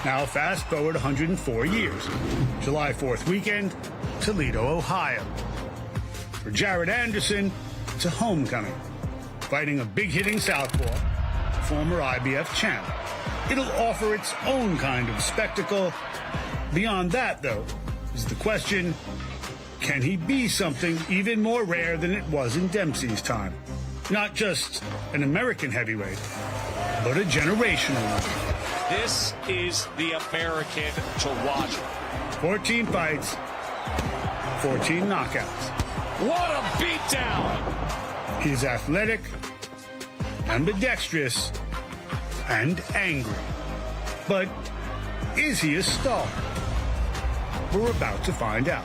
Now fast forward 104 years. July 4th weekend, Toledo, Ohio. For Jared Anderson, it's a homecoming. Fighting a big-hitting southpaw, former IBF champ. It'll offer its own kind of spectacle. Beyond that, though, is the question, can he be something even more rare than it was in Dempsey's time? Not just an American heavyweight, but a generational one. This is the American to watch. 14 fights, 14 knockouts. What a beatdown! He's athletic, ambidextrous, and angry. But is he a star? We're about to find out.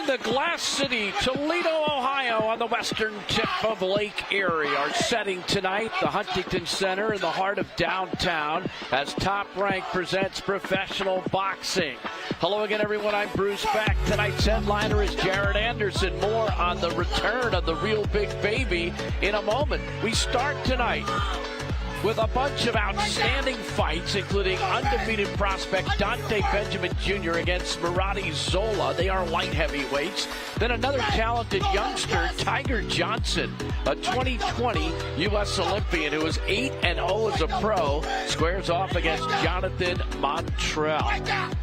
The Glass City, Toledo, Ohio, on the western tip of Lake Erie. Our setting tonight, the Huntington Center in the heart of downtown, as Top Rank presents professional boxing. Hello again, everyone. I'm Bruce Beck. Tonight's headliner is Jared Anderson. More on the return of the real big baby in a moment. We start tonight with a bunch of outstanding fights, including undefeated prospect Dante Benjamin Jr. against Murati Zola. They are light heavyweights. Then another talented youngster, Tiger Johnson, a 2020 U.S. Olympian who is 8-0 as a pro, squares off against Jonathan Montrell.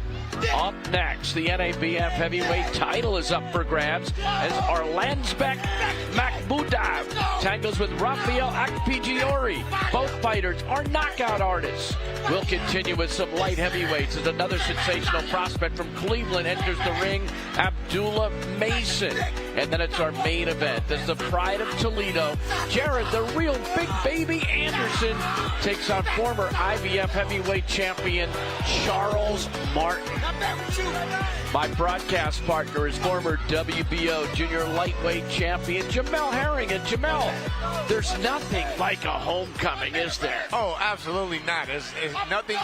Up next, the NABF heavyweight title is up for grabs as Arlansbek Makhmudov tangles with Rafael Akpigiori. Both fighters are knockout artists. We'll continue with some light heavyweights as another sensational prospect from Cleveland enters the ring, Abdullah Mason. And then it's our main event as the pride of Toledo, Jared, the real big baby Anderson, takes on former IBF heavyweight champion Charles Martin. My broadcast partner is former WBO junior lightweight champion Jamel Herring. And Jamel, there's nothing like a homecoming, is there? Oh, absolutely not. Nothing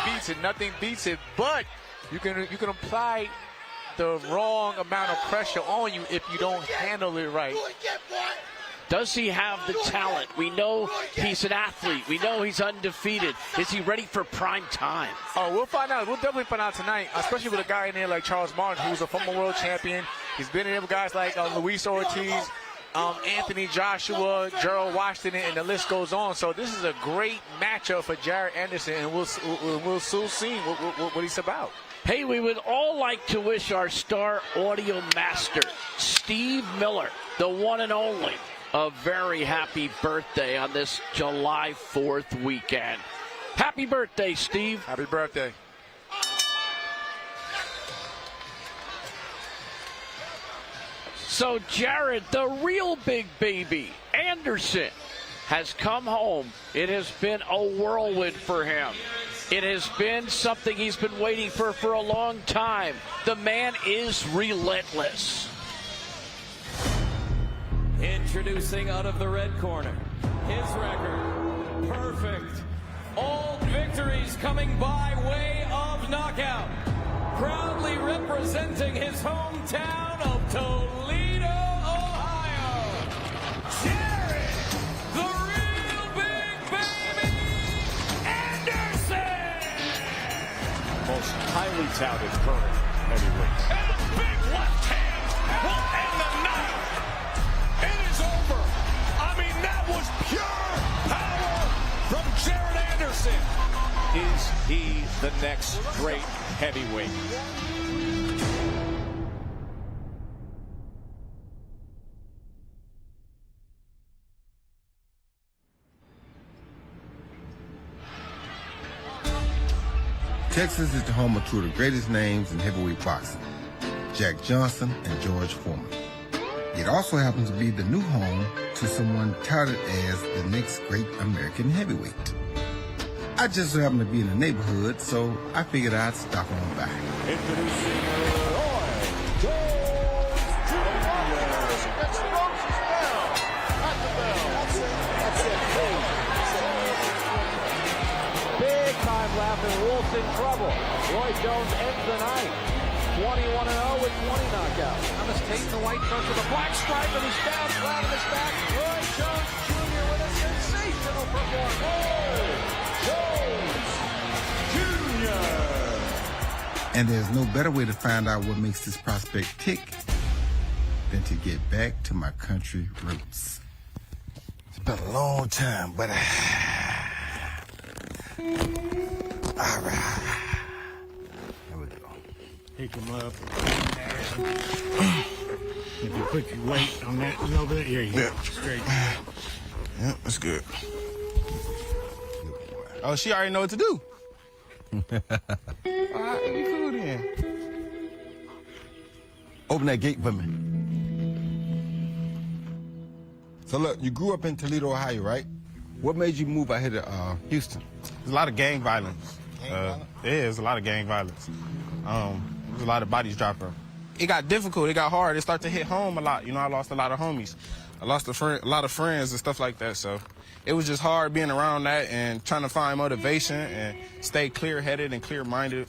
beats it. But you can apply the wrong amount of pressure on you if you don't handle it right. Does he have the talent? We know he's an athlete. We know he's undefeated. Is he ready for prime time? Oh, we'll find out. We'll definitely find out tonight, especially with a guy in there like Charles Martin, who's a former world champion. He's been in there with guys like Luis Ortiz, Anthony Joshua, Gerald Washington, and the list goes on. So this is a great matchup for Jared Anderson, and we'll soon see what he's about. Hey, we would all like to wish our star audio master, Steve Miller, the one and only, a very happy birthday on this July 4th weekend. Happy birthday, Steve. Happy birthday. So Jared, the real big baby, Anderson, has come home. It has been a whirlwind for him. It has been something he's been waiting for a long time. The man is relentless. Introducing out of the red corner, his record, perfect. All victories coming by way of knockout. Proudly representing his hometown of Toledo, Ohio, Jared, the real big baby, Anderson! Most highly touted current heavyweight. And a big left hand will end the night. It is over. I mean, that was pure power from Jared Anderson. Is he the next great heavyweight? Texas is the home of two of the greatest names in heavyweight boxing, Jack Johnson and George Foreman. It also happens to be the new home to someone touted as the next great American heavyweight. I just so happen to be in the neighborhood, so I figured I'd stop on by. Introducing Roy Jones Jr. Gets the roses down. At the bell. That's it. Big time laughing. Wolf's in trouble. Roy Jones ends the night. 21-0 with 20 knockouts. Thomas taking the white trunks with a black stripe and he's down flat on his back. Roy Jones Jr. with a sensational performance. Jones Jr. And there's no better way to find out what makes this prospect tick than to get back to my country roots. It's been a long time, but all right. Here we go. Pick him up. If you put your weight on that over there, here you go. Straight. Yeah, that's good. Oh, she already know what to do. All right, we cool then. Open that gate for me. So look, you grew up in Toledo, Ohio, right? What made you move out here to Houston? There's a lot of gang violence. There's a lot of gang violence. There's a lot of bodies dropping. It got difficult. It got hard. It started to hit home a lot. You know, I lost a lot of homies. I lost a lot of friends and stuff like that. So it was just hard being around that and trying to find motivation and stay clear-headed and clear-minded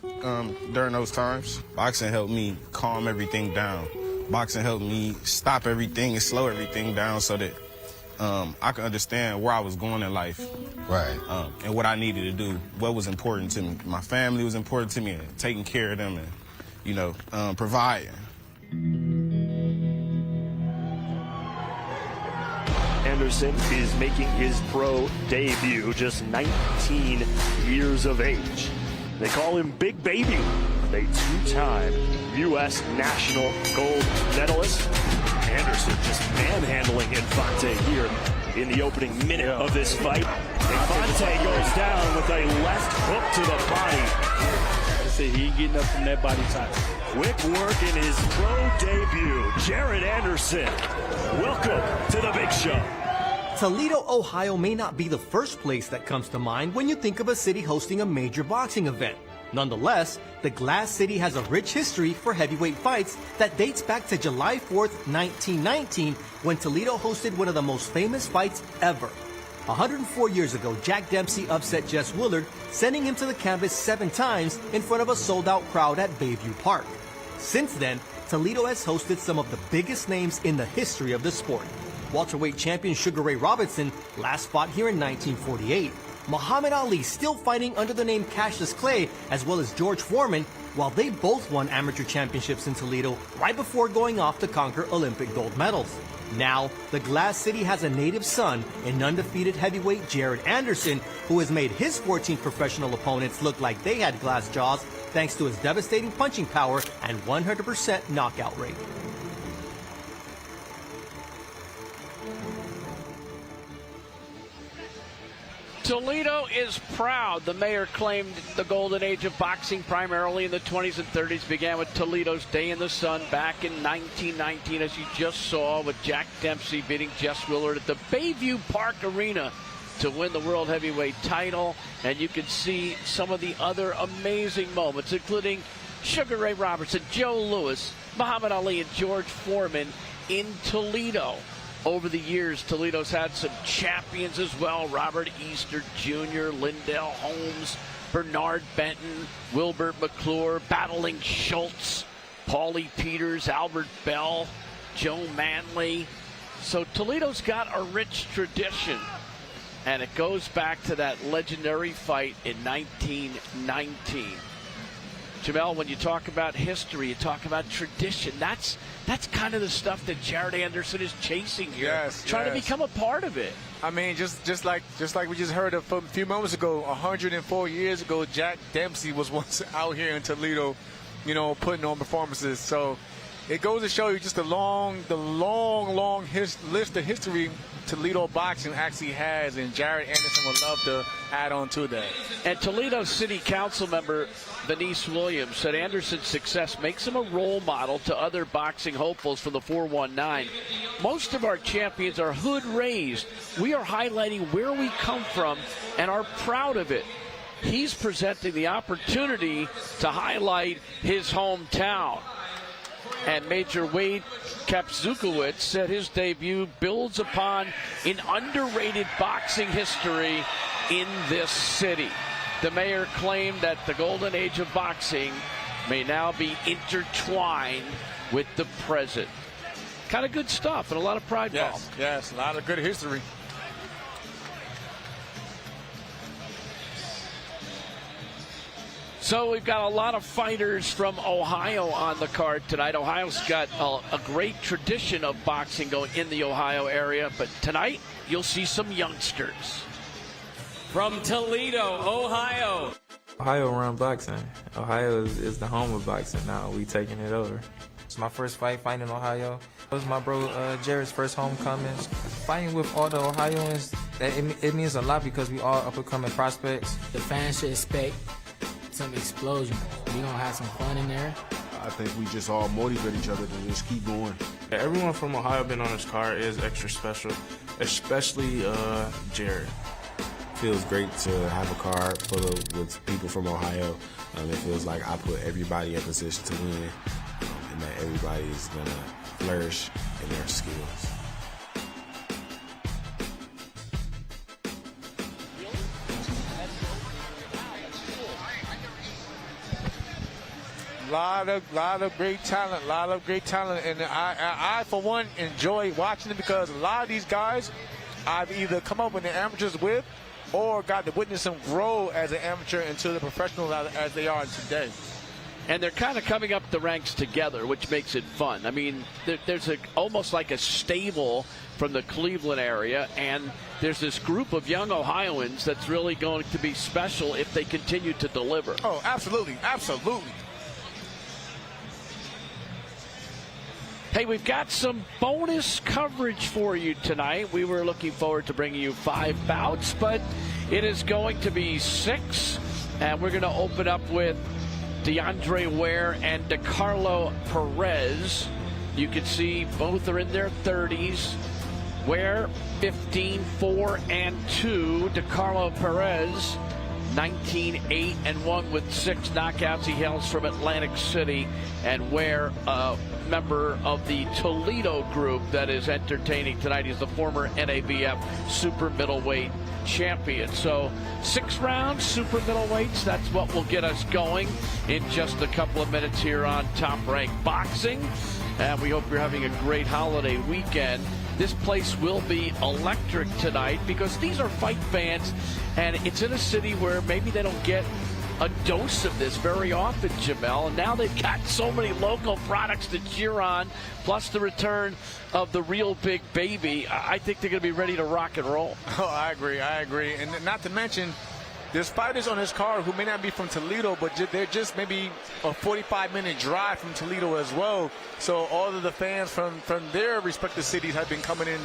during those times. Boxing helped me calm everything down. Boxing helped me stop everything and slow everything down so that I could understand where I was going in life. Right. And what I needed to do, what was important to me. My family was important to me, and taking care of them and, you know, providing. Anderson is making his pro debut, just 19 years of age. They call him Big Baby, a two-time U.S. national gold medalist. Anderson just manhandling Infante here in the opening minute of this fight. Infante goes down with a left hook to the body. I say he ain't getting up from that body type. Quick work in his pro debut. Jared Anderson, welcome to the big show. Toledo, Ohio may not be the first place that comes to mind when you think of a city hosting a major boxing event. Nonetheless, the Glass City has a rich history for heavyweight fights that dates back to July 4th, 1919, when Toledo hosted one of the most famous fights ever. 104 years ago, Jack Dempsey upset Jess Willard, sending him to the canvas 7 times in front of a sold-out crowd at Bayview Park. Since then, Toledo has hosted some of the biggest names in the history of the sport. Welterweight champion Sugar Ray Robinson last fought here in 1948. Muhammad Ali still fighting under the name Cassius Clay, as well as George Foreman, while they both won amateur championships in Toledo right before going off to conquer Olympic gold medals. Now, the Glass City has a native son in undefeated heavyweight Jared Anderson, who has made his 14 professional opponents look like they had glass jaws thanks to his devastating punching power and 100% knockout rate. Toledo is proud. The mayor claimed the golden age of boxing primarily in the 20s and 30s began with Toledo's Day in the Sun back in 1919, as you just saw, with Jack Dempsey beating Jess Willard at the Bayview Park Arena to win the World Heavyweight title. And you can see some of the other amazing moments, including Sugar Ray Robertson, Joe Louis, Muhammad Ali, and George Foreman in Toledo. Over the years, Toledo's had some champions as well. Robert Easter Jr., Lindell Holmes, Bernard Benton, Wilbert McClure, battling Schultz, Paulie Peters, Albert Bell, Joe Manley. So Toledo's got a rich tradition, and it goes back to that legendary fight in 1919. Jamel, when you talk about history, you talk about tradition. That's kind of the stuff that Jared Anderson is chasing here, trying to become a part of it. I mean, just like we just heard a few moments ago, 104 years ago, Jack Dempsey was once out here in Toledo, you know, putting on performances. So it goes to show you just the long list of history Toledo boxing actually has, and Jared Anderson would love to add on to that. And Toledo City Council member Venice Williams said Anderson's success makes him a role model to other boxing hopefuls from the 419. Most of our champions are hood raised. We are highlighting where we come from and are proud of it. He's presenting the opportunity to highlight his hometown. And Major Wade Kapzukowicz said his debut builds upon an underrated boxing history in this city. The mayor claimed that the golden age of boxing may now be intertwined with the present. Kind of good stuff and a lot of pride involved. Yes, a lot of good history. So we've got a lot of fighters from Ohio on the card tonight. Ohio's got a great tradition of boxing going in the Ohio area, but tonight you'll see some youngsters. From Toledo, Ohio. Ohio run boxing. Ohio is the home of boxing now. We taking it over. It's my first fighting in Ohio. It was my bro Jared's first homecoming. Fighting with all the Ohioans, it means a lot because we all up-and-coming prospects. The fans should expect some explosion. We're gonna have some fun in there. I think we just all motivate each other to just keep going. Everyone from Ohio been on this card is extra special, especially Jared. Feels great to have a card full of with people from Ohio. It feels like I put everybody in position to win, and that everybody's gonna flourish in their skills. Lot of great talent, and I for one enjoy watching it because a lot of these guys I've either come up in the amateurs with or got to witness them grow as an amateur into the professional as they are today. And they're kind of coming up the ranks together, which makes it fun. I mean, there's almost like a stable from the Cleveland area, and there's this group of young Ohioans that's really going to be special if they continue to deliver. Oh, absolutely. Hey, we've got some bonus coverage for you tonight. We were looking forward to bringing you 5 bouts, but it is going to be 6. And we're going to open up with DeAndre Ware and DeCarlo Perez. You can see both are in their 30s. Ware, 15-4-2. DeCarlo Perez, 19-8-1 with 6 knockouts. He hails from Atlantic City. And Ware, member of the Toledo group that is entertaining tonight. He's the former NABF super middleweight champion. So 6 rounds, super middleweights, that's what will get us going in just a couple of minutes here on Top Rank Boxing. And we hope you're having a great holiday weekend. This place will be electric tonight because these are fight fans, and it's in a city where maybe they don't get a dose of this very often, Jamel, and now they've got so many local products to cheer on, plus the return of the real big baby. I think they're going to be ready to rock and roll. Oh, I agree. And not to mention, there's fighters on this card who may not be from Toledo, but they're just maybe a 45-minute drive from Toledo as well. So all of the fans from their respective cities have been coming in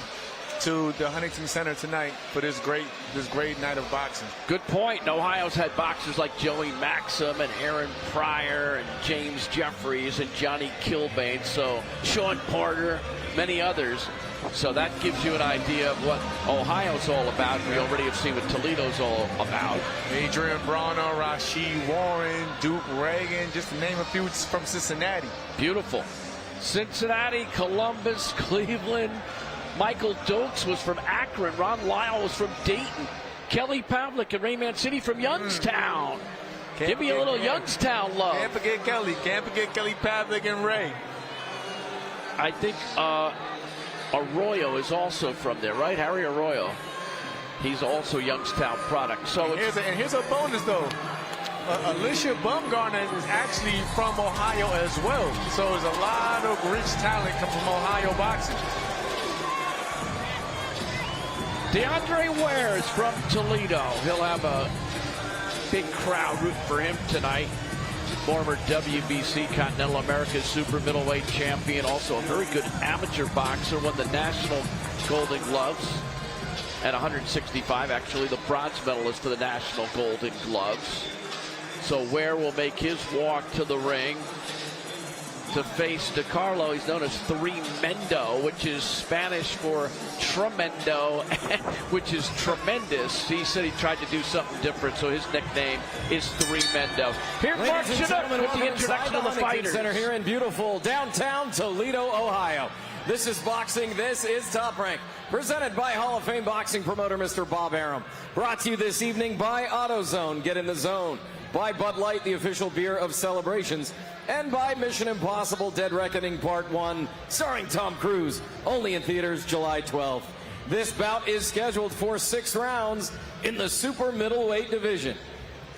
to the Huntington Center tonight for this great night of boxing. Good point. And Ohio's had boxers like Joey Maxim and Aaron Pryor and James Jeffries and Johnny Kilbane. So Sean Porter, many others. So that gives you an idea of what Ohio's all about. We already have seen what Toledo's all about. Adrian Bronner, Rasheed Warren, Duke Reagan, just to name a few from Cincinnati. Beautiful. Cincinnati, Columbus, Cleveland. Michael Dokes was from Akron. Ron Lyle was from Dayton. Kelly Pavlik and Rayman City from Youngstown. Give me a little Youngstown love. Can't forget Kelly. Can't forget Kelly Pavlik and Ray. I think Arroyo is also from there, right? Harry Arroyo. He's also Youngstown product. So here's a bonus, though. Alicia Bumgarner is actually from Ohio as well. So there's a lot of rich talent come from Ohio boxing. DeAndre Ware is from Toledo. He'll have a big crowd rooting for him tonight. former WBC Continental America's super middleweight champion, also a very good amateur boxer, won the National Golden Gloves at 165, actually the bronze medalist for the National Golden Gloves. So Ware will make his walk to the ring to face DiCarlo. He's known as Tremendo, which is Spanish for tremendo, which is tremendous. He said he tried to do something different, so his nickname is Tremendo. Here, Mark Chinook with the introduction of the fighters. Center here in beautiful downtown Toledo, Ohio. This is boxing. This is Top Rank. Presented by Hall of Fame boxing promoter Mr. Bob Arum. Brought to you this evening by AutoZone. Get in the zone. By Bud Light, the official beer of celebrations. And by Mission Impossible Dead Reckoning Part 1, starring Tom Cruise. Only in theaters July 12th. This bout is scheduled for 6 rounds in the super middleweight division.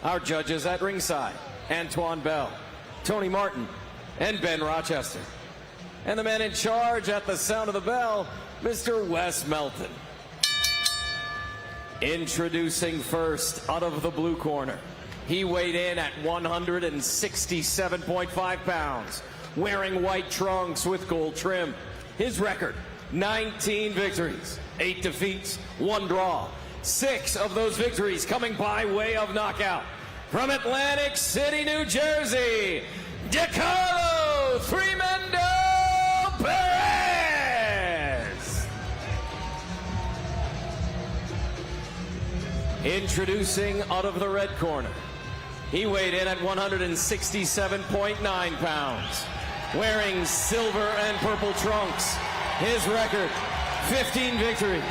Our judges at ringside, Antoine Bell, Tony Martin, and Ben Rochester. And the man in charge at the sound of the bell, Mr. Wes Melton. Introducing first, out of the blue corner. He weighed in at 167.5 pounds, wearing white trunks with gold trim. His record, 19 victories, 8 defeats, 1 draw. 6 of those victories coming by way of knockout. From Atlantic City, New Jersey, DiCarlo Tremendo Perez. Introducing out of the red corner. He weighed in at 167.9 pounds, wearing silver and purple trunks. His record, 15 victories,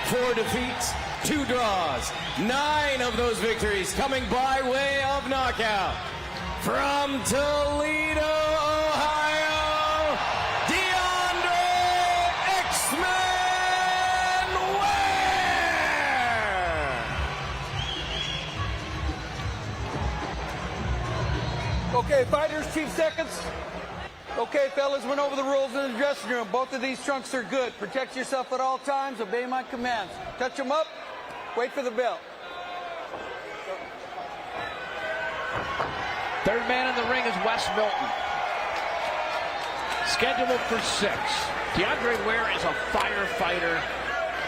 4 defeats, 2 draws. 9 of those victories coming by way of knockout. From Toledo, Ohio, DeAndre X-Men Ware. Okay, fighters, Chief Seconds. Okay, fellas, went over the rules in the dressing room. Both of these trunks are good. Protect yourself at all times. Obey my commands. Touch them up. Wait for the bell. Third man in the ring is Wes Melton. Scheduled for 6. DeAndre Ware is a firefighter,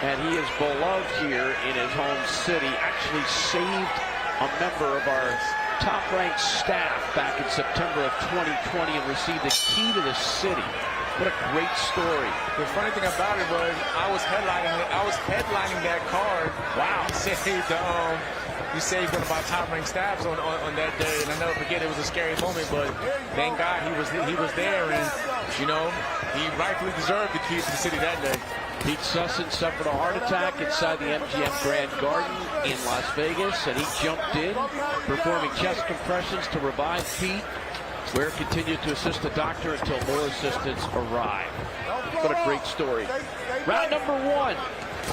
and he is beloved here in his home city. Actually saved a member of our top-ranked staff back in September of 2020 and received the key to the city. What a great story. The funny thing about it was I was headlining that card. Wow. He saved one of our top-ranked staffs on that day, and I'll never forget, it was a scary moment, but thank God he was there, and, you know, he rightfully deserved the key to the city that day. Pete Sussin suffered a heart attack inside the MGM Grand Garden in Las Vegas, and he jumped in, performing chest compressions to revive Pete. Ware continued to assist the doctor until more assistants arrived. What a great story. Round number 1,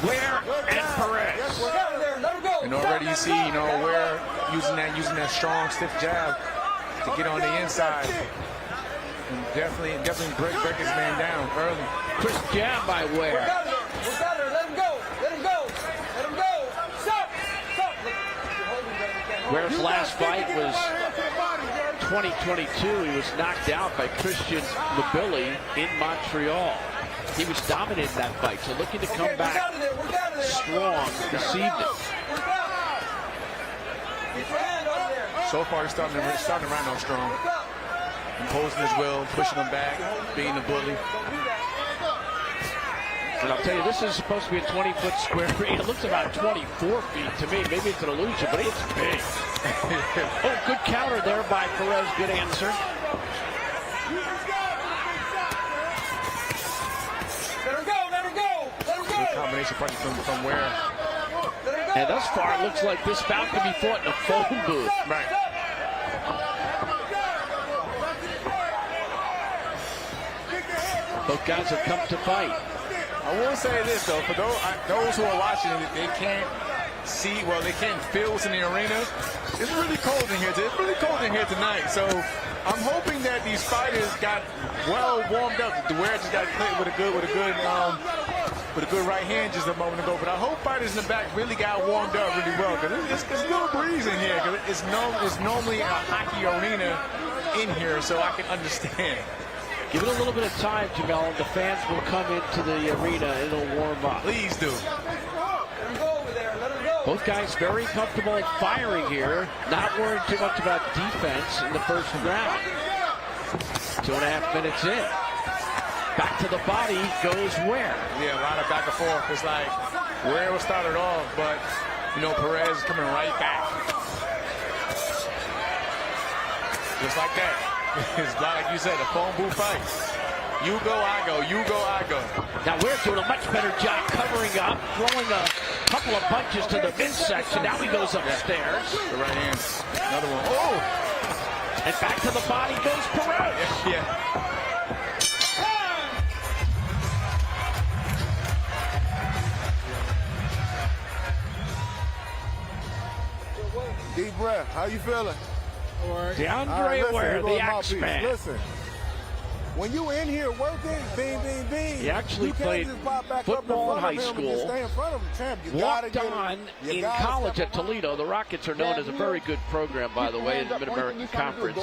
Ware and Perez. And already you see, you know, Ware using that strong, stiff jab to get on the inside. And definitely break his man down early. Crisp jab by Ware. We got her. Let him go. Let him go. Let him go. Stop. Ware's last fight was 2022. He was knocked out by Christian Labille in Montreal. He was dominant in that fight, so looking to come back strong this evening. So far, he's starting to run on strong. Imposing his will, pushing him back, being a bully. And I'll tell you, this is supposed to be a 20-foot square ring. It looks about 24 feet to me. Maybe it's an illusion, but it's big. Oh, good counter there by Perez. Good answer. Let her go. Good combination punch from Ware. And thus far, it looks like this bout could be fought in a phone booth. Right. Both guys have come to fight. I will say this, though, for those who are watching, they can't see, well, they can't feel what's in the arena. It's really cold in here. It's really cold in here tonight. So I'm hoping that these fighters got well warmed up. The Ware just got clipped with a good right hand just a moment ago. But I hope fighters in the back really got warmed up really well, because it's a little breeze in here. Because it's normally a hockey arena in here so I can understand. Give it a little bit of time, Jamel, and the fans will come into the arena and it'll warm up. Please do. Both guys very comfortable firing here, not worrying too much about defense in the first round. 2.5 minutes in. Back to the body goes Ware. Yeah, a lot of back and forth. It's like Ware was started off, but, you know, Perez coming right back. Just like that. It's like you said, a phone booth fight. You go, I go. You go, I go. Now Ware's doing a much better job covering up, throwing a couple of punches to the midsection. Now he goes upstairs. The right hand. Another one. Oh! And back to the body goes Perez. Yeah. Deep breath. How you feeling? DeAndre Ware, the X-Man. Listen, when you in here working, bing, bing, bing. He actually played football in high school, walked on in college at Toledo. The Rockets are known as a very good program, by the way, in the Mid-American Conference.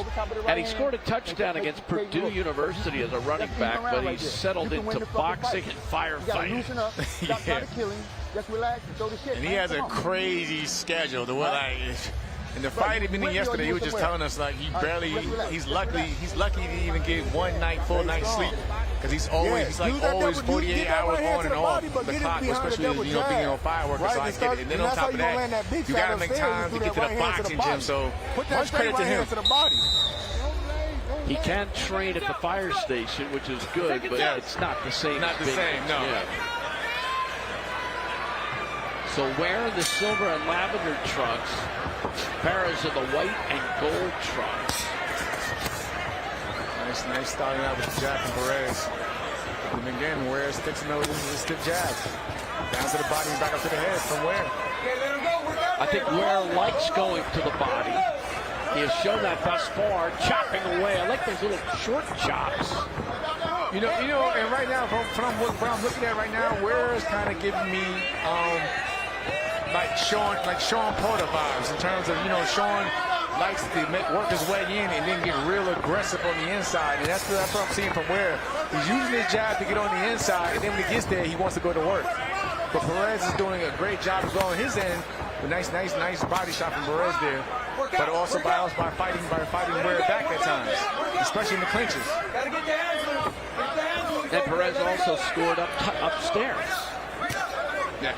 And he scored a touchdown against Purdue University as a running back, but he settled into boxing and firefighting. And he has a crazy schedule. The way, in the fight even yesterday, he was just telling us like he's lucky to even get one night, full night's sleep, because he's always 48 hours on and off the clock, especially being on fireworks. So I get it. And then on top of that, you got to make time to get to the boxing gym. So much credit to him. He can train at the fire station, which is good, but it's not the same. Not the same, no. Yeah. So Ware in the silver and lavender trunks, Perez in the white and gold trunks. Nice starting out with the jab from Perez. And again, Ware sticks nose into the stiff jab. Down to the body and back up to the head from Ware. I think Ware likes going to the body. He has shown that thus far, chopping away. I like those little short chops. You know, and right now, from what I'm looking at right now, Ware is kind of giving me like Sean Porter vibes in terms of, Sean likes to work his way in and then get real aggressive on the inside, and that's what I'm seeing from Ware. He's using his jab to get on the inside, and then when he gets there, he wants to go to work. But Perez is doing a great job as well on his end. A nice body shot from Perez there, but also by fighting Ware back at times, especially in the clinches. And Perez also scored upstairs. Yeah.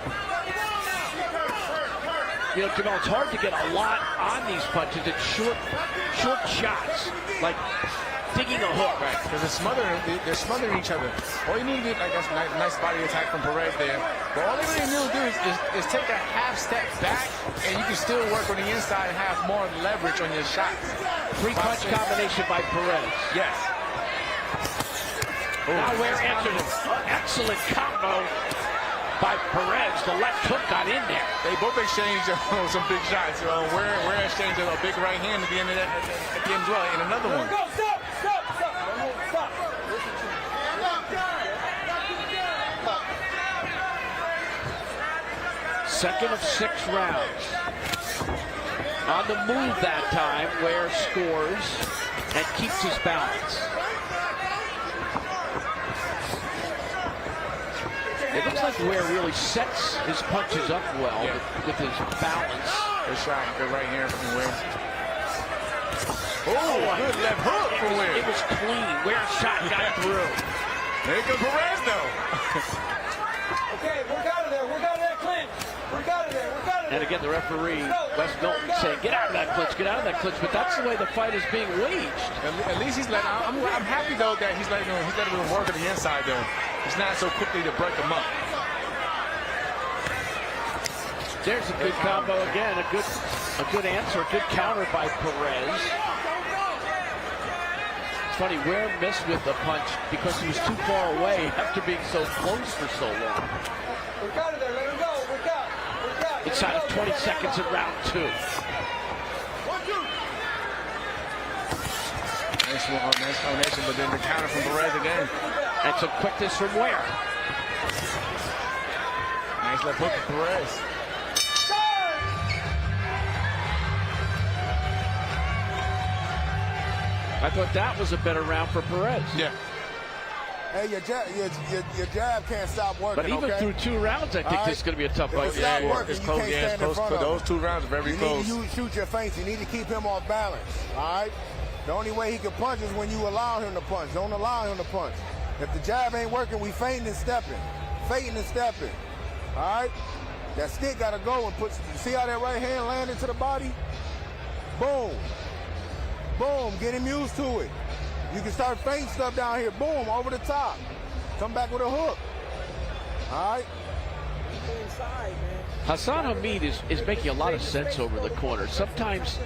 Jamel, it's hard to get a lot on these punches. It's short shots, like digging a hook. Right, because they're smothering each other. All you need to do, I guess, nice body attack from Perez there. But all they really need to do is take a half step back, and you can still work on the inside and have more leverage on your shots. 3-punch combination by Perez. Yes. Now Ware answered an excellent combo by Perez. The left hook got in there. They both exchanged some big shots. Ware exchanged a big right hand at the end of that, at the end as well, and another one. Second of 6 rounds. On the move that time, Ware scores and keeps his balance. It looks like Ware really sets his punches up well with his balance. Good shot, good right hand from Ware. Oh, good left hook from Ware. It was clean. Ware's shot got through. There goes Perez, though. Okay, work out of there. Work out of that clinch. Work out of there. Work out of there. And again, the referee, Wes Milton, saying, get out of that clinch, get out of that clinch. But that's the way the fight is being waged. At least he's letting. I'm happy though that he's letting him work on the inside though. He's not so quickly to break him up. There's a good combo again, a good answer, a good counter by Perez. It's funny, Ware missed with the punch because he was too far away after being so close for so long. Work out of there. Let him go. Work out. Work out. Inside of 20 seconds in round 2. Nice combination, but then the counter from Perez again. And some quickness from Ware. Nice left hook from Perez. I thought that was a better round for Perez. Yeah. Hey, your jab can't stop working. But even through 2 rounds, I think this is going to be a tough fight. It's not working. It's You close. can't Yeah, it's stand in close. front For of those 2 rounds, very you close. You shoot your feints. You need to keep him off balance. All right. The only way he can punch is when you allow him to punch. Don't allow him to punch. If the jab ain't working, we feinting and stepping. Feinting and stepping. All right? That stick got to go and put, see how that right hand landed to the body? Boom. Boom. Get him used to it. You can start feinting stuff down here. Boom. Over the top. Come back with a hook. All right? Hassan Hamid is making a lot of sense over the corner. Sometimes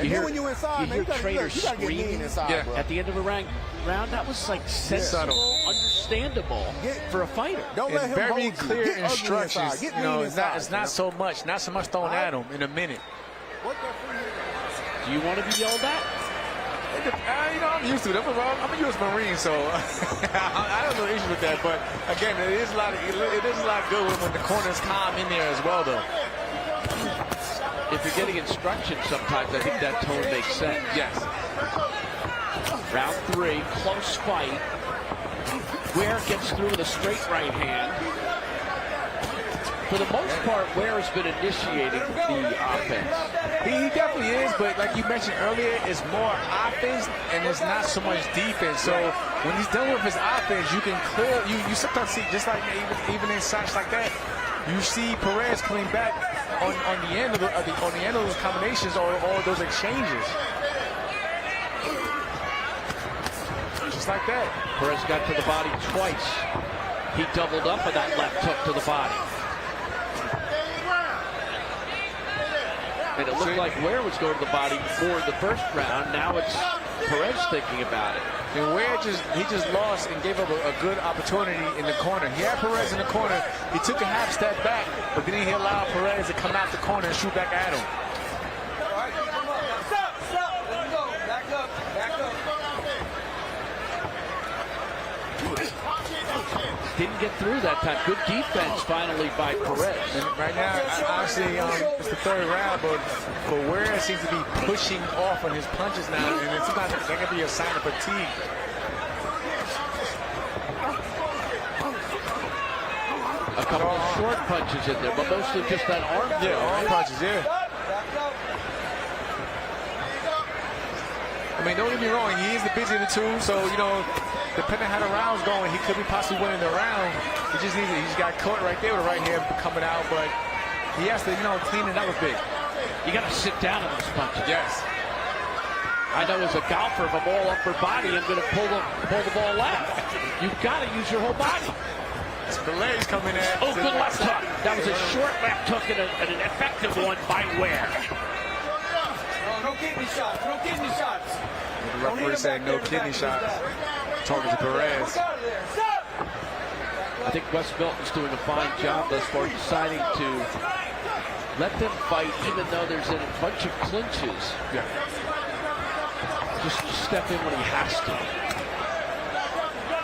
you hear, when you inside, man, you gotta trainers get mean screaming inside, bro. at the end of a round. That was like sensible, understandable for a fighder. Don't let And him very hold you. clear Get ugly instructions. inside. Get You know, mean it's inside, not so much thrown at him in a minute. Do you want to be yelled at? You know, I'm used to it. I'm a U.S. Marine, so I don't have no issue with that. But again, it is a lot good when the corner's calm in there as well, though. If you're getting instructions, sometimes I think that tone makes sense. Yes. Round 3, close fight. Ware gets through with a straight right hand. For the most part, Ware has been initiating the offense. He definitely is, but like you mentioned earlier, it's more offense and it's not so much defense. So when he's done with his offense, you can clear. You sometimes see, just like even in shots like that, you see Perez coming back on the end of those combinations or those exchanges. Just like that. Perez got to the body twice. He doubled up on that left hook to the body. And it looked like Ware was going to the body before the first round. Now it's Perez thinking about it. And Ware just lost and gave up a good opportunity in the corner. He had Perez in the corner. He took a half step back, but then he allowed Perez to come out the corner and shoot back at him. Stop. Let him go. Back up. Didn't get through that time. Good defense finally by Perez. And right now, obviously, it's the 3rd round, but Ware seems to be pushing off on his punches now, and sometimes that can be a sign of fatigue. A couple of short punches in there, but mostly just that arm. Yeah, arm punches, yeah. I mean, don't get me wrong, he is the busier of the two, so, you know, depending on how the round's going, he could be possibly winning the round. He's got caught right there with the right hand coming out, but he has to, you know, clean it up a bit. You got to sit down on those punches. Yes. I know as a golfer, if I'm all upper body, I'm going to pull the ball left. You've got to use your whole body. The legs coming in. Oh, good left hook. That was a short left hook and an effective one by Ware. No kidney shots. The referee said no kidney shots. Talking to Perez. I think Wes Milton's doing a fine job thus far, deciding to let them fight, even though there's a bunch of clinches. Yeah. Just step in when he has to.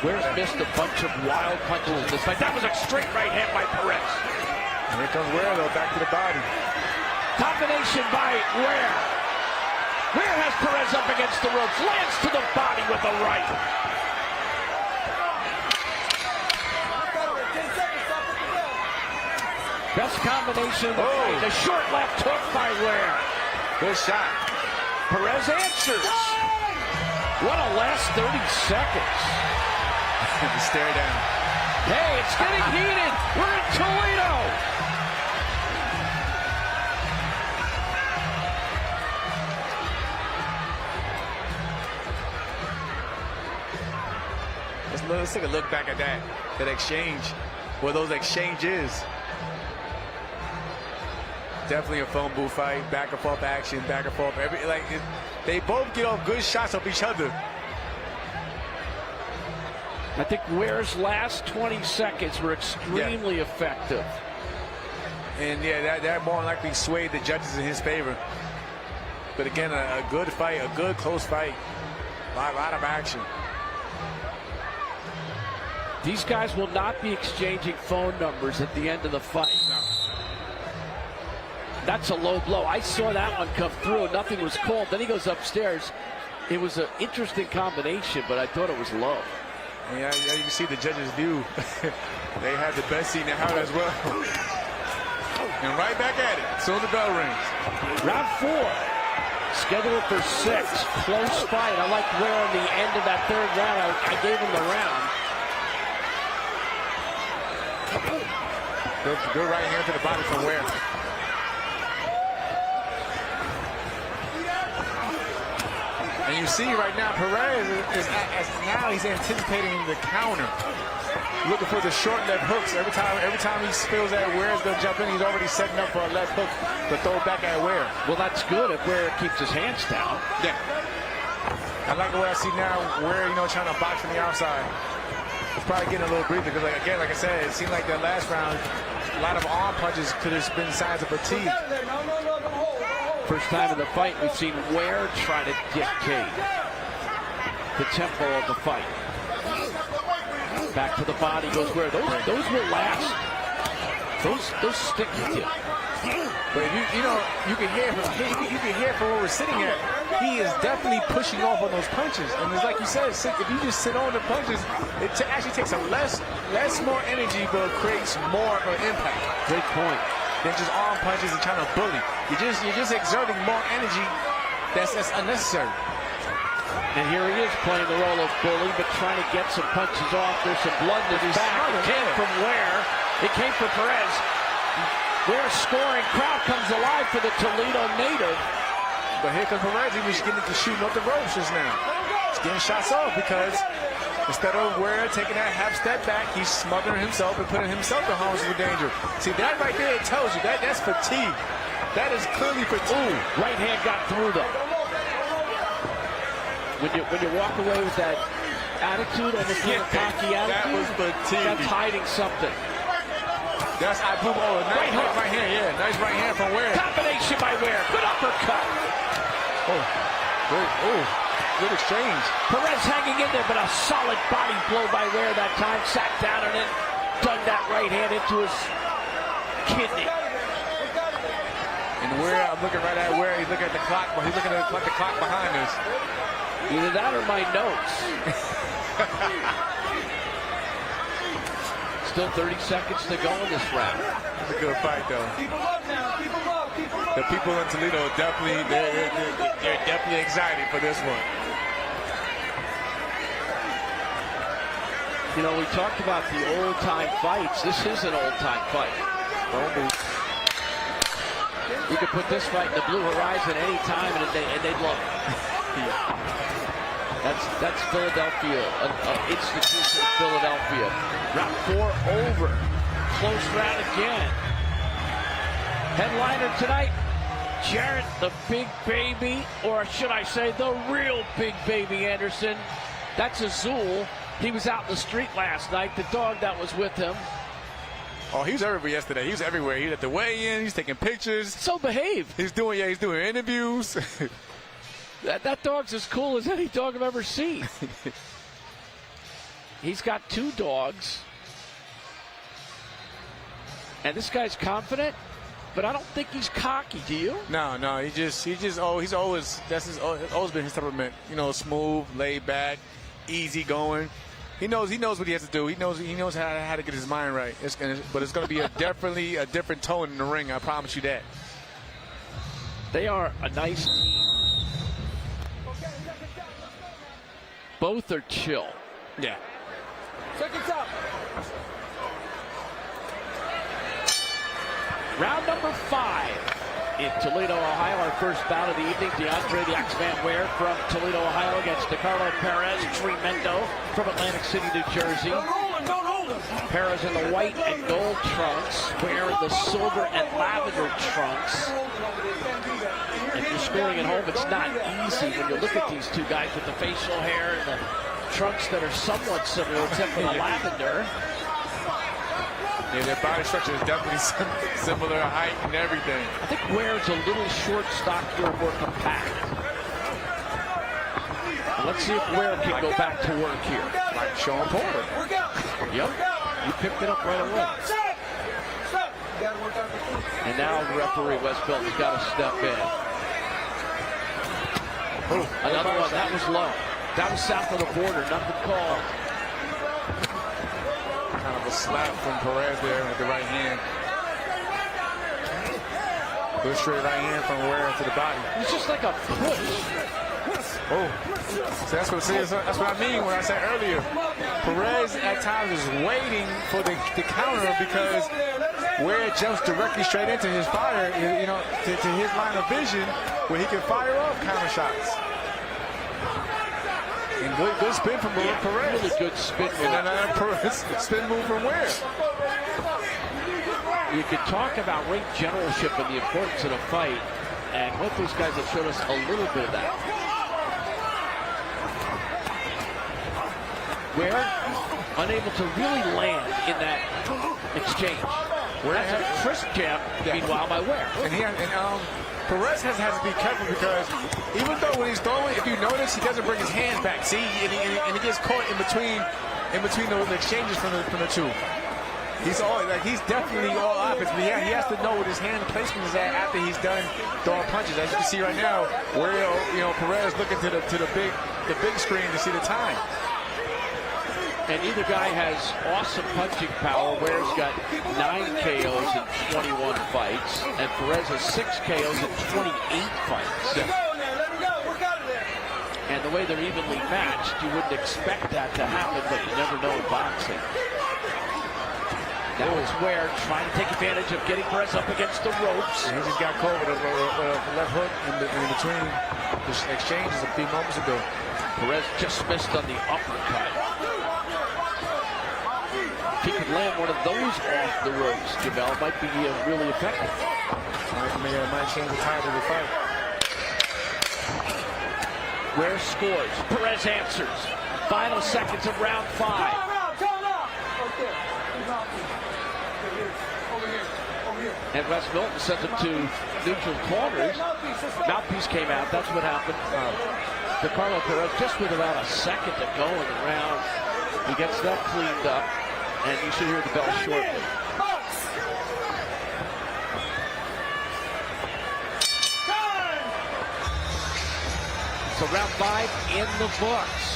Ware's missed a bunch of wild punches in this fight. That was a straight right hand by Perez. And here comes Ware, though, back to the body. Combination by Ware. Ware has Perez up against the ropes, lands to the body with the right. Best combination of the fight. The short left hook by Ware. Good shot. Perez answers. What a last 30 seconds. The stare down. Hey, it's getting heated. We're in Toledo. Let's take a look back at that exchange, where those exchanges. Definitely a phone booth fight, back and forth action, back and forth. They both get off good shots off each other. I think Ware's last 20 seconds were extremely effective. And yeah, that more likely swayed the judges in his favor. But again, a good fight, a good close fight. A lot of action. These guys will not be exchanging phone numbers at the end of the fight. No. That's a low blow. I saw that one come through. Nothing was called. Then he goes upstairs. It was an interesting combination, but I thought it was low. Yeah, you can see the judges' view. They had the best seat in the house as well. And right back at it. So the bell rings. Round 4. Scheduled for 6. Close fight. I like where on the end of that third round I gave him the round. Good right hand to the body from Ware. And you see right now, Perez is now he's anticipating the counter, looking for the short left hooks. Every time he feels that Ware's going to jump in, he's already setting up for a left hook to throw it back at Ware. Well, that's good if Ware keeps his hands down. Yeah. I like the way I see now Ware, trying to box from the outside. He's probably getting a little breather because, like I said, it seemed like that last round, a lot of arm punches could have been signs of fatigue. First time in the fight, we've seen Ware try to dictate the tempo of the fight. Back to the body goes Ware. Those will last. Those stick with you. But you can hear from where we're sitting at. He is definitely pushing off on those punches. And it's like you said, if you just sit on the punches, it actually takes a less more energy, but creates more of an impact. Great point. Than just arm punches and trying to bully. You're just exerting more energy that's unnecessary. And here he is playing the role of bully, but trying to get some punches off. There's some blood in his back. It came from Ware. It came from Perez. Ware scoring. Crowd comes alive for the Toledo native. But here comes Perez. He was getting to shooting up the ropes just now. He's getting shots off because instead of Ware taking that half step back, he's smothering himself and putting himself in harm's danger. See, that right there, it tells you that's fatigue. That is clearly fatigue. Ooh, right hand got through though. When you walk away with that attitude, almost like a cocky attitude, that was fatigue. That's hiding something. That's nice right hand, yeah. Nice right hand from Ware. Combination by Ware. Good uppercut. Good exchange. Perez hanging in there, but a solid body blow by Ware that time. Sat down on it, dug that right hand into his kidney. And Ware, I'm looking right at Ware. He's looking at the clock, but he's looking at the clock behind us. Either that or my notes. Still 30 seconds to go in this round. It's a good fight, though. The people in Toledo are definitely they're definitely excited for this one. We talked about the old-time fights. This is an old-time fight. You could put this fight in the Blue Horizon any time, and they'd love it. That's Philadelphia, an institution of Philadelphia. Round 4 over. Close round again. Headliner tonight, Jarrett the Big Baby, or should I say the real Big Baby Anderson. That's Azul. He was out in the street last night. The dog that was with him. Oh, he was everywhere yesterday. He was everywhere. He was at the weigh-in. He's taking pictures. So behaved. He's doing interviews. That dog's as cool as any dog I've ever seen. He's got 2 dogs. And this guy's confident, but I don't think he's cocky, do you? No, he's always been his temperament. Smooth, laid back, easy going. He knows what he has to do. He knows how to get his mind right. But it's going to be definitely a different tone in the ring. I promise you that. They are a nice team. Both are chill. Yeah. Seconds up. Round number 5 in Toledo, Ohio. Our first bout of the evening. DeAndre the X-Man Ware from Toledo, Ohio against DeCarlo Perez Tremendo from Atlantic City, New Jersey. Perez in the white and gold trunks. Ware in the silver and lavender trunks. If you're scoring at home, it's not easy when you look at these two guys with the facial hair and the trunks that are somewhat similar, except for the lavender. Yeah, their body structure is definitely similar, height and everything. I think Ware's a little short, stockier, more compact. Let's see if Ware can go back to work here. Like Sean Porter. Yep, you picked it up right away. And now the referee, Wes Belton's got to step in. Another one. That was low. That was south of the border. Nothing called. Kind of a slap from Perez there with the right hand. Good straight right hand from Ware to the body. It's just like a push. Oh, so that's what I mean when I said earlier. Perez at times is waiting for the counter because Ware jumps directly straight into his fire, you know, to his line of vision where he can fire off counter shots. And good spin from Perez. Really good spin move. And then Perez spin move from Ware. You could talk about ring generalship and the importance of the fight, and both those guys have showed us a little bit of that. Ware unable to really land in that exchange. That's a crisp jab, meanwhile, by Ware. And Perez has to be careful because even though when he's throwing, if you notice, he doesn't bring his hands back. See, and he gets caught in between the exchanges from the two. He's definitely all offense, but yeah, he has to know what his hand placement is at after he's done throwing punches. As you can see right now, where Perez looking to the big screen to see the time. And either guy has awesome punching power. Ware's got 9 KOs in 21 fights, and Perez has 6 KOs in 28 fights. And the way they're evenly matched, you wouldn't expect that to happen, but you never know in boxing. Now it's Ware trying to take advantage of getting Perez up against the ropes. And he just got caught with a left hook in between the exchanges a few moments ago. Perez just missed on the uppercut. If he could land one of those off the ropes, Jamel, might be really effective. Might change the tide of the fight. Ware scores. Perez answers. Final seconds of round 5. And Wes Milton sends him to neutral corners. Mouthpiece came out. That's what happened. To Carlo Perez just with about a second to go in the round. He gets that cleaned up, and you should hear the bell shortly. So round 5 in the books.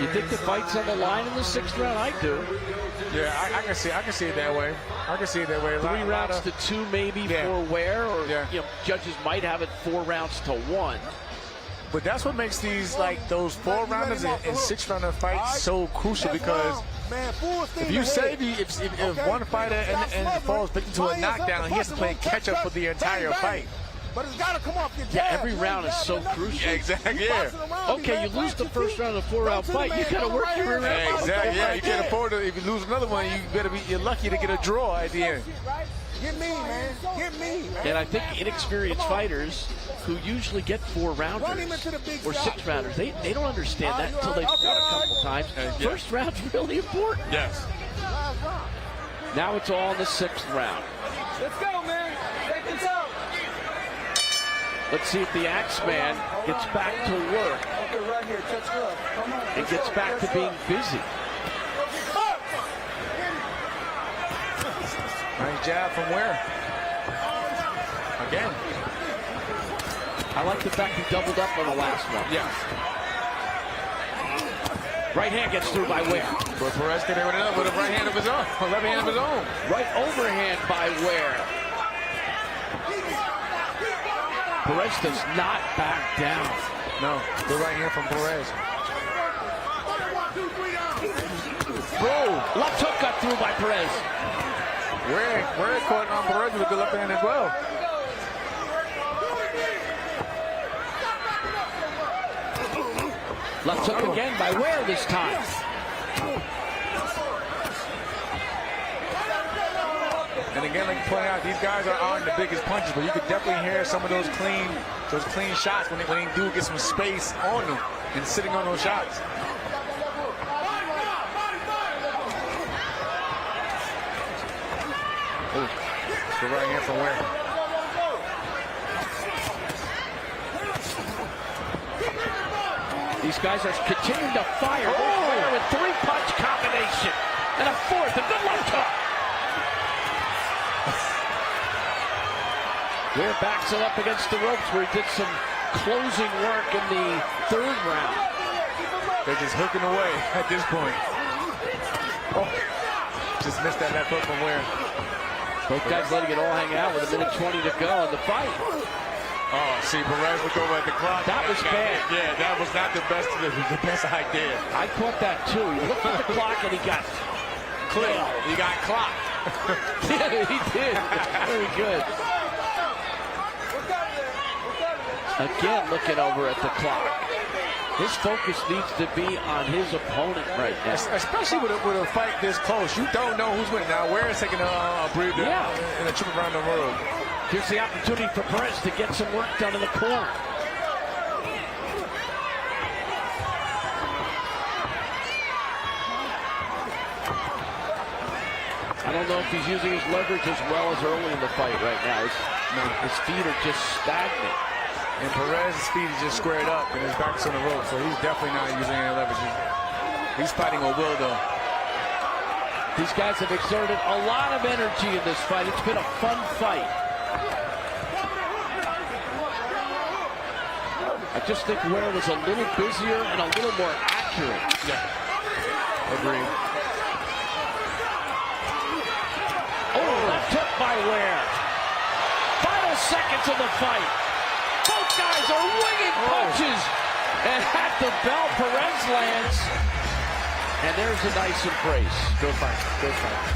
You think the fight's on the line in the 6th round? I do. Yeah, I can see it that way. I can see it that way. 3 rounds to 2 maybe for Ware, or judges might have it 4 rounds to 1. But that's what makes these those 4-rounders and 6-rounder fights so crucial, because if you say if one fighter and falls victim to a knockdown, he has to play catch up for the entire fight. But it's got to come off your jab. Every round is so crucial. Yeah, exactly, yeah. Okay, you lose the first round of a 4-round fight, you got to work your rear end. Exactly, yeah. You can't afford to. If you lose another one, you're lucky to get a draw at the end. Get me, man. Get me, man. And I think inexperienced fighters who usually get 4-rounders or 6-rounders, they don't understand that until they've fought a couple times. First round's really important. Yes. Now it's all in the 6th round. Let's go, man. Take this out. Let's see if the Axeman gets back to work and gets back to being busy. Nice jab from Ware. Again. I like the fact he doubled up on the last one. Yeah. Right hand gets through by Ware. But Perez came in with a right hand of his own. A left hand of his own. Right overhand by Ware. Perez does not back down. No, the right hand from Perez. Bro, left hook got through by Perez. Ware caught on Perez with the left hand as well. Left hook again by Ware this time. And again, like you point out, these guys aren't the biggest punches, but you could definitely hear some of those clean shots when they do get some space on them and sitting on those shots. Ooh, the right hand from Ware. These guys are continuing to fire. Ware with 3-punch combination and a 4th, a good left hook. Ware backs it up against the ropes where he did some closing work in the 3rd round. They're just hooking away at this point. Oh, just missed that left hook from Ware. Both guys letting it all hang out with 1:20 to go in the fight. Oh, see, Perez looked over at the clock. That was bad. Yeah, that was not the best idea. I caught that too. He looked at the clock and he got clipped. He got clocked. Yeah, he did. Very good. Again, looking over at the clock. His focus needs to be on his opponent right now. Especially with a fight this close. You don't know who's winning. Now, Ware is taking a breather in a trip around the world. Here's the opportunity for Perez to get some work done in the corner. I don't know if he's using his leverage as well as early in the fight right now. His feet are just stagnant. And Perez's feet is just squared up and his back's on the rope, so he's definitely not using any leverage. He's fighting with will, though. These guys have exerted a lot of energy in this fight. It's been a fun fight. I just think Ware was a little busier and a little more accurate. Yeah, agreed. Oh, left hook by Ware. Final seconds of the fight. Both guys are winging punches. And at the bell, Perez lands. And there's a nice embrace. Good fight. Good fight.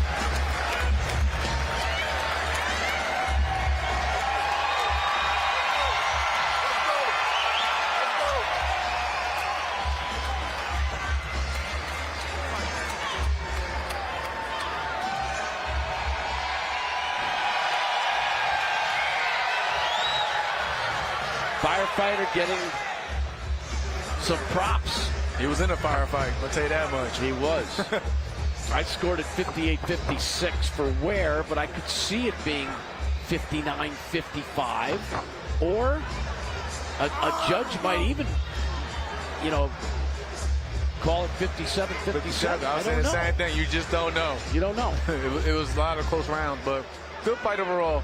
Firefighter getting some props. He was in a firefight, I'll tell you that much. He was. I scored at 58-56 for Ware, but I could see it being 59-55. Or a judge might even, call it 57-57. I was saying the same thing. You just don't know. You don't know. It was a lot of close rounds, but good fight overall.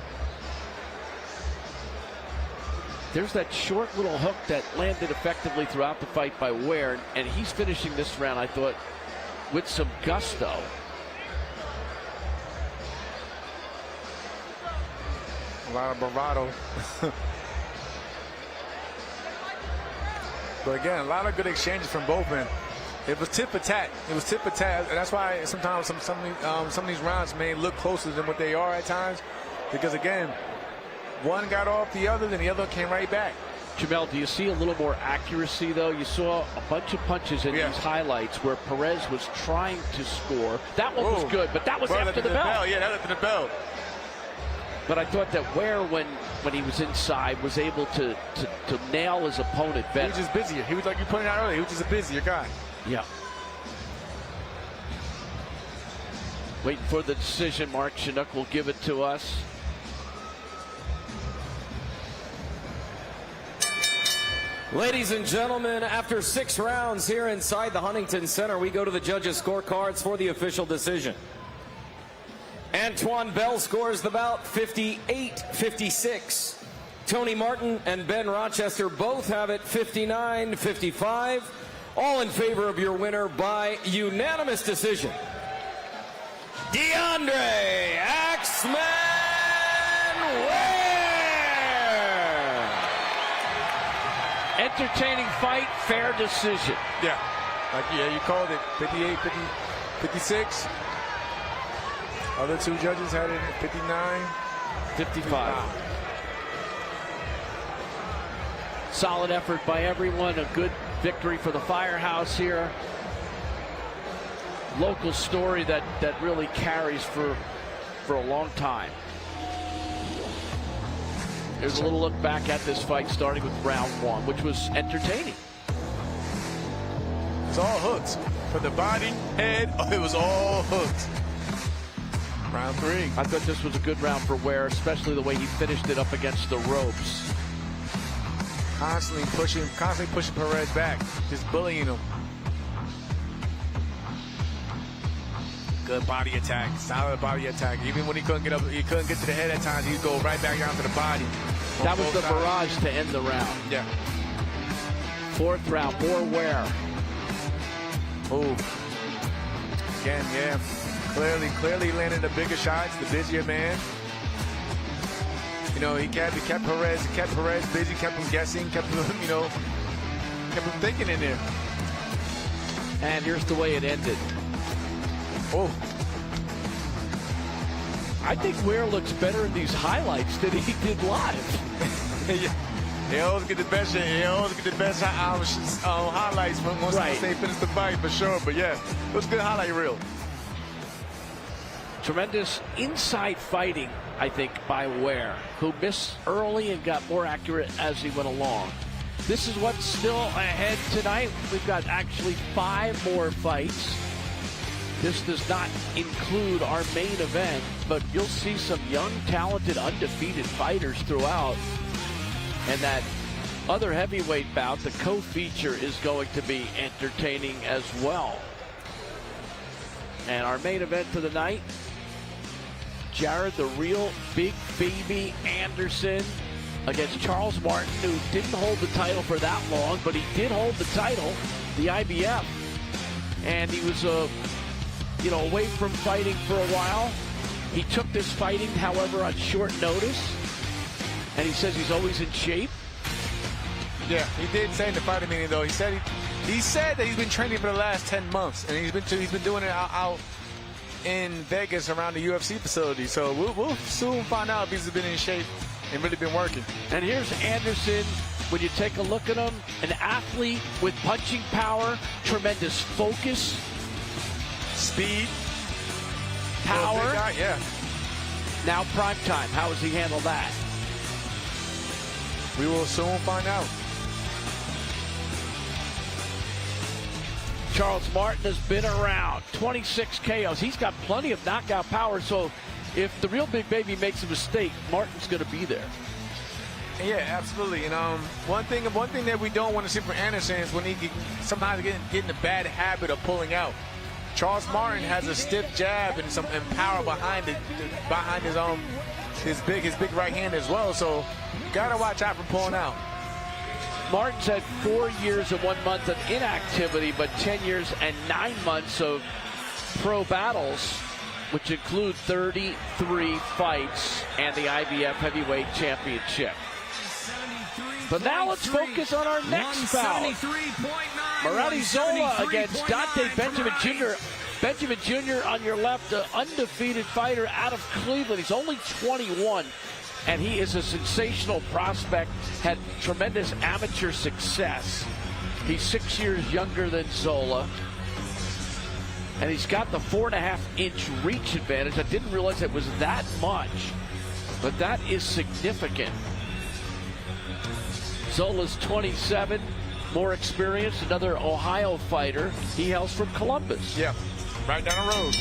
There's that short little hook that landed effectively throughout the fight by Ware, and he's finishing this round, I thought, with some gusto. A lot of bravado. But again, a lot of good exchanges from both men. It was tit for tat. It was tit for tat, and that's why sometimes some of these rounds may look closer than what they are at times, because again, one got off the other, then the other came right back. Jamel, do you see a little more accuracy, though? You saw a bunch of punches in these highlights where Perez was trying to score. That one was good, but that was after the bell. Yeah, that after the bell. But I thought that Ware, when he was inside, was able to nail his opponent better. He was just busier. He was, like you pointed out earlier, he was just a busier guy. Yeah. Waiting for the decision. Mark Chinook will give it to us. Ladies and gentlemen, after 6 rounds here inside the Huntington Center, we go to the judges' scorecards for the official decision. Antoine Bell scores the bout 58-56. Tony Martin and Ben Rochester both have it 59-55. All in favor of your winner by unanimous decision. DeAndre Axman Ware! Entertaining fight, fair decision. Yeah. You called it 56. Other two judges had it at 55. Solid effort by everyone. A good victory for the Firehouse here. Local story that really carries for a long time. Here's a little look back at this fight, starting with round 1, which was entertaining. It's all hooks. For the body, head, it was all hooks. Round 3. I thought this was a good round for Ware, especially the way he finished it up against the ropes. Constantly pushing Perez back, just bullying him. good body attack, solid body attack. Even when he couldn't get up, he couldn't get to the head at times, he'd go right back down to the body. That was the barrage to end the round. Yeah. Fourth round, more wear. Ooh. Again, yeah. Clearly landed the bigger shots, the busier man. You know, he kept Perez busy, kept him guessing, kept him, kept him thinking in there. And here's the way it ended. Oh. I think Ware looks better in these highlights than he did live. They always get the best. They always get the best highlights when once they finish the fight, for sure. But yeah, it was a good highlight reel. Tremendous inside fighting, I think, by Ware, who missed early and got more accurate as he went along. This is what's still ahead tonight. We've got actually 5 more fights. This does not include our main event, but you'll see some young, talented, undefeated fighters throughout. And that other heavyweight bout, the co-feature, is going to be entertaining as well. And our main event for the night, Jared, the real big baby Anderson, against Charles Martin, who didn't hold the title for that long, but he did hold the title, the IBF. And he was, away from fighting for a while. He took this fighting, however, on short notice. And he says he's always in shape. Yeah, he did say in the fighting meeting, though, he said that he's been training for the last 10 months, and he's been doing it out in Vegas around the UFC facility. So we'll soon find out if he's been in shape and really been working. And here's Anderson. When you take a look at him, an athlete with punching power, tremendous focus, speed, power. Big guy, yeah. Now prime time. How does he handle that? We will soon find out. Charles Martin has been around. 26 KOs. He's got plenty of knockout power, so if the real big baby makes a mistake, Martin's going to be there. Yeah, absolutely. And one thing that we don't want to see from Anderson is when he sometimes get in the bad habit of pulling out. Charles Martin has a stiff jab and power behind his big right hand as well. So you gotta watch out for pulling out. Martin's had 4 years and 1 month of inactivity, but 10 years and 9 months of pro battles, which include 33 fights and the IBF Heavyweight Championship. But now let's focus on our next bout. Marati Zola against Dante Benjamin Jr. Benjamin Jr. on your left, an undefeated fighter out of Cleveland. He's only 21, and he is a sensational prospect, had tremendous amateur success. He's 6 years younger than Zola, and he's got the 4.5-inch reach advantage. I didn't realize it was that much, but that is significant. Zola's 27, more experienced, another Ohio fighter. He hails from Columbus. Yeah, right down the road.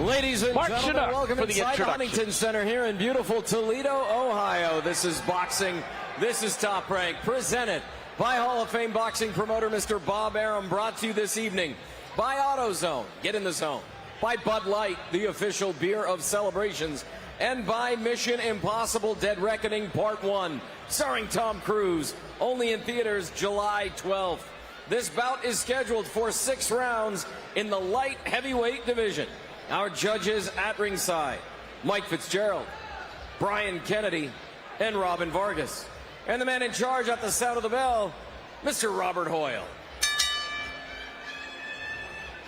Ladies and gentlemen, welcome inside the Huntington Center here in beautiful Toledo, Ohio. This is boxing. This is Top Rank, presented by Hall of Fame boxing promoter Mr. Bob Arum, brought to you this evening by AutoZone. Get in the zone. By Bud Light, the official beer of celebrations. And by Mission Impossible Dead Reckoning Part 1, starring Tom Cruise, only in theaters July 12th. This bout is scheduled for 6 rounds in the light heavyweight division. Our judges at ringside, Mike Fitzgerald, Brian Kennedy, and Robin Vargas. And the man in charge at the sound of the bell, Mr. Robert Hoyle.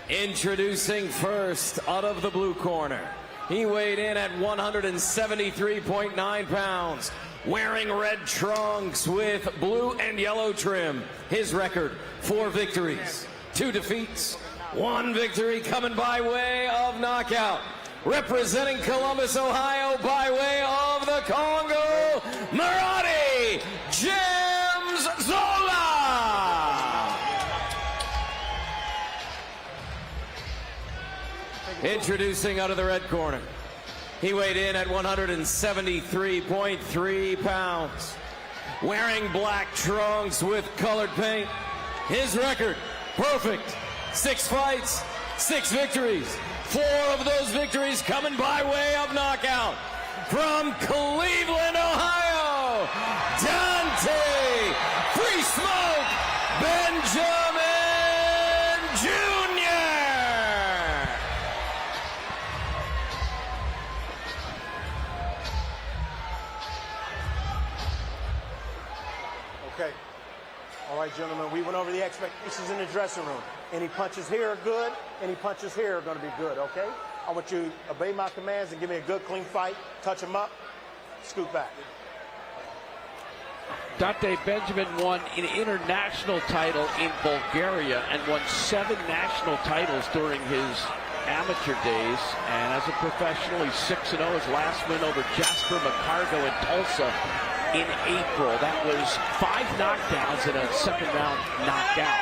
Introducing first, out of the blue corner. He weighed in at 173.9 pounds, wearing red trunks with blue and yellow trim. His record, 4 victories, 2 defeats, 1 victory coming by way of knockout. Representing Columbus, Ohio, by way of the Congo, Marati James Zola. Introducing out of the red corner. He weighed in at 173.3 pounds. Wearing black trunks with colored paint. His record, perfect. 6 fights, 6 victories, 4 of those victories coming by way of knockout. From Cleveland, Ohio, Dante Free Smoke Benjamin Jr. Okay. All right, gentlemen, we went over the expectations in the dressing room. Any punches here are good. Any punches here are going to be good, okay? I want you to obey my commands and give me a good, clean fight. Touch him up, scoot back. Dante Benjamin won an international title in Bulgaria and won 7 national titles during his amateur days. And as a professional, he's 6-0. His last win over Jasper McCargo in Tulsa in April. That was 5 knockdowns and a second-round knockout.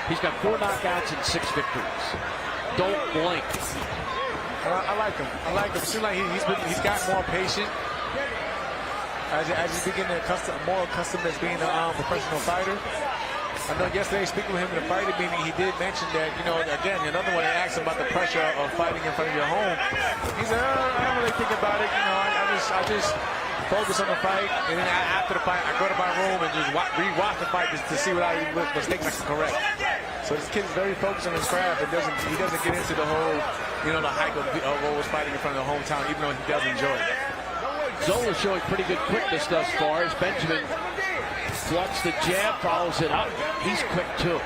He's got 4 knockouts and 6 victories. Don't blink. I like him. I like him. Seems like he's got more patient as he's beginning to more accustomed as being a professional fighter. I know yesterday speaking with him in the fighting meeting, he did mention that, you know, again, another one, I asked him about the pressure of fighting in front of your home. He said, I don't really think about it. You know, I just focus on the fight, and then after the fight, I go to my room and just re-watch the fight just to see what mistakes I can correct. So this kid is very focused on his craft and he doesn't get into the whole, you know, the hype of always fighting in front of the hometown, even though he does enjoy it. Zola showing pretty good quickness thus far as Benjamin flucks the jab, follows it up. He's quick too.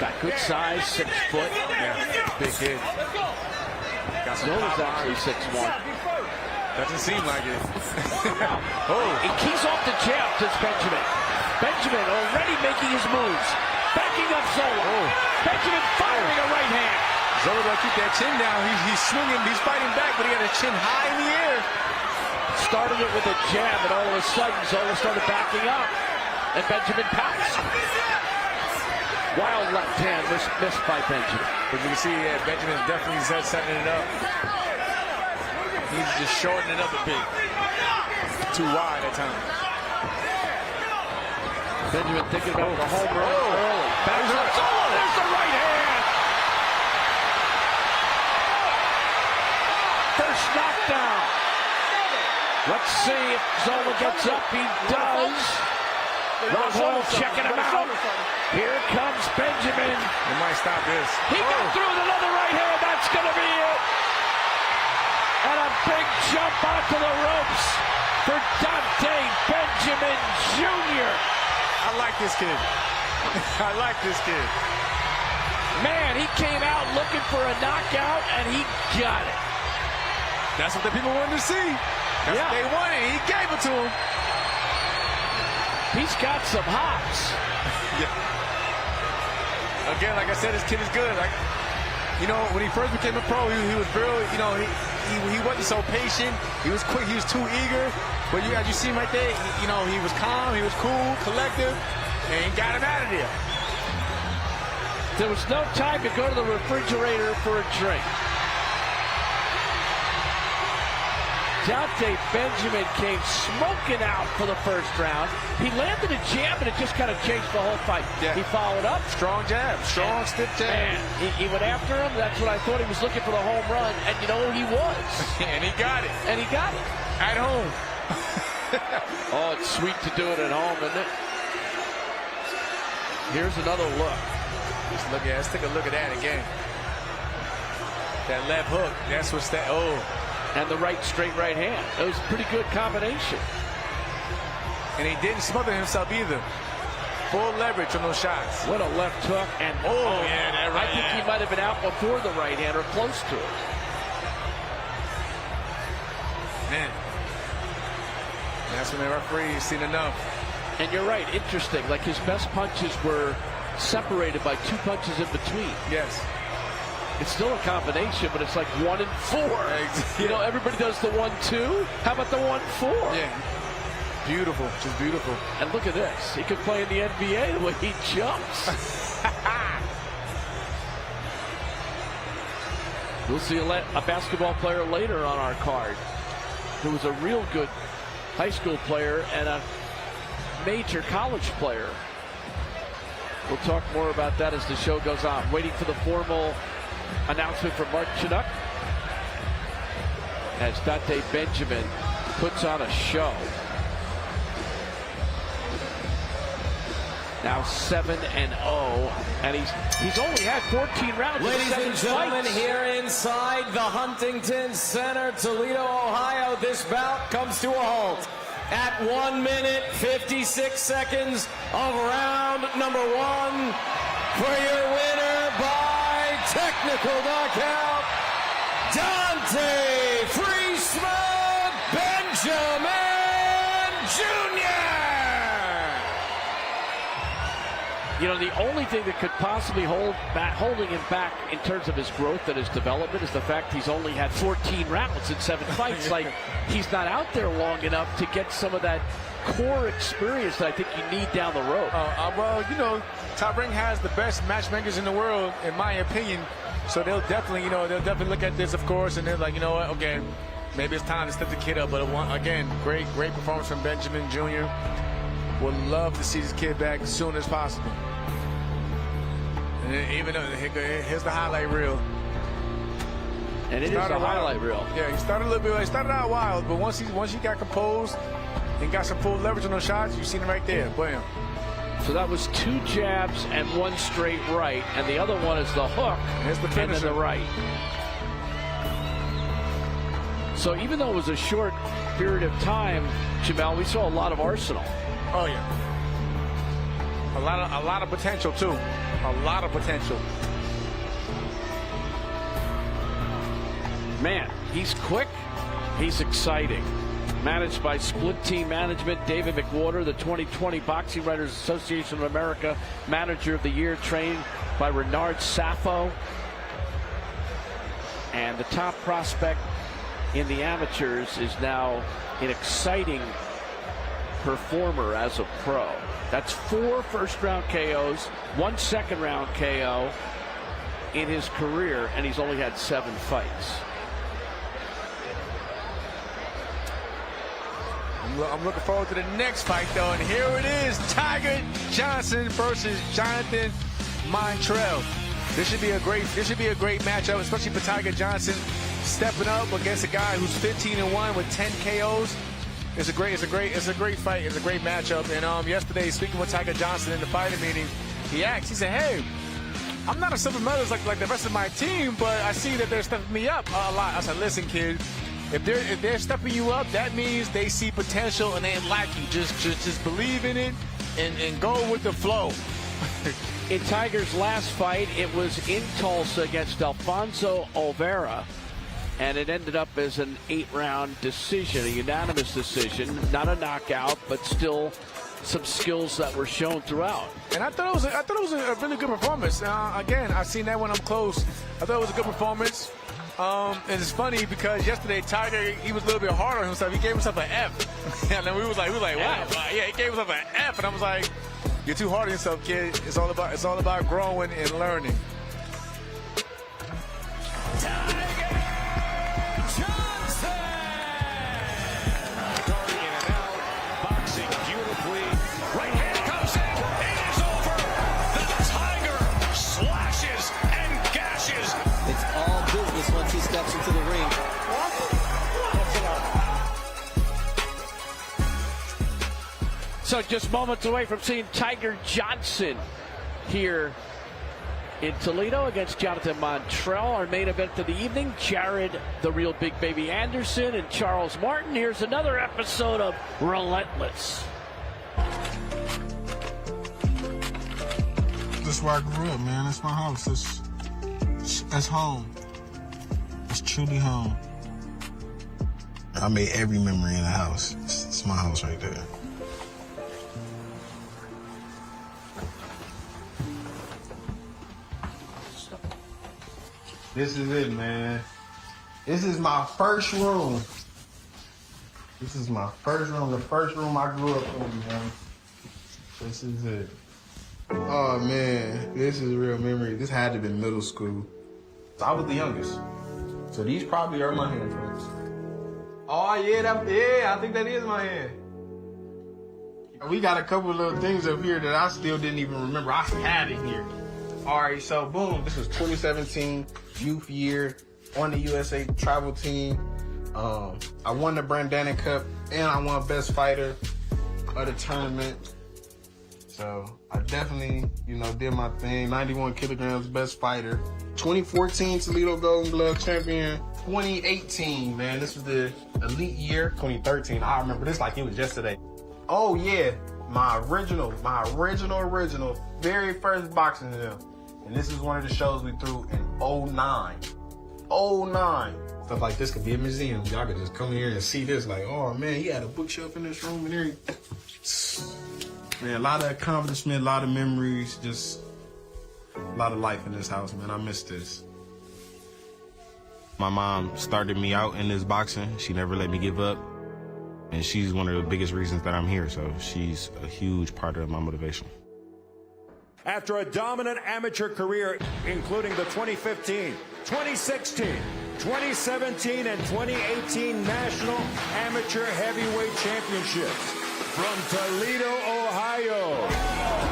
Got good size, 6 foot. Yeah, big kid. Zola's actually 6'1". Doesn't seem like it. He keys off the jab to Benjamin. Benjamin already making his moves. Backing up Zola. Benjamin firing a right hand. Zola got to keep that chin down. He's swinging. He's fighting back, but he got his chin high in the air. Started it with a jab, and all of a sudden Zola started backing up. And Benjamin pounced. Wild left hand missed by Benjamin. But you can see Benjamin definitely setting it up. He's just shortening it up a bit. Too wide at times. Benjamin thinking about the home run early. Backs up Zola. There's the right hand. First knockdown. Let's see if Zola gets up. He does. Rojo checking him out. Here comes Benjamin. He might stop this. He got through with another right hand. That's going to be it. And a big jump onto the ropes for Dante Benjamin Jr. I like this kid. I like this kid. Man, he came out looking for a knockout, and he got it. That's what the people wanted to see. That's what they wanted. He gave it to him. He's got some hops. Yeah. Again, like I said, this kid is good. Like, you know, when he first became a pro, he was real, you know, he wasn't so patient. He was quick. He was too eager. But as you see him right there, you know, he was calm. He was cool, collective, and got him out of there. There was no time to go to the refrigerator for a drink. Dante Benjamin came smoking out for the first round. He landed a jab, and it just kind of changed the whole fight. Yeah. He followed up. Strong jab. Strong, stiff jab. Man, he went after him. That's what I thought. He was looking for the home run, and you know he was. And he got it. And he got it. At home. Oh, it's sweet to do it at home, isn't it? Here's another look. Let's take a look at that again. That left hook. That's what's that. Oh. And the right straight right hand. It was a pretty good combination. And he didn't smother himself either. Full leverage on those shots. What a left hook. And yeah, that right I think he might have been out before the right hand or close to it. Man. That's when the referee's seen enough. And you're right, interesting. Like his best punches were separated by 2 punches in between. Yes. It's still a combination, but it's like 1 and 4. You know, everybody does the 1-2. How about the 1-4? Yeah. Beautiful. Just beautiful. And look at this. He could play in the NBA the way he jumps. We'll see a basketball player later on our card who was a real good high school player and a major college player. We'll talk more about that as the show goes on. Waiting for the formal announcement from Mark Chinook as Dante Benjamin puts on a show. Now 7-0, and he's only had 14 rounds. Ladies and gentlemen, fights. here inside the Huntington Center, Toledo, Ohio, this bout comes to a halt at 1 minute 56 seconds of round number 1 for your winner by technical knockout, Dante Friesman Benjamin Jr. You know, the only thing that could possibly holding him back in terms of his growth and his development is the fact he's only had 14 rounds in 7 fights. Like, he's not out there long enough to get some of that core experience that I think you need down the road. Well, you know, Top Rank has the best matchmakers in the world, in my opinion. So they'll definitely look at this, of course, and they're like, you know what, okay, maybe it's time to step the kid up. But again, great performance from Benjamin Jr. Would love to see this kid back as soon as possible. And even though here's the highlight reel. And it is a highlight reel. Yeah, he started a little bit. He started out wild, but once he got composed and got some full leverage on those shots, you seen him right there. Bam. So that was 2 jabs and 1 straight right, and the other one is the hook. Here's the and then finisher. the right. So even though it was a short period of time, Jamel, we saw a lot of arsenal. Oh yeah. A lot of potential too. A lot of potential. Man, he's quick. He's exciting. Managed by Split Team Management, David McWhorter, the 2020 Boxing Writers Association of America Manager of the Year, trained by Renard Safo. And the top prospect in the amateurs is now an exciting performer as a pro. That's 4 first-round KOs, 1 second-round KO in his career, and he's only had 7 fights. I'm looking forward to the next fight, though, and here it is: Tiger Johnson versus Jonathan Montrell. This should be a great matchup, especially for Tiger Johnson stepping up against a guy who's 15-1 with 10 KOs. It's a great fight. It's a great matchup. And yesterday, speaking with Tiger Johnson in the fighting meeting, he said, "Hey, I'm not a silver medalist like the rest of my team, but I see that they're stepping me up a lot." I said, "Listen, kid, if they're stepping you up, that means they see potential and they like you. Just believe in it and go with the flow." In Tiger's last fight, it was in Tulsa against Alfonso Olvera, and it ended up as an 8-round decision, a unanimous decision, not a knockout, but still some skills that were shown throughout. And I thought it was a really good performance. Again, I've seen that when I'm close. I thought it was a good performance. And it's funny because yesterday Tiger, he was a little bit hard on himself. He gave himself an F. And then we was like, what? Yeah, he gave himself an F. And I was like, you're too hard on yourself, kid. It's all about growing and learning. Once he steps into the ring. So just moments away from seeing Tiger Johnson here in Toledo against Jonathan Montrell. Our main event of the evening, Jared the Real Big Baby Anderson and Charles Martin. Here's another episode of Relentless. This is where I grew up, man. That's my house. That's home. It's truly home. I made every memory in the house. It's my house right there. This is it, man. This is my first room. This is my first room, the first room I grew up in, man. This is it. Oh, man, this is a real memory. This had to have been middle school. I was the youngest. So these probably are my handprints. Oh, yeah, I think that is my hand. We got a couple of little things up here that I still didn't even remember I had it here. All right, so boom, this was 2017 youth year on the USA travel team. I won the Bandana Cup and I won Best Fighter of the tournament. So I definitely, did my thing. 91 kilograms, Best Fighter. 2014 Toledo Golden Glove champion. 2018, man, this was the elite year. 2013, I remember this like it was yesterday. Oh yeah, my original, very first boxing gym. And this is one of the shows we threw in 09. 09. Stuff like this could be a museum. Y'all could just come here and see this like, oh man, he had a bookshelf in this room and everything. Man, a lot of accomplishment, a lot of memories, just a lot of life in this house, man. I miss this. My mom started me out in this boxing. She never let me give up. And she's one of the biggest reasons that I'm here. So she's a huge part of my motivation. After a dominant amateur career, including the 2015, 2016, 2017, and 2018 National Amateur Heavyweight Championships, from Toledo, Ohio,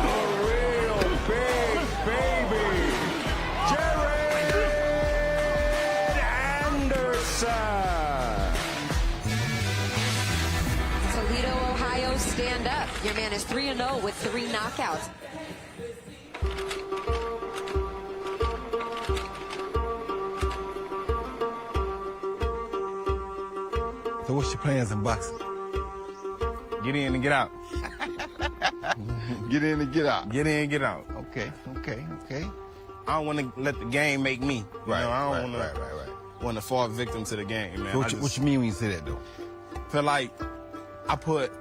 the real big baby, Jared Anderson. Toledo, Ohio, stand up. Your man is 3-0 with 3 knockouts. So what's your plans in boxing? Get in and get out. Get in and get out. Get in and get out. Okay. I don't want to let the game make me. Right, I don't want to fall victim to the game, man. So what you mean when you say that, though? Feel like I put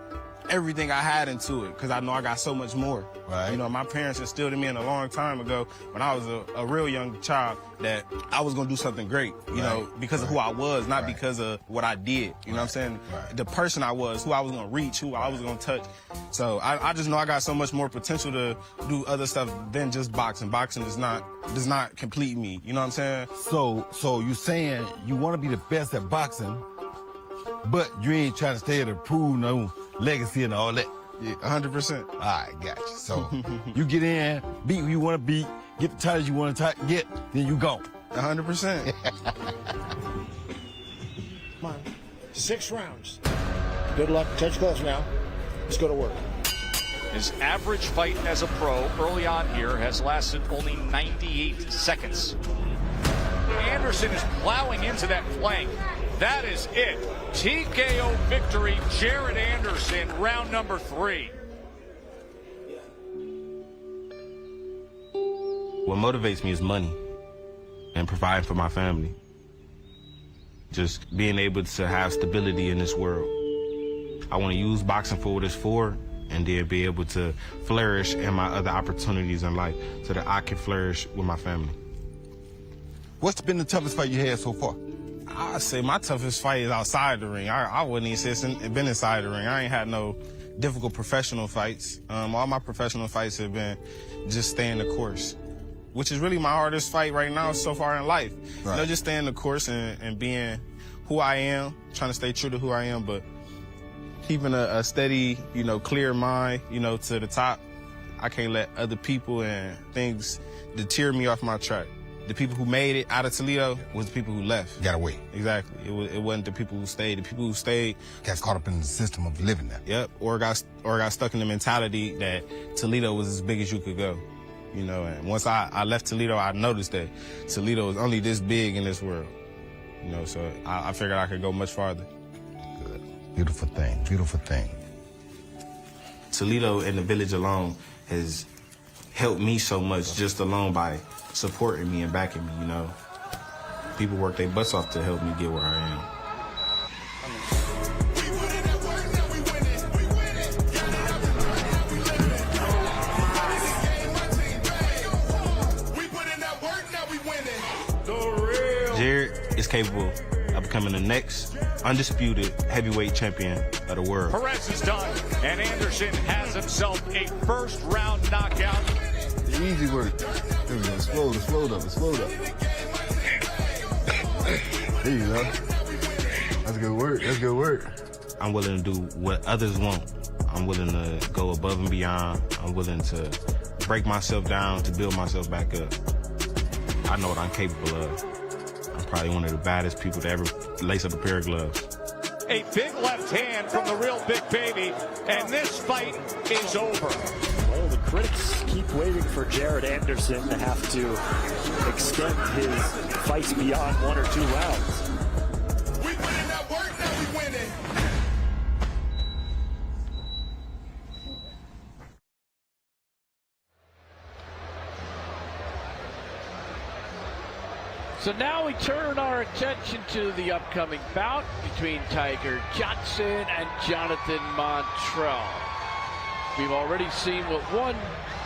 everything I had into it because I know I got so much more. Right. My parents instilled in me a long time ago when I was a real young child that I was going to do something great, because of who I was, not because of what I did. You know what I'm saying? Right. The person I was, who I was going to reach, who I was going to touch. So I just know I got so much more potential to do other stuff than just boxing. Boxing does not complete me. You know what I'm saying? So you saying you want to be the best at boxing, but you ain't trying to stay to prove no legacy and all that. Yeah, 100%. All right, got you. So you get in, beat who you want to beat, get the titles you want to get, then you go. 100%. Come on. 6 rounds. Good luck. Touch gloves now. Let's go to work. His average fight as a pro early on here has lasted only 98 seconds. Anderson is plowing into that flank. That is it. TKO victory, Jared Anderson, round number 3. What motivates me is money and providing for my family. Just being able to have stability in this world. I want to use boxing for what it's for and then be able to flourish in my other opportunities in life so that I can flourish with my family. What's been the toughest fight you had so far? I say my toughest fight is outside the ring. I wouldn't even say it's been inside the ring. I ain't had no difficult professional fights. All my professional fights have been just staying the course, which is really my hardest fight right now so far in life. Right. Just staying the course and being who I am, trying to stay true to who I am, but keeping a steady, clear mind, to the top. I can't let other people and things deter me off my track. The people who made it out of Toledo was the people who left. Gotta wait. Exactly. It wasn't the people who stayed. The people who stayed got caught up in the system of living there. Yep. Or got stuck in the mentality that Toledo was as big as you could go. And once I left Toledo, I noticed that Toledo is only this big in this world. So I figured I could go much farther. Good. Beautiful thing. Toledo and the village alone has helped me so much just alone by supporting me and backing me, People work their butts off to help me get where I am. Jared is capable of becoming the next undisputed heavyweight champion of the world. Perez is done, and Anderson has himself a first-round knockout. The easy work. There we go. Slow up. There you go. That's good work. I'm willing to do what others won't. I'm willing to go above and beyond. I'm willing to break myself down to build myself back up. I know what I'm capable of. I'm probably one of the baddest people to ever lace up a pair of gloves. A big left hand from the real Big Baby, and this fight is over. Well, the critics keep waiting for Jared Anderson to have to extend his fights beyond 1 or 2 rounds. We winning that work, now we winning. So now we turn our attention to the upcoming bout between Tiger Johnson and Jonathan Montrell. We've already seen what one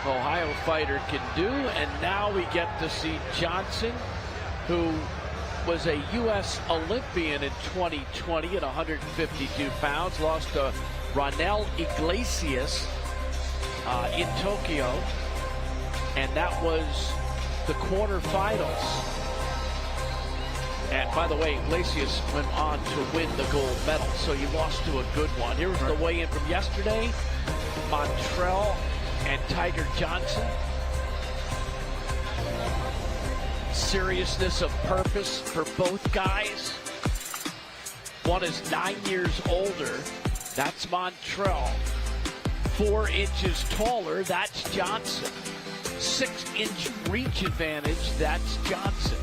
Ohio fighter can do, and now we get to see Johnson, who was a U.S. Olympian in 2020 at 152 pounds, lost to Ronel Iglesias in Tokyo, and that was the quarterfinals. And by the way, Iglesias went on to win the gold medal, so you lost to a good one. Here was the weigh-in from yesterday. Montrell and Tiger Johnson. Seriousness of purpose for both guys. One is 9 years older. That's Montrell. 4 inches taller. That's Johnson. 6-inch reach advantage. That's Johnson.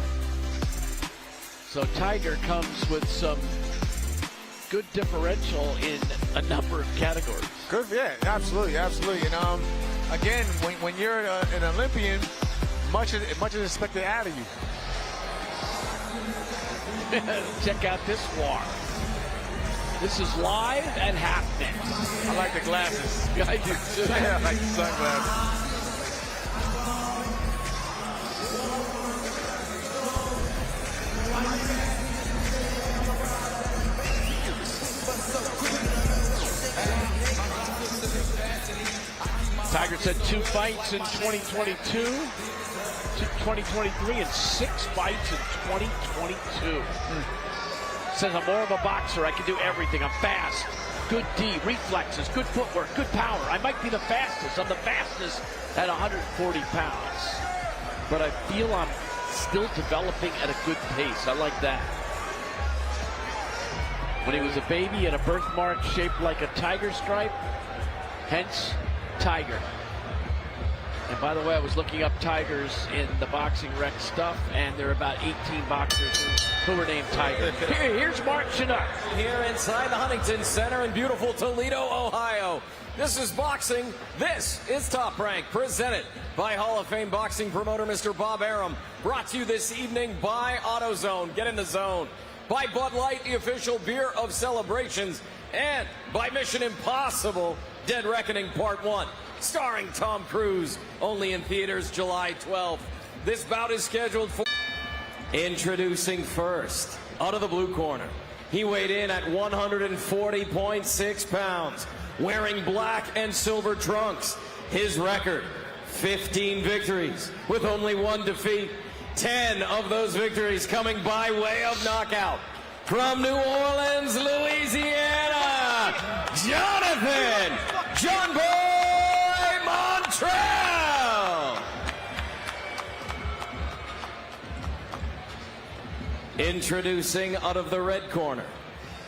So Tiger comes with some good differential in a number of categories. Good, yeah, absolutely. And again, when you're an Olympian, much is expected out of you. Check out this war. This is live and happening. I like the glasses. I do too. Yeah, I like the sunglasses. Tigers had 2 fights in 2022, 2023, and 6 fights in 2022. Says I'm more of a boxer. I can do everything. I'm fast. Good D, reflexes, good footwork, good power. I might be the fastest. I'm the fastest at 140 pounds. But I feel I'm still developing at a good pace. I like that. When he was a baby, he had a birthmark shaped like a tiger stripe. Hence, Tiger. And by the way, I was looking up tigers in the boxing rec stuff, and there are about 18 boxers who were named Tiger. Here's Mark Chinook. Here inside the Huntington Center in beautiful Toledo, Ohio. This is boxing. This is Top Rank, presented by Hall of Fame boxing promoter Mr. Bob Arum. Brought to you this evening by AutoZone. Get in the zone. By Bud Light, the official beer of celebrations. And by Mission Impossible, Dead Reckoning Part 1, starring Tom Cruise, only in theaters July 12th. This bout is scheduled for... Introducing first, out of the blue corner, he weighed in at 140.6 pounds, wearing black and silver trunks. His record, 15 victories with only 1 defeat. 10 of those victories coming by way of knockout. From New Orleans, Louisiana, Jonathan John Boy Montrell. Introducing out of the red corner,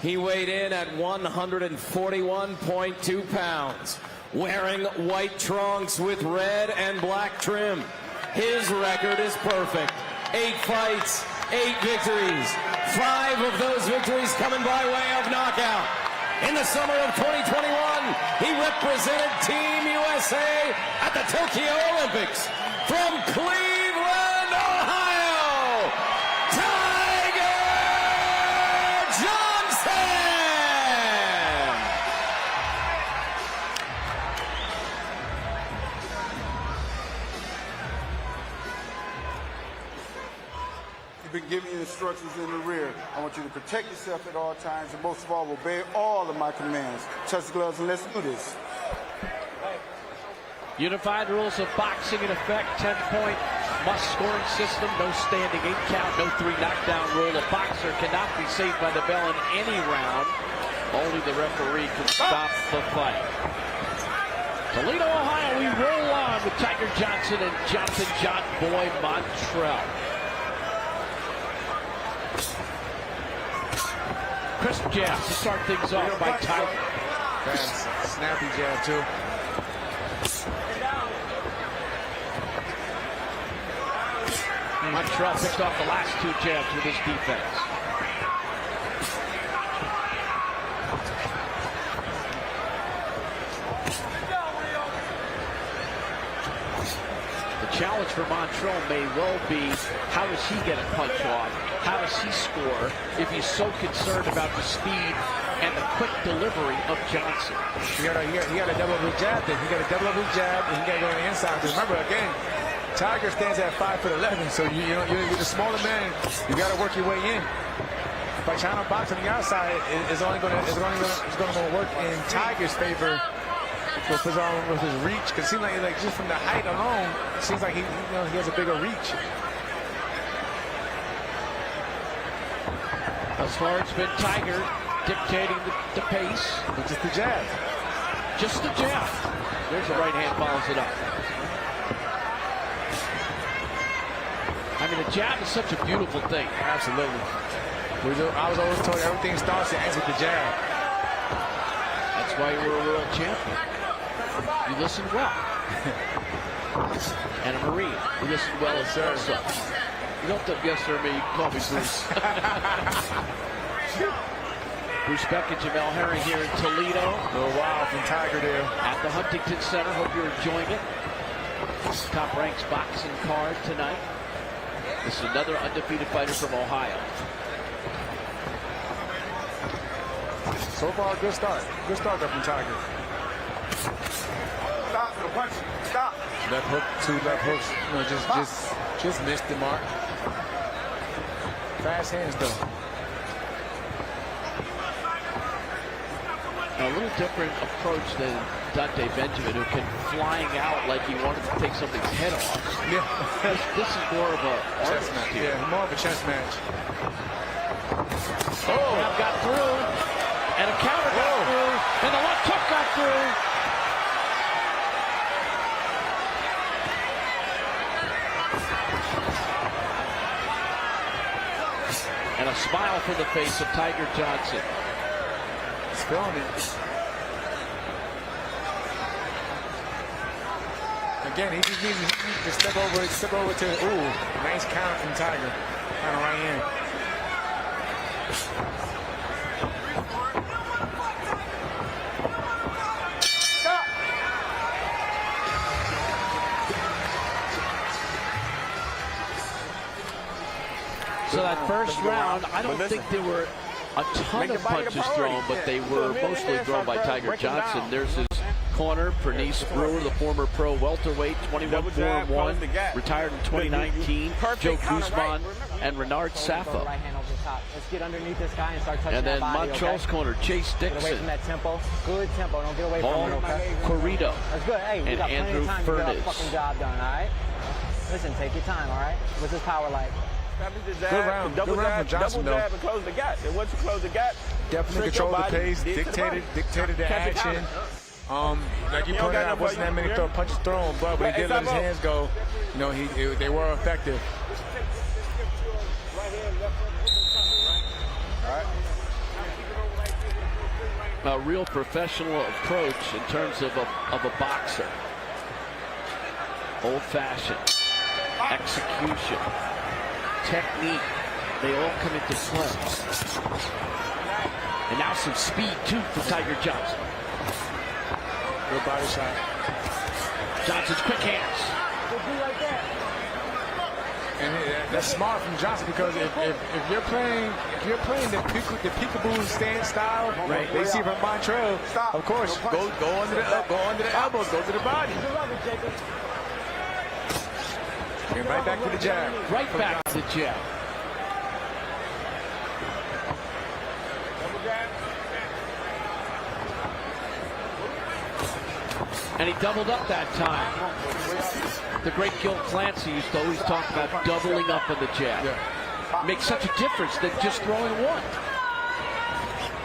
he weighed in at 141.2 pounds, wearing white trunks with red and black trim. His record is perfect. 8 fights, 8 victories. 5 of those victories coming by way of knockout. In the summer of 2021, he represented Team USA at the Tokyo Olympics. From Cleveland, Ohio, Tiger Johnson! Been giving you instructions in the rear. I want you to protect yourself at all times, and most of all, obey all of my commands. Touch the gloves and let's do this. Unified rules of boxing in effect. 10-point must-scoring system. No standing 8 count. No 3 knockdown rule. A boxer cannot be saved by the bell in any round. Only the referee can stop the fight. Toledo, Ohio, we roll on with Tiger Johnson and Jonathan John Boy Montrell. Crisp jab to start things off by Tiger. Fast, snappy jab, too. Montrell picked off the last 2 jabs with his defense. The challenge for Montrell may well be, how does he get a punch off? How does he score if he's so concerned about the speed and the quick delivery of Johnson? He got a double up jab. He got a double up jab, and he got to go on the inside. Because remember, again, Tiger stands at 5'11", so you're the smaller man. You got to work your way in. By trying to box on the outside, it's only going to work in Tiger's favor with his reach. Because it seems like just from the height alone, it seems like he has a bigger reach. Thus far, it's been Tiger dictating the pace. But just the jab. Just the jab. There's a right hand, follows it up. I mean, the jab is such a beautiful thing. Absolutely. I was always told everything starts and ends with the jab. That's why you were a world champion. You listened well. And a Marine. You listened well as also. You don't have to yes sir me, you can call me Bruce. Bruce Beck and Jamel Herring here in Toledo. A little wild from Tiger there. At the Huntington Center. Hope you're enjoying it. Top Ranks boxing card tonight. This is another undefeated fighter from Ohio. So far, good start. Good start there from Tiger. Stop the punch. Stop. Left hook, 2 left hooks. Just missed the mark. Fast hands though. A little different approach than Dante Benjamin, who can flying out like he wanted to take something's head off. Yeah. This is more of a chess match. Yeah, more of a chess match. Oh, got through, and a counter got through, and the left hook got through. And a smile for the face of Tiger Johnson. He's feeling it. Again, he just needs to step over to, ooh, nice counter from Tiger. Kind of right in. Stop. So that first round, I don't think there were a ton of punches thrown, but they were mostly thrown by Tiger Johnson. There's his corner, Bernice Brewer, the former pro welterweight, 21-4-1, retired in 2019. Joe Guzman and Renard Safo. Right hand over the top. Let's get underneath this guy and start touching And then that body, Montrell's corner, Chase Get away Dixon, from that tempo. Good tempo. Don't get away Paul from it, okay? Corrido, That's good. Hey, we and got plenty Andrew of time to get our Furness. fucking job done, all right? Listen, take your time, all right? What's his power like? Good round. Good round from Johnson, though. And close the gap. And once you close the gap, Definitely controlled the pace, dictated the action. Like you pointed out, wasn't that many punches thrown, but when he did let his hands go, they were effective. A real professional approach in terms of a boxer. Old-fashioned execution, technique, they all come into play. And now some speed too for Tiger Johnson. Good body shot. Johnson's quick hands. And that's smart from Johnson, because if you're playing the peekaboo stand style, right, they see from Montrell, of course, go under the elbows, go to the body. And right back to the jab. Right back to the jab. And he doubled up that time. The great Gil Clancy used to always talk about doubling up on the jab. Makes such a difference than just throwing one.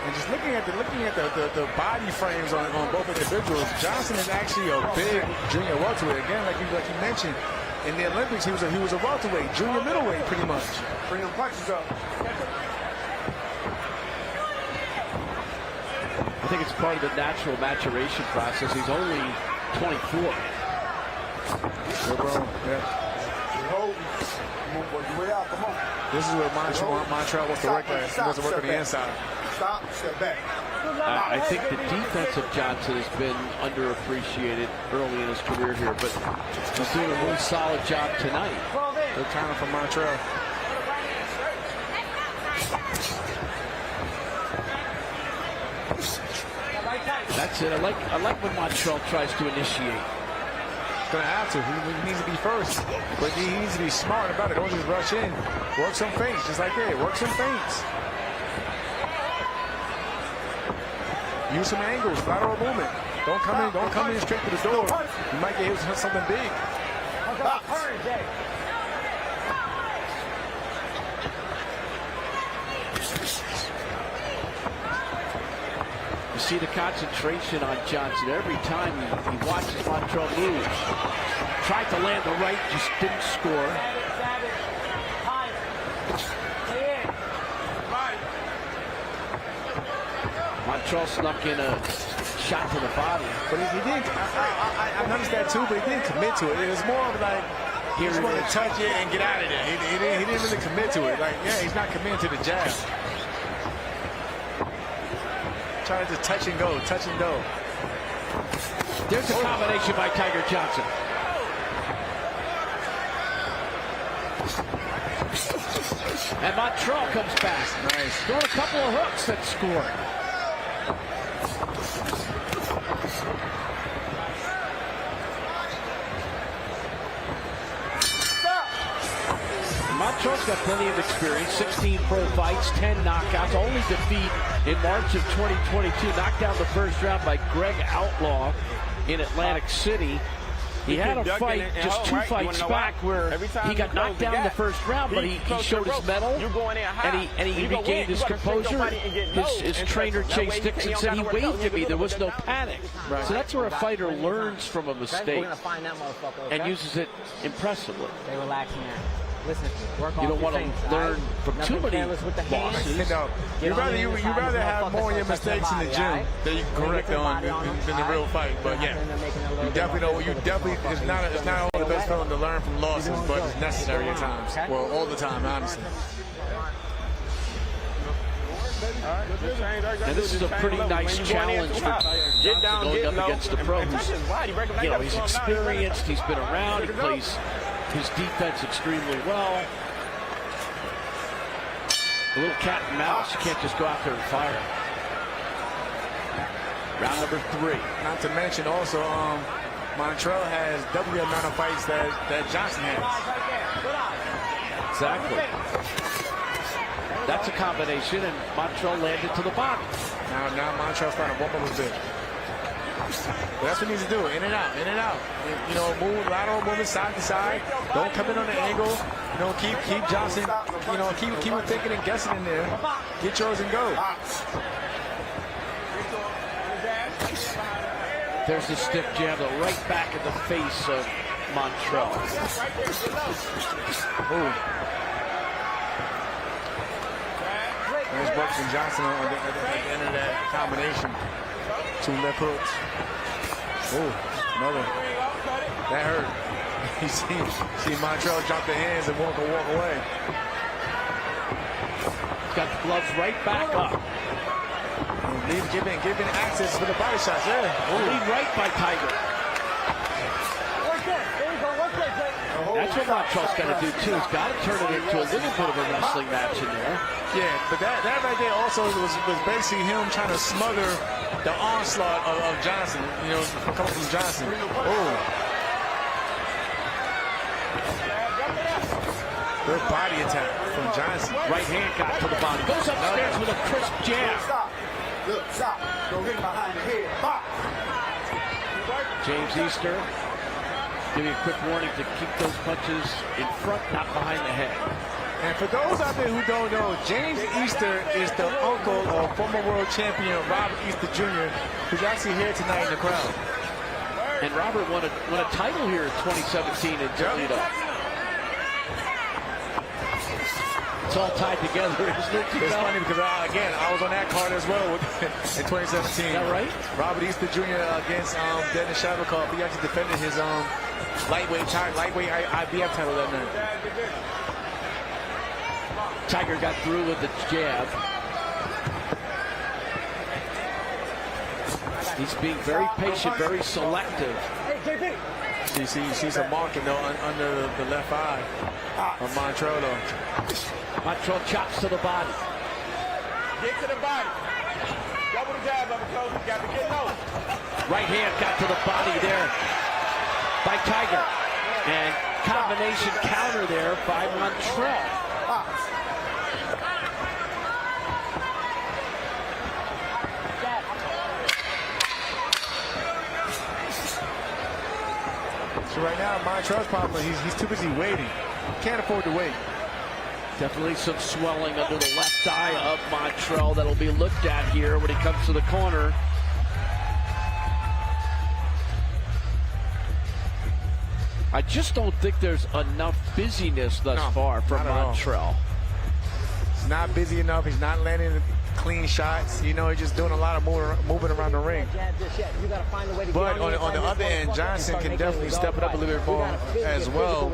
And just looking at the body frames on both individuals, Johnson is actually a big junior welterweight. Again, like you mentioned, in the Olympics, he was a welterweight, junior middleweight, pretty much. Bring them punches up. I think it's part of the natural maturation process. He's only 24. This is where Montreal wants to work at. He wants to work on the inside. Stop, step back. I think the defense of Johnson has been underappreciated early in his career here, but he's doing a really solid job tonight. Good time for Montreal. That's it. I like when Montreal tries to initiate. Gonna have to. He needs to be first, but he needs to be smart about it. Don't just rush in. Work some feints, just like that. Work some feints. Use some angles, lateral movement. Don't come in straight to the door. You might get hit with something big. You see the concentration on Johnson every time he watches Montreal move. Tried to land the right, just didn't score. Montreal snuck in a shot to the body. But he didn't. I noticed that too, but he didn't commit to it. It was more of like he just wanted to touch it and get out of there. He didn't really commit to it. Like, yeah, he's not committing to the jab. Trying to touch and go, touch and go. There's a combination by Tiger Johnson. And Montreal comes back. Nice. Throwing a couple of hooks that score. Montreal's got plenty of experience, 16 pro fights, 10 knockouts, only defeat in March of 2022. Knocked down the first round by Greg Outlaw in Atlantic City. He had a fight just 2 fights back where he got knocked down in the first round, but he showed his mettle and he regained his composure. His trainer, Chase Dixon, said he waved at me. There was no panic. So that's where a fighter learns from a mistake and uses it impressively. They relaxing there. Listen, work you don't want to learn from too many losses. You'd rather have more of your mistakes in the gym that you can correct on than the real fight. But yeah, you definitely it's not only the best feeling to learn from losses, but it's necessary at times. Well, all the time, honestly. And this is a pretty nice challenge for going up against the pro who's, he's experienced, he's been around, he plays his defense extremely well. A little cat and mouse. You can't just go out there and fire. Round number 3. Not to mention also, Montreal has double the amount of fights that Johnson has. Exactly. That's a combination, and Montreal landed to the body. Now Montreal's trying to bump him a bit. But that's what he needs to do. In and out, in and out. You know, move lateral movement side to side. Don't come in on the angle. You know, keep Johnson. You know, keep him thinking and guessing in there. Get yours and go. There's the stiff jab, right back in the face of Montreal. Ooh. Nice work from Johnson at the end of that combination. 2 left hooks. Oh, another. That hurt. You see Montreal drop the hands and walk away. Got the gloves right back up. Giving access for the body shots. Yeah. Lead right by Tiger. That's what Montreal's got to do too. He's got to turn it into a little bit of a wrestling match in there. Yeah, but that right there also was basically him trying to smother the onslaught of Johnson. You know, coming from Johnson. Oh. Good body attack from Johnson. Right hand got to the body. Goes upstairs with a crisp jab. Look, stop. Don't get behind the head. Box. James Easter, give you a quick warning to keep those punches in front, not behind the head. And for those out there who don't know, James Easter is the uncle of former world champion Robert Easter Jr., who's actually here tonight in the crowd. And Robert won a title here in 2017 in Toledo. It's all tied together, isn't it? It's funny because, again, I was on that card as well in 2017. Is that right? Robert Easter Jr. Against Dennis Shavakov. He actually defended his lightweight IBF title that night. Tiger got through with the jab. He's being very patient, very selective. She's a marking though under the left eye of Montrell though. Montrell chops to the body. Get to the body. Double the jab, Coach. You got to get low. Right hand got to the body there by Tiger. And combination counter there by Montrell. So right now, Montrell's problem is he's too busy waiting. Can't afford to wait. Definitely some swelling under the left eye of Montrell that'll be looked at here when he comes to the corner. I just don't think there's enough busyness thus far from Montrell. He's not busy enough. He's not landing clean shots. You know, he's just doing a lot of moving around the ring. But on the other end, Johnson can definitely step it up a little bit more as well.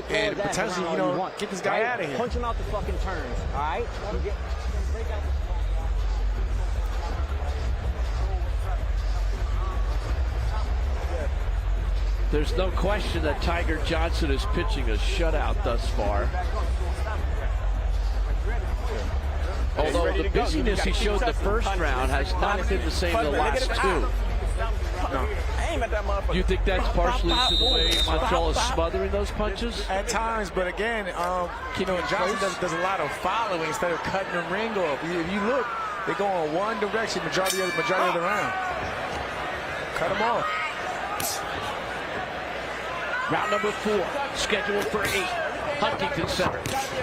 And potentially, you know, get this guy out of here. Punch him out the fucking turns, all right? There's no question that Tiger Johnson is pitching a shutout thus far. Although the busyness he showed the first round has not been the same the last two. Do you think that's partially to the way Montrell is smothering those punches? At times, but again, you know, Johnson does a lot of following instead of cutting the ring off. If you look, they go in one direction majority of the round. Cut them off. Round number 4, scheduled for 8. Huntington Center,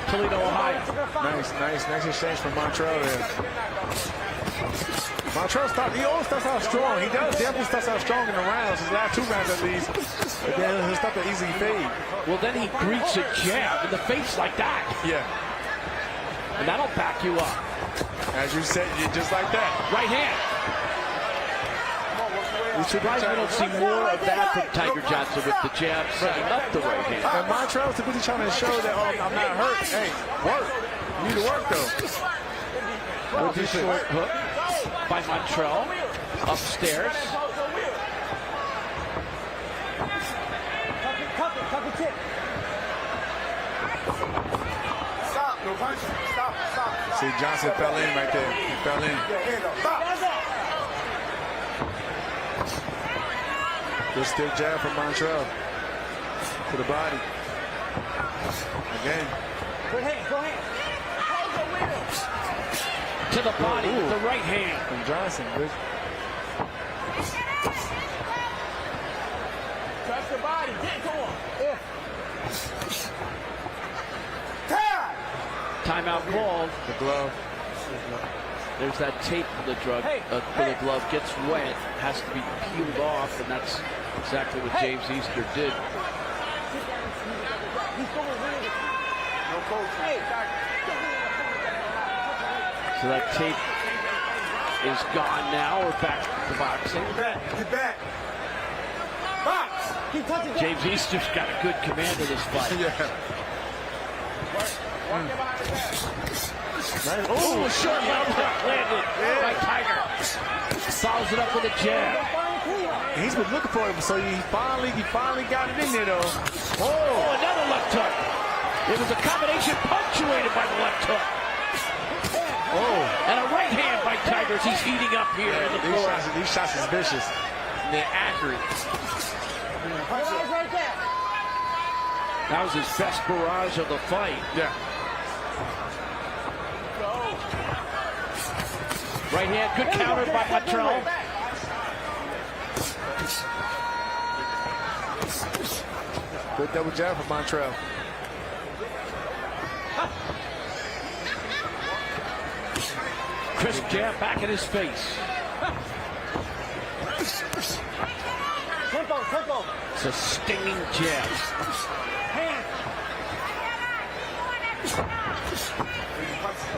Toledo, Ohio. Nice exchange from Montrell there. Montrell he always starts out strong. He definitely starts out strong in the rounds. His last 2 rounds at least. But then he'll start to easily fade. Well, then he greets a jab in the face like that. Yeah. And that'll back you up. As you said, just like that. Right hand. I'm surprised we don't see more of that from Tiger Johnson with the jab setting up the right hand. And Montrell's too busy trying to show that, oh, I'm not hurt. Hey, work. You need to work, though. With the short hook by Montrell. Upstairs. Stop. No punch. Stop. See, Johnson fell in right there. He fell in. Good stick jab from Montrell to the body. Again. Go ahead. To the body with the right hand. From Johnson. Good. Touch the body. Get to him. Timeout called. The glove. There's that tape for the glove gets wet, has to be peeled off, and that's exactly what James Easter did. So that tape is gone now. We're back to boxing. Get back. Box. James Easter's got a good command of this fight. Oh, short left landed by Tiger. Follows it up with a jab. He's been looking for it, so he finally got it in there, though. Oh, another left hook. It was a combination punctuated by the left hook. Oh, and a right hand by Tiger. He's heating up here in the floor. These shots is vicious. They're accurate. That was his best barrage of the fight. Yeah. Right hand, good counter by Montrell. Good double jab for Montrell. Crisp jab back in his face. It's a stinging jab.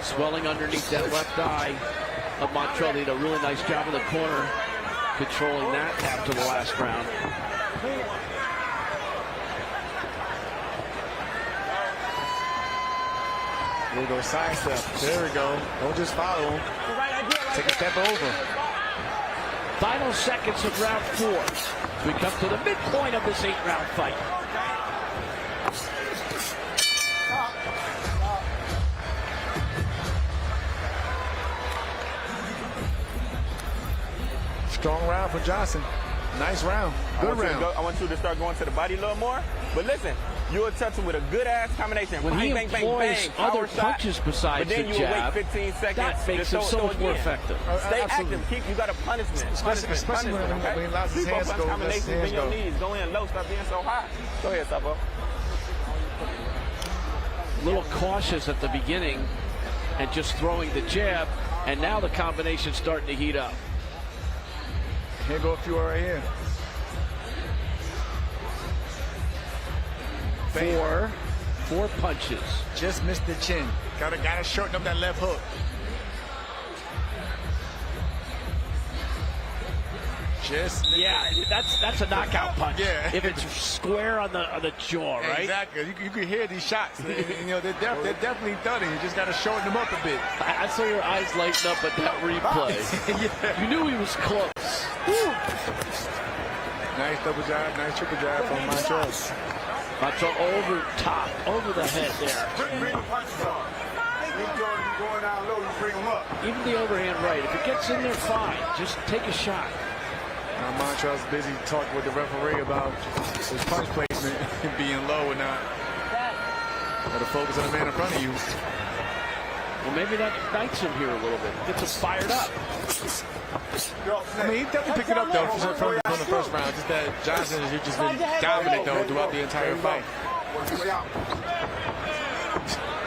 Swelling underneath that left eye of Montrell. Did a really nice job in the corner, controlling that after the last round. There we go, side step. There we go. Don't just follow him. Take a step over. Final seconds of round 4. We come to the midpoint of this 8-round fight. Strong round for Johnson. Nice round. Good round. I want you to start going to the body a little more. But listen, you'll touch him with a good ass combination. When he employs other punches besides the jab, wait 15 seconds, that makes him so much more effective. Stay active. You got a punishment. Especially when he allows his hands to go. Combinations in your knees. Go in low. Stop being so high. Go ahead, Sapo. A little cautious at the beginning and just throwing the jab, and now the combination's starting to heat up. Here go a few right here. Four punches. Just missed the chin. Gotta shorten up that left hook. Yeah, that's a knockout punch. Yeah. If it's square on the jaw, right? Exactly. You can hear these shots. They're definitely done it. You just gotta shorten them up a bit. I saw your eyes lighten up at that replay. Yeah. You knew he was close. Woo. Nice double jab, nice triple jab from Montrell. Montrell over top, over the head there. Bring the punches on. You going down low, you bring them up. Even the overhand right. If it gets in there, fine. Just take a shot. Now Montrell's busy talking with the referee about his punch placement being low and not. Gotta focus on the man in front of you. Well, maybe that ignites him here a little bit. Gets him fired up. I mean, he definitely picked it up, though, from the first round. Just that Johnson has just been dominant, though, throughout the entire fight.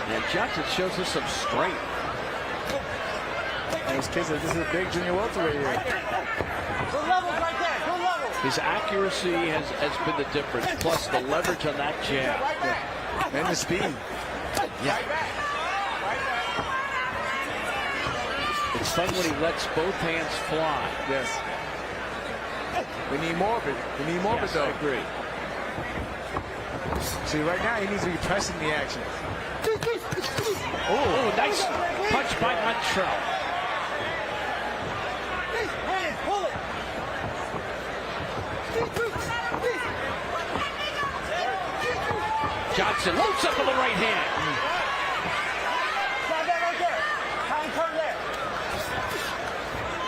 And Johnson shows us some strength. And this is a big junior welterweight here. His accuracy has been the difference, plus the leverage on that jab. And the speed. Yeah. It's fun when he lets both hands fly. Yes. We need more of it. We need more of it, though. I agree. See, right now, he needs to be pressing the action. Oh, nice punch by Montrell. Johnson loads up with the right hand.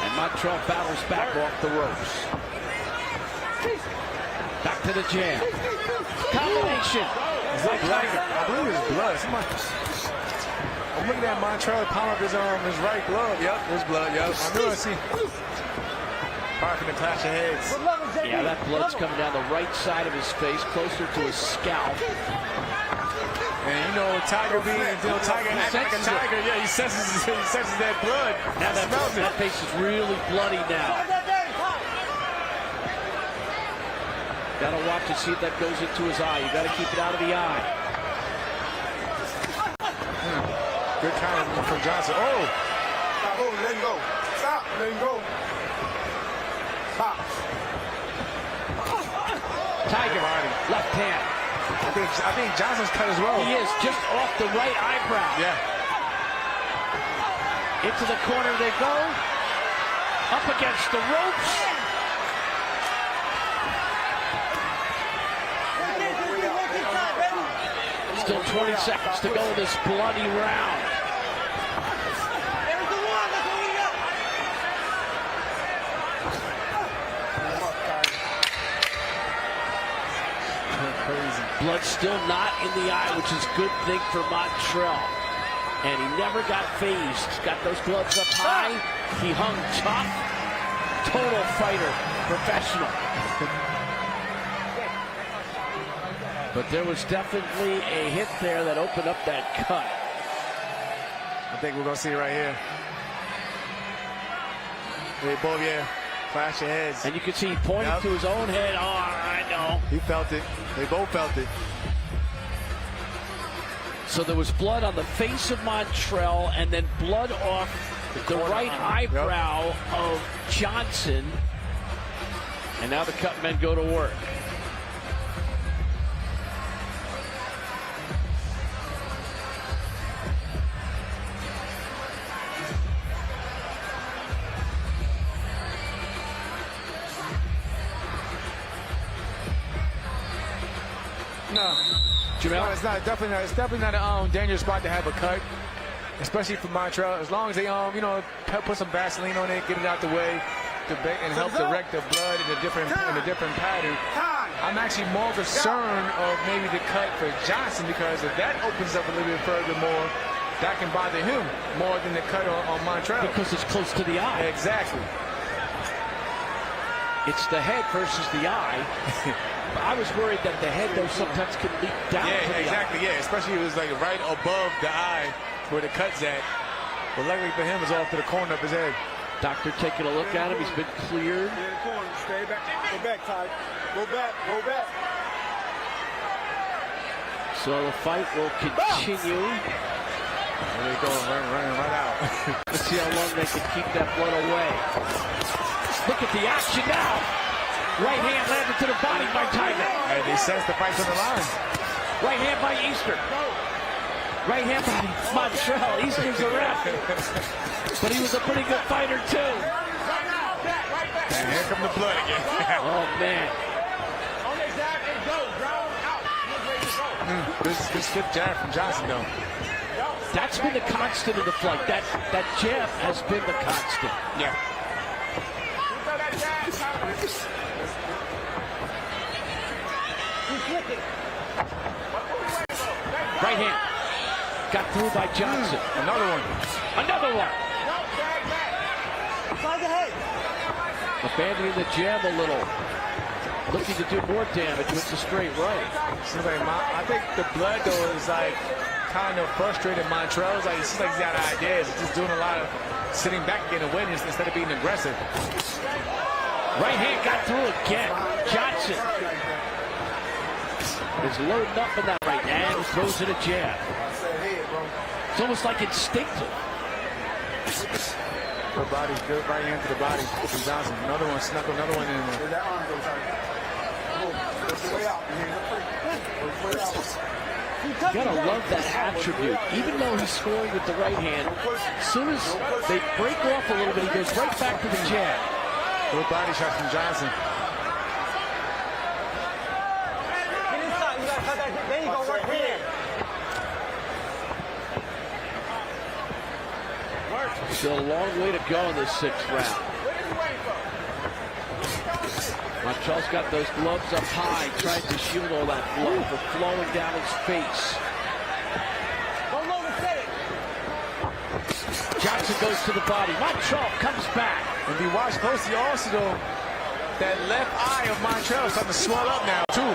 And Montrell battles back off the ropes. Back to the jab. Combination. I believe it's blood. I'm looking at Montrell palm up his arm, his right glove. Yep, there's blood. Yep. I knew I see. Parking the clash of heads. Yeah, that blood's coming down the right side of his face, closer to his scalp. And you know, Tiger being, Tiger acting like a tiger, yeah, he senses that blood. Now that face is really bloody now. Gotta watch and see if that goes into his eye. You gotta keep it out of the eye. Good counter from Johnson. Oh! Stop, let him go. Stop, let him go. Stop. Tiger, left hand. I think Johnson's cut as well. He is, just off the right eyebrow. Yeah. Into the corner they go. Up against the ropes. Still 20 seconds to go in this bloody round. Crazy. Blood still not in the eye, which is a good thing for Montrell. And he never got phased. Got those gloves up high. He hung tough. Total fighter. Professional. But there was definitely a hit there that opened up that cut. I think we're going to see it right here. They both, clash your heads. And you can see he pointing to his own head. Oh, I know. He felt it. They both felt it. So there was blood on the face of Montrell and then blood off the right eyebrow of Johnson. And now the cut men go to work. No, Jamel? No, it's definitely not a dangerous spot to have a cut, especially for Montrell. As long as they put some Vaseline on it, get it out the way, and help direct the blood in a different pattern. I'm actually more concerned of maybe the cut for Johnson, because if that opens up a little bit further more, that can bother him more than the cut on Montrell. Because it's close to the eye. Exactly. It's the head versus the eye. I was worried that the head, though, sometimes could leak down to the exactly, eye. Especially it was like right above the eye where the cut's at. But luckily for him, it's off to the corner of his head. Doctor taking a look at him. He's been cleared. Stay back. Go back, Ty. Go back. Go back. So the fight will continue. There they go, running right out. Let's see how long they can keep that blood away. Look at the action now. Right hand landed to the body by Tiger. Hey, they sense the fight's on the line. Right hand by Easter. Right hand by Montrell. Easter's a ref. But he was a pretty good fighter, too. And here come the blood again. Oh, man. This good jab from Johnson, though. That's been the constant of the fight. That jab has been the constant. Yeah. Right hand. Got through by Johnson. Another one. Another one. Abandoning the jab a little. Looking to do more damage with the straight right. I think the blood, though, is like kind of frustrated Montrell. It's like he's got ideas. He's just doing a lot of sitting back getting a win instead of being aggressive. Right hand got through again. Johnson is loading up in that right hand and throws in a jab. It's almost like instinctive. Good body, good right hand to the body from Johnson. Another one, snuck another one in there. You gotta love that attribute. Even though he's scoring with the right hand, as soon as they break off a little bit, he goes right back to the jab. Good body shot from Johnson. Get inside. You gotta cut that. There you go. Work here. Still a long way to go in this sixth round. Montrell's got those gloves up high, trying to shield all that blood from flowing down his face. Johnson goes to the body. Montrell comes back. And if you watch closely also, though, that left eye of Montrell is starting to swell up now, too.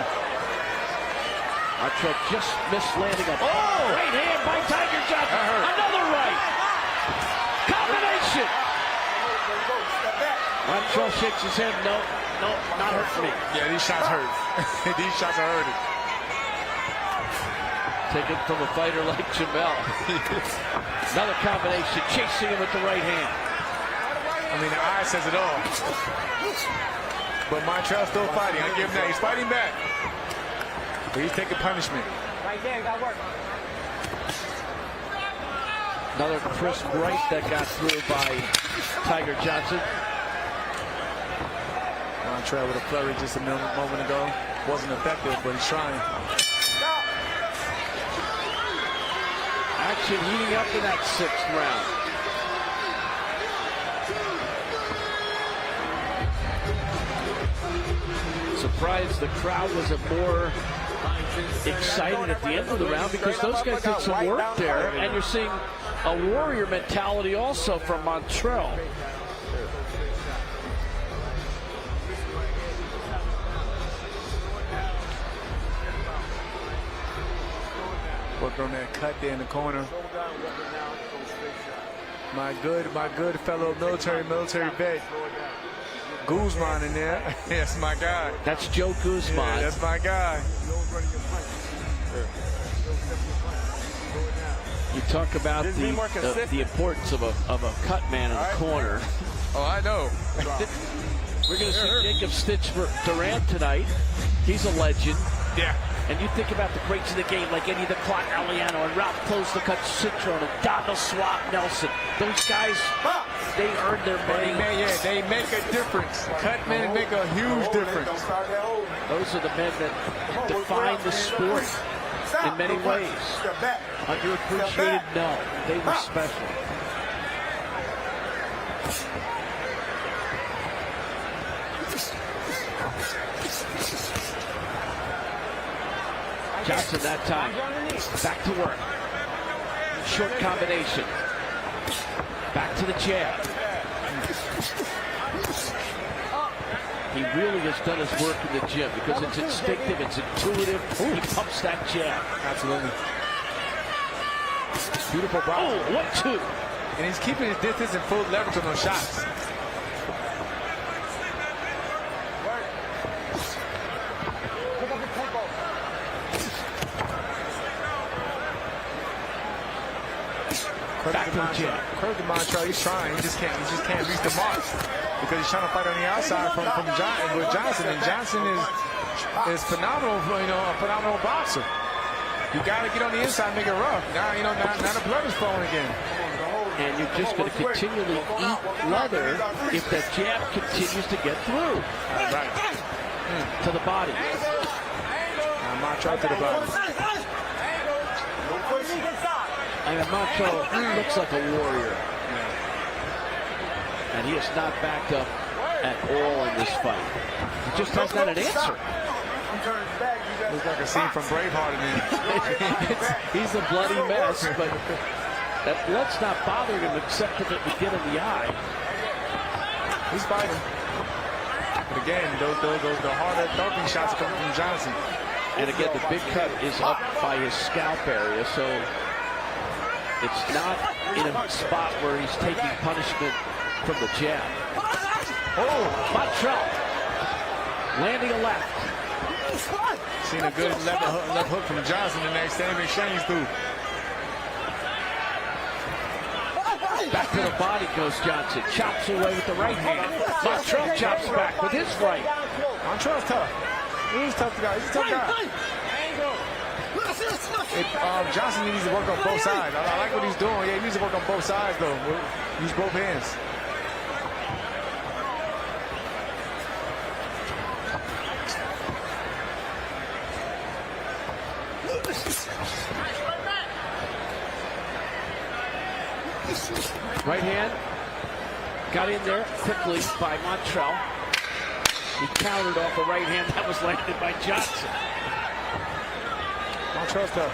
Montrell just missed landing a right hand by Tiger Johnson. Another right. Combination. Montrell shakes his head. No, not hurting me. Yeah, these shots hurt. These shots are hurting. Taken from a fighter like Jamel. Another combination, chasing him with the right hand. I mean, the eye says it all. But Montrell's still fighting. I give him that. He's fighting back. But he's taking punishment. Right there, got work. Another crisp right that got through by Tiger Johnson. Montrell with a flurry just a moment ago. Wasn't effective, but he's trying. Action heating up in that sixth round. Surprised the crowd wasn't more excited at the end of the round, because those guys did some work there, and you're seeing a warrior mentality also from Montrell. Work on that cut there in the corner. My good fellow military vet. Guzman in there. That's my guy. That's Joe Guzman. Yeah, that's my guy. You talk about the importance of a cut man in the corner. Oh, I know. We're going to see Jacob Stitch Durant tonight. He's a legend. Yeah. And you think about the greats of the game like Eddie the Clock Aliano and Ralph Close the Cut Citron and Donald Swap Nelson. Those guys, they earn their money. They make a difference. Cut men make a huge difference. Those are the men that define the sport in many ways. Underappreciated? No. They were special. Johnson that time. Back to work. Short combination. Back to the jab. He really has done his work in the gym because it's instinctive, it's intuitive. He pumps that jab. Absolutely. Beautiful ball. Oh, 1-2. And he's keeping his distance and full leverage on those shots. Back to the jab. Credit to Montreal, he's trying. He just can't reach the mark because he's trying to fight on the outside from Johnson. And Johnson is phenomenal, a phenomenal boxer. You got to get on the inside and make it rough. Now, now the blood is flowing again. And you're just going to continually eat leather if that jab continues to get through. Right. To the body. Montreal to the body. And Macho looks like a warrior. And he is not backed up at all in this fight. He just hasn't had an answer. Looks like a scene from Braveheart in there. He's a bloody mess, but that blood's not bothering him except if it would get in the eye. He's fighting. But again, the harder thumping shots coming from Johnson. And again, the big cut is up by his scalp area, so it's not in a spot where he's taking punishment from the jab. Oh, Montreal landing a left. Seen a good left hook from Johnson the next time exchange through. Back to the body goes Johnson. Chops away with the right hand. Montreal chops back with his right. Montreal's tough. He's a tough guy. He's a tough guy. Johnson needs to work on both sides. I like what he's doing. Yeah, he needs to work on both sides, though. Use both hands. Right hand got in there quickly by Montreal. He countered off a right hand that was landed by Johnson. Montreal's tough.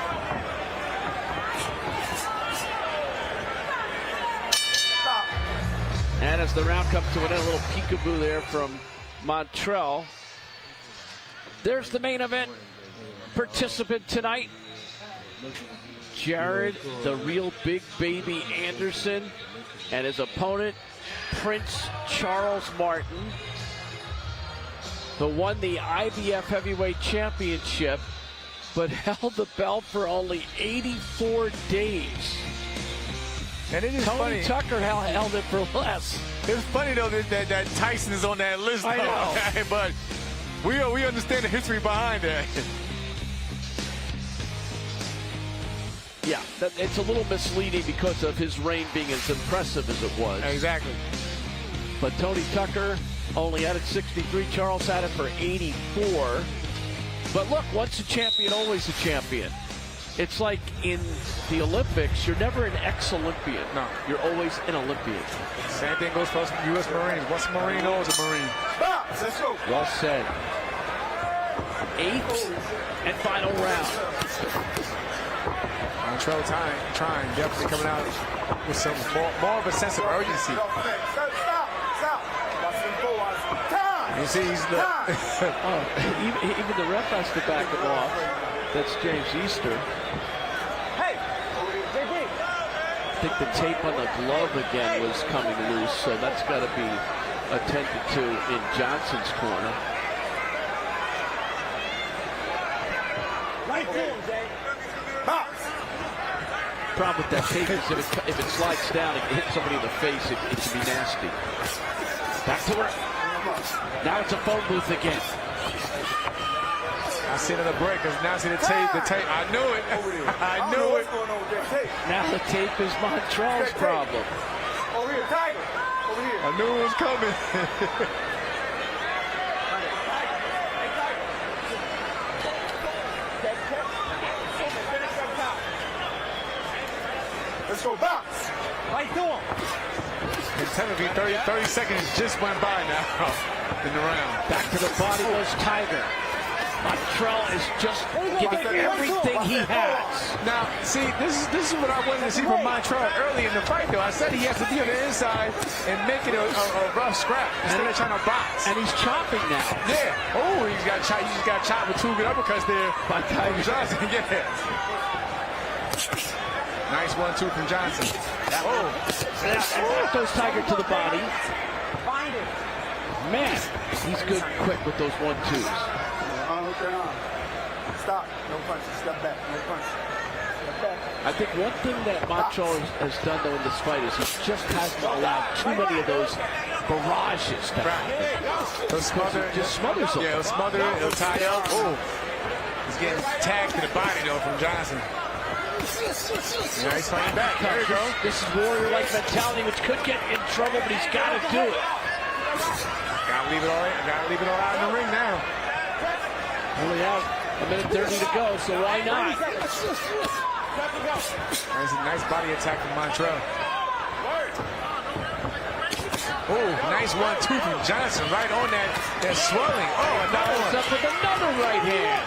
And as the round comes to an end, a little peekaboo there from Montreal. There's the main event participant tonight. Jared, the real big baby Anderson, and his opponent, Prince Charles Martin, who won the IBF Heavyweight Championship, but held the belt for only 84 days. And it is Tony funny. Tucker held it for less. It's funny, though, that Tyson is on that list. I know. But we understand the history behind that. Yeah, it's a little misleading because of his reign being as impressive as it was. Exactly. But Tony Tucker only had it 63. Charles had it for 84. But look, once a champion, always a champion. It's like in the Olympics, you're never an ex-Olympian. No. You're always an Olympian. Same thing goes for us U.S. Marines. Once a Marine, always a Marine. Well said. 8th and final round. Montreal trying, definitely coming out with some more of a sense of urgency. You see, he's the even the ref has to back him off. That's James Easter. Hey, JD. think the tape on the glove again was coming loose, so that's got to be attended to in Johnson's corner. Right to him, Jay. Box. Problem with that tape is if it slides down, it hits somebody in the face, it can be nasty. Back to work. Now it's a phone booth again. I see another break because now I see the tape. I knew it. I knew it. Now the tape is Montreal's problem. Over here, Tiger. Over here. I knew it was coming. Let's go box. Right to him. It's technically 30 seconds just went by now in the round. Back to the body goes Tiger. Montreal is just giving everything he has. Now, see, this is what I wanted to see from Montreal early in the fight, though. I said he has to be on the inside and make it a rough scrap instead of trying to box. And he's chopping now. Yeah. Oh, he's got chopped. He just got chopped with 2 good uppercuts there by Tiger Johnson. Yeah. Nice 1-2 from Johnson. Oh. That goes Tiger to the body. Find it. Man, he's good and quick with those 1-2s. Stop. No punches. Step back. No punches. Step back. I think one thing that Montreal has done, though, in this fight is he just hasn't allowed too many of those barrages to happen. He'll smother. Just smothers them. Yeah, he'll smother it. He'll tie up. Oh. He's getting tagged to the body, though, from Johnson. Yeah, he's fighting back. There you go. This is warrior-like mentality, which could get in trouble, but he's got to do it. Gotta leave it all out in the ring now. Only have a minute 30 to go, so why not? Nice body attack from Montreal. Oh, nice 1-2 from Johnson, right on that swelling. Oh, another one. Up with another right hand.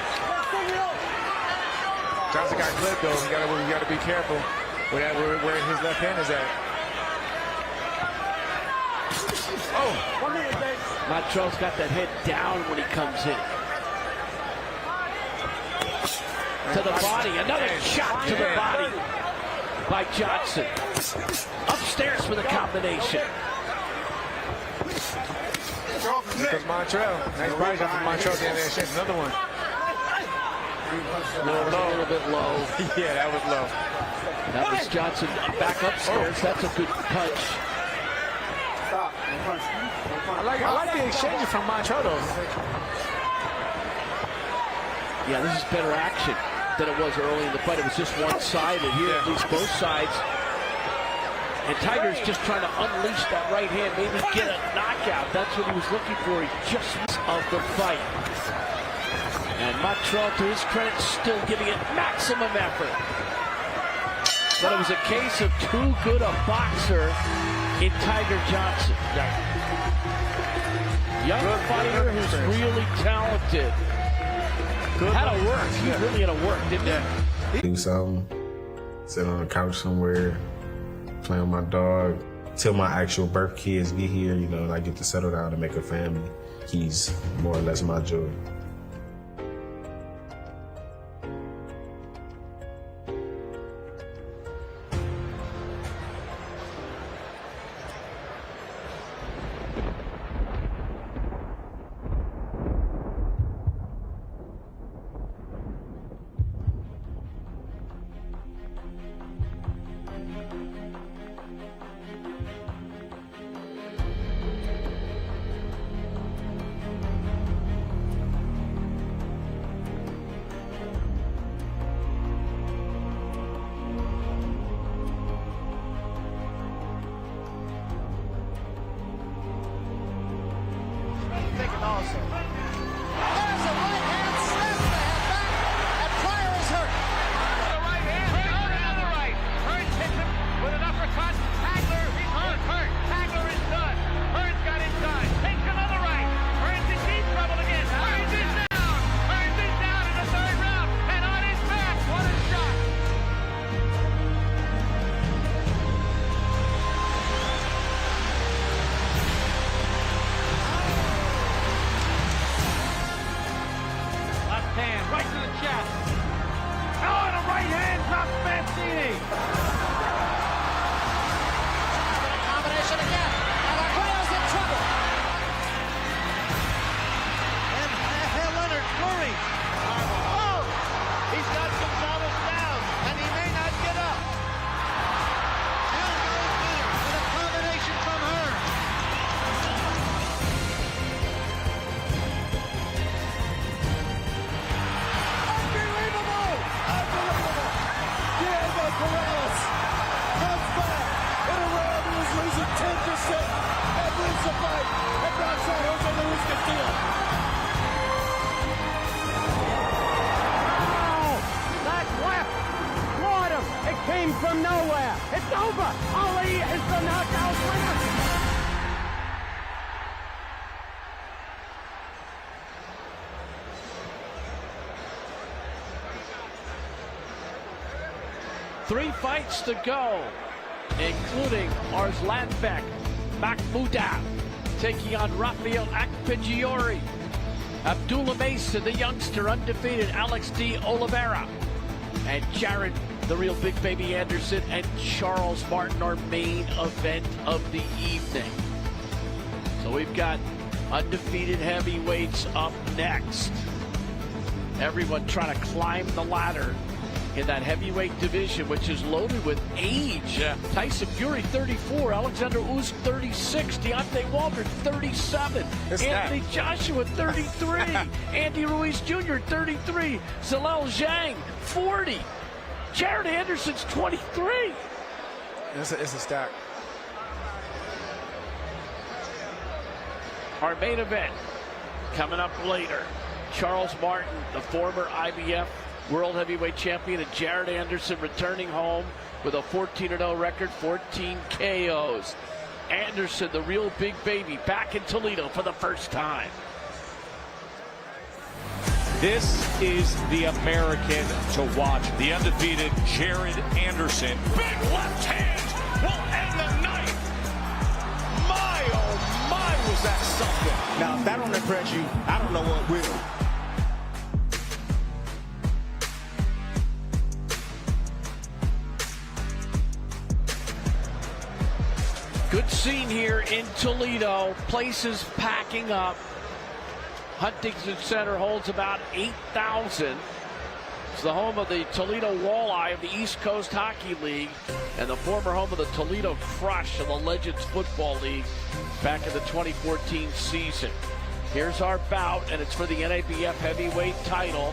Johnson got clipped though. We gotta be careful where his left hand is at. Oh, Montreal's got that head down when he comes in. To the body, another shot to the body by Johnson. Upstairs with a combination. Because Montreal, nice body shot from Montreal. Another one. A little bit low. Yeah, that was low. That was Johnson back upstairs. That's a good punch. I like the exchanges from Montreal though. Yeah, this is better action than it was early in the fight. It was just one-sided here, at least both sides. And Tiger's just trying to unleash that right hand, maybe get a knockout. That's what he was looking for. He just of the fight. And Montreal, to his credit, still giving it maximum effort. But it was a case of too good a boxer in Tiger Johnson. Young fighter who's really talented. Had to work. He really had to work, didn't he? Do something. Sit on the couch somewhere. Play with my dog. Till my actual birth kids get here, you know, and I get to settle down and make a family. He's more or less my joy. It's over. Ali is the knockout winner. Three fights to go, including Arslanbek Mahmoudov taking on Rafael Akpegiori. Abdullah Mason, the youngster, undefeated. Alex D. Oliveira. And Jared, the real big baby Anderson, and Charles Martin, our main event of the evening. So we've got undefeated heavyweights up next. Everyone trying to climb the ladder in that heavyweight division, which is loaded with age. Tyson Fury, 34. Alexander Usyk, 36. Deontay Wilder, 37. Anthony Joshua, 33. Andy Ruiz Jr., 33. Zalal Zhang, 40. Jared Anderson's 23. It's a stack. Our main event coming up later. Charles Martin, the former IBF World Heavyweight Champion, and Jared Anderson returning home with a 14-0 record, 14 KOs. Anderson, the real big baby, back in Toledo for the first time. This is the American to watch. The undefeated Jared Anderson. Big left hand will end the night. My, oh my, was that something. Now, if that don't impress you, I don't know what will. Good scene here in Toledo. Places packing up. Huntington Center holds about 8,000. It's the home of the Toledo Walleye of the East Coast Hockey League and the former home of the Toledo Crush of the Legends Football League back in the 2014 season. Here's our bout, and it's for the NABF heavyweight title.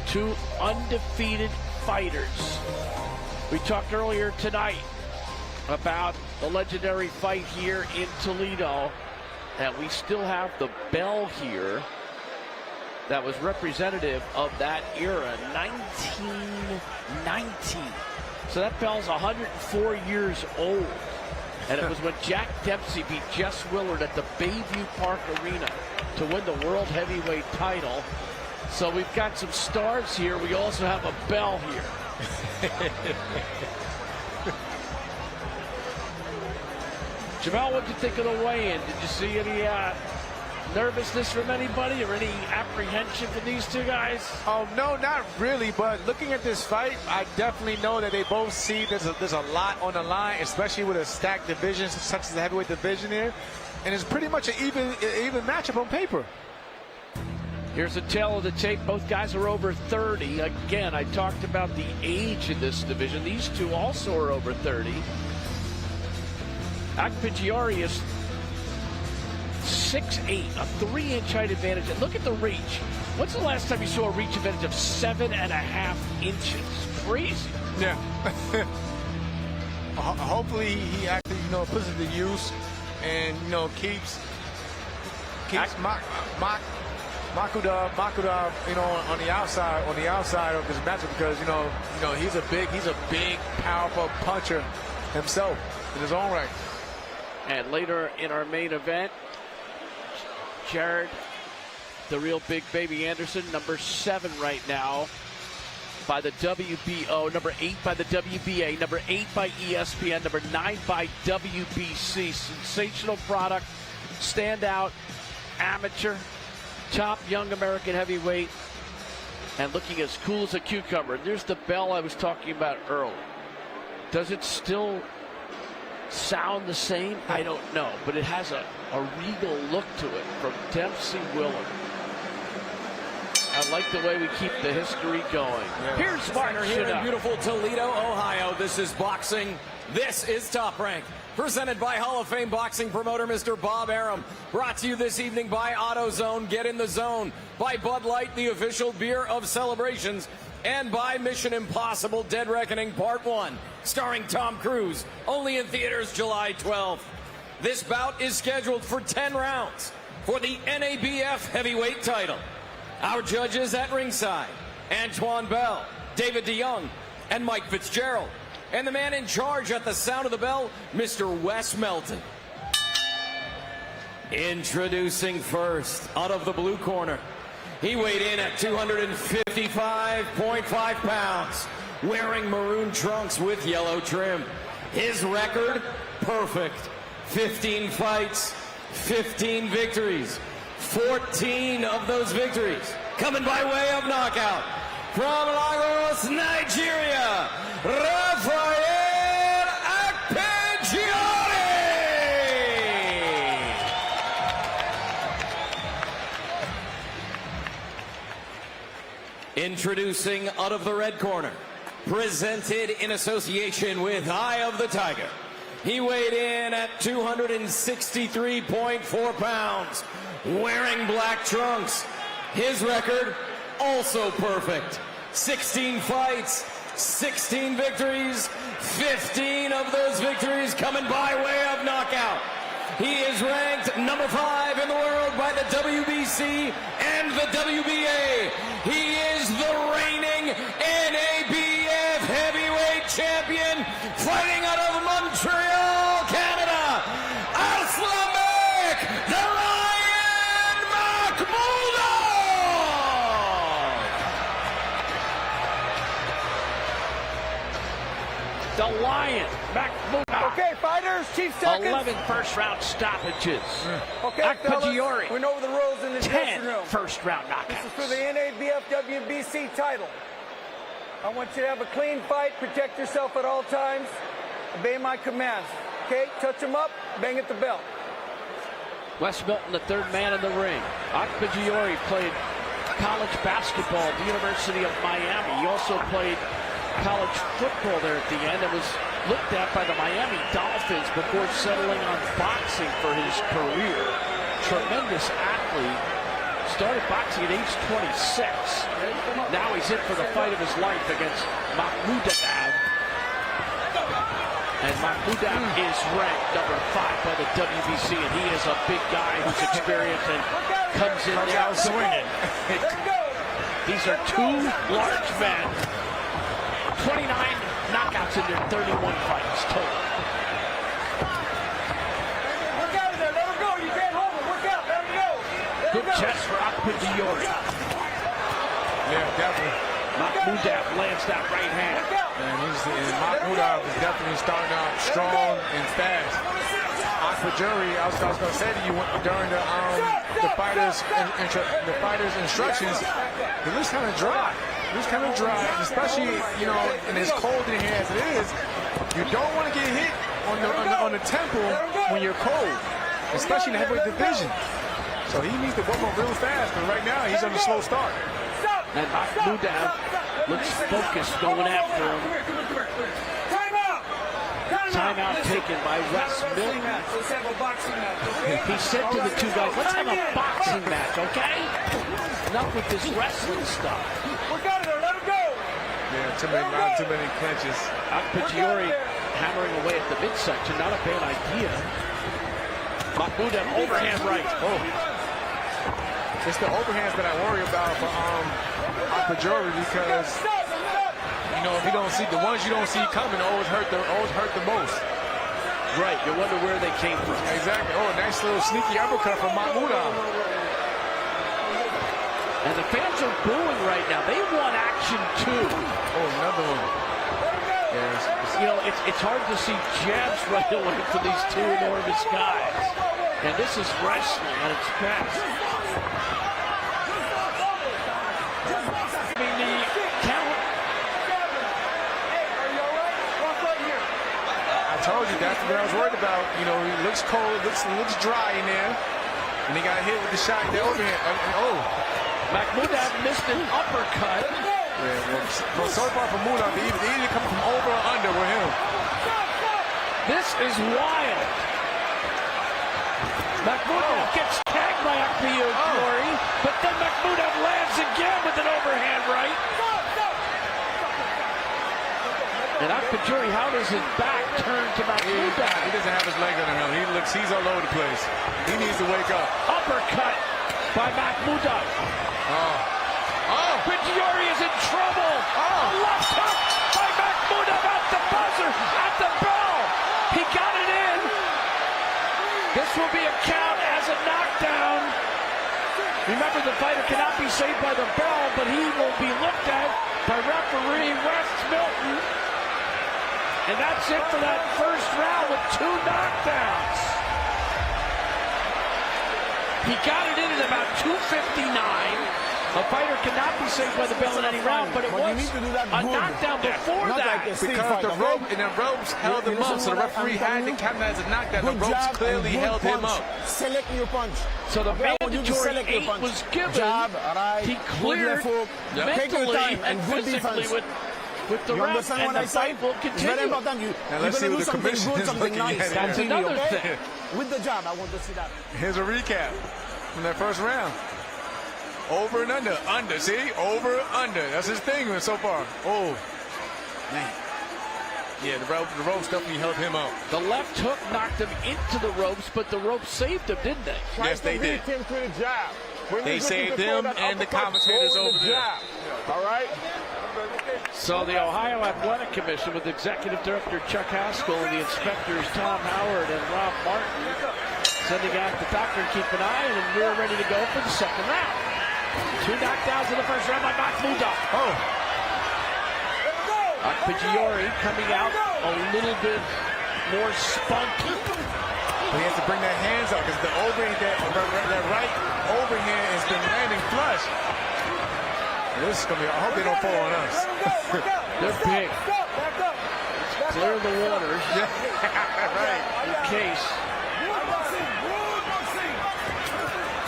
Two undefeated fighters. We talked earlier tonight about the legendary fight here in Toledo, and we still have the bell here that was representative of that era, 1919. So that bell's 104 years old, and it was when Jack Dempsey beat Jess Willard at the Bayview Park Arena to win the World Heavyweight title. So we've got some stars here. We also have a bell here. Jamel, what did you think of the weigh-in? Did you see any nervousness from anybody or any apprehension from these two guys? Oh, no, not really. But looking at this fight, I definitely know that they both see there's a lot on the line, especially with a stacked division such as the heavyweight division here. And it's pretty much an even matchup on paper. Here's a tail of the tape. Both guys are over 30. Again, I talked about the age in this division. These two also are over 30. Akpegiori is 6'8", a 3-inch height advantage. And look at the reach. When's the last time you saw a reach advantage of 7.5 inches? Crazy. Yeah. Hopefully he actually, puts it to use and, keeps Mahmoudov, on the outside of this matchup because, he's a big, powerful puncher himself in his own right. And later in our main event, Jared, the real big baby Anderson, number 7 right now by the WBO, number 8 by the WBA, number 8 by ESPN, number 9 by WBC. Sensational product, standout, amateur, top young American heavyweight, and looking as cool as a cucumber. And there's the bell I was talking about earlier. Does it still sound the same? I don't know, but it has a regal look to it from Dempsey Willard. I like the way we keep the history going. Yeah. Here's Martin here in beautiful Toledo, Ohio. This is boxing. This is Top Rank. Presented by Hall of Fame boxing promoter Mr. Bob Arum. Brought to you this evening by AutoZone. Get in the zone. By Bud Light, the official beer of celebrations. And by Mission Impossible Dead Reckoning Part 1, starring Tom Cruise, only in theaters July 12th. This bout is scheduled for 10 rounds for the NABF heavyweight title. Our judges at ringside, Antoine Bell, David DeYoung, and Mike Fitzgerald. and the man in charge at the sound of the bell, Mr. Wes Melton. Introducing first, out of the blue corner. He weighed in at 255.5 pounds, wearing maroon trunks with yellow trim. His record, perfect. 15 fights, 15 victories. 14 of those victories coming by way of knockout. From Lagos, Nigeria, Rafael Akpejiori! Introducing out of the red corner, presented in association with Eye of the Tiger. He weighed in at 263.4 pounds, wearing black trunks. His record, also perfect. 16 fights, 16 victories, 15 of those victories coming by way of knockout. He is ranked number 5 in the world by the WBC and the WBA. He is the reigning NABF heavyweight champion, fighting out of Montreal, Canada, Aslamek the Lion Makhmudov! The Lion Makhmudov. Okay, fighters, chief seconds. 11 first-round stoppages. Okay, Akpejiori. fellas, we know the rules in the 10 dressing room. first-round knockouts. This is for the NABF WBC title. I want you to have a clean fight, protect yourself at all times, obey my commands. Okay, touch him up, bang at the bell. Wes Melton, the third man in the ring. Akpejiori played college basketball at the University of Miami. He also played college football there at the end and was looked at by the Miami Dolphins before settling on boxing for his career. Tremendous athlete. Started boxing at age 26. Now he's in for the fight of his life against Makhmudov. And Makhmudov is ranked number 5 by the WBC, and he is a big guy who's experienced and comes in there swinging. These are two large men. 29 knockouts in their 31 fights total. Work out of there, let him go. You can't hold him. Work out, let him go. Good chest for Akpejiori. Yeah, definitely. Makhmudov lands that right hand. And Makhmudov is definitely starting out strong and fast. Akpejiori, I was going to say to you during the fighters' instructions, he looks kind of dry. Especially, you know, in as cold in here as it is. You don't want to get hit on the temple when you're cold, especially in the heavyweight division. So he needs to warm up real fast, but right now he's on a slow start. And Makhmudov looks focused going after him. Timeout taken by Wes Melton. He said to the two guys, let's have a boxing match, okay? Enough with this wrestling stuff. Work out of there, let him go. Yeah, not too many clinches. Akpejiori hammering away at the midsection, not a bad idea. Makhmudov overhand right. Oh. It's the overhands that I worry about for Akpejiori because, you know, if you don't see the ones you don't see coming, always hurt the most. Right, you wonder where they came from. Exactly. Oh, nice little sneaky uppercut from Makhmudov. And the fans are booing right now. They want action too. Oh, another one. You know, it's hard to see jabs right away for these two enormous guys. And this is wrestling at its best. I mean, the count. I told you that's what I was worried about. You know, he looks cold, looks dry in there. And he got hit with the shot, the overhand. Makhmudov missed an uppercut. Yeah, well, so far from Makhmudov, they either come from over or under with him. This is wild. Makhmudov gets tagged by Akpejiori, but then Makhmudov lands again with an overhand right. And Akpejiori, how does his back turn to Makhmudov? He doesn't have his leg under him. He's all over the place. He needs to wake up. Uppercut by Makhmudov. Akpejiori is in trouble. A left hook by Makhmudov out the buzzer. the fighter cannot be saved by the bell, but he will be looked at by referee Wes Milton. And that's it for that first round with 2 knockdowns. He got it in at about 2:59. A fighter cannot be saved by the bell in any round, but it was a knockdown before that. Because the ropes held him up, so the referee had to count that as a knockdown. The ropes clearly held him up. Select your punch. So the mandatory 8 was given. He cleared mentally and physically with the ref, and the fight will continue. Now let's see what the commissioner is looking at. That's another thing. With the jab, I want to see that. Here's a recap from that first round. Over and under. Under, see? Over, under. That's his thing so far. Oh, man. Yeah, the ropes definitely held him up. The left hook knocked him into the ropes, but the ropes saved him, didn't they? Yes, they did. They saved him and the commentators over there. All right? So the Ohio Athletic Commission with Executive Director Chuck Haskell and the inspectors Tom Howard and Rob Martin sending out the doctor to keep an eye, and we're ready to go for the second round. 2 knockdowns in the first round by Mahmoudov. Oh. Akpegiori coming out a little bit more spunky. But he has to bring that hands up because the overhand, that right overhand has been landing flush. And this is going to be, I hope they don't fall on us. They're big. Clear the waters. Right. In case.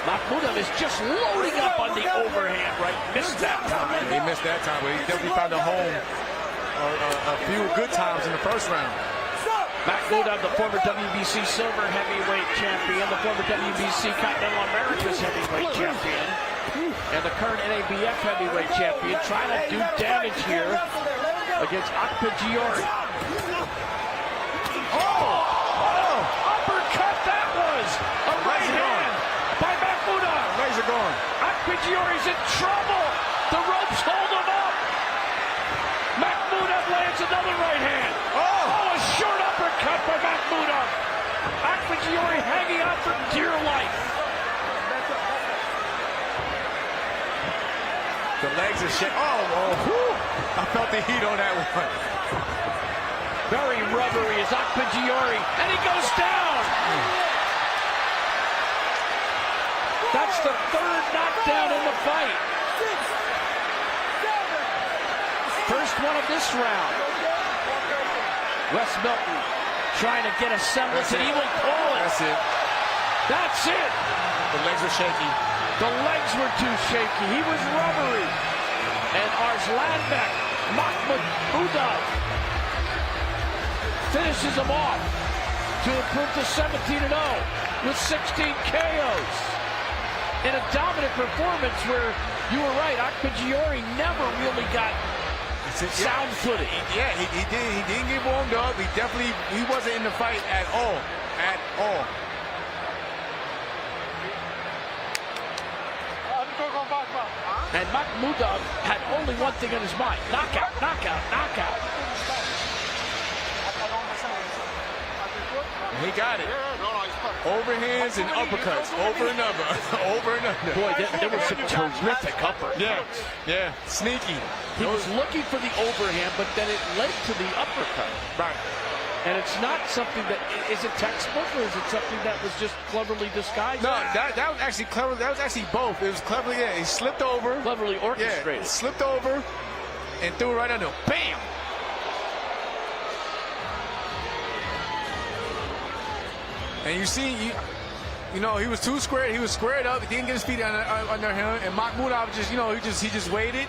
Mahmoudov is just loading up on the overhand, right? Missed that time. He missed that time, but he definitely found a home a few good times in the first round. Mahmoudov, the former WBC silver heavyweight champion, the former WBC Continental Americas heavyweight champion, and the current NABF heavyweight champion, trying to do damage here against Akpegiori. Uppercut that was! A right hand by Mahmoudov. Legs are gone. Akpegiori's in trouble. The ropes hold him up. Mahmoudov lands another right hand. Oh, a short uppercut by Mahmoudov. Akpegiori hanging out for dear life. The legs are shit. Oh, I felt the heat on that one. Very rubbery is Akpegiori, and he goes down. That's the 3rd knockdown in the fight. First one of this round. Wes Milton trying to get a semblance, and he will call it. That's it. That's it. The legs are shaky. The legs were too shaky. He was rubbery. And Arslanbek Mahmoudov finishes him off to improve to 17-0 with 16 KOs. In a dominant performance where you were right, Akpegiori never really got sound footing. Yeah, he didn't get warmed up. He wasn't in the fight at all. At all. And Mahmoudov had only one thing on his mind: knockout, knockout, knockout. He got it. Overhands and uppercuts, over and under, over and under. Boy, there were some terrific uppercuts. Yeah, sneaky. He was looking for the overhand, but then it led to the uppercut. Right. And it's not something that, is it textbook, or is it something that was just cleverly disguised? No, that was actually clever. That was actually both. It was cleverly, yeah. He slipped over. Cleverly orchestrated. Yeah, slipped over and threw it right under. Bam! And you see, you know, he was too squared. He was squared up. He didn't get his feet under him. And Mahmoudov just, you know, he just waited,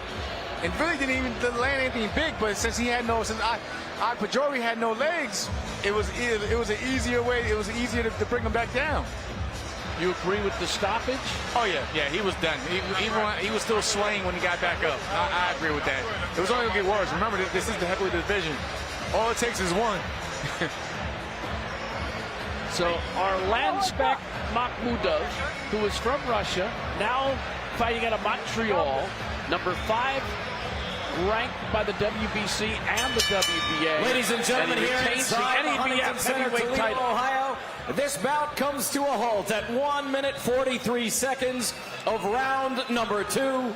and really didn't even land anything big. But since Akpegiori had no legs, it was an easier way. It was easier to bring him back down. You agree with the stoppage? Oh yeah, he was done. He was still swaying when he got back up. I agree with that. It was only gonna get worse. Remember, this is the heavyweight division. All it takes is one. So Arslanbek Mahmoudov, who is from Russia, now fighting out of Montreal, number 5 ranked by the WBC and the WBA. Ladies and gentlemen, here inside the Huntington Center, Toledo, Ohio, This bout comes to a halt at 1 minute 43 seconds of round number 2.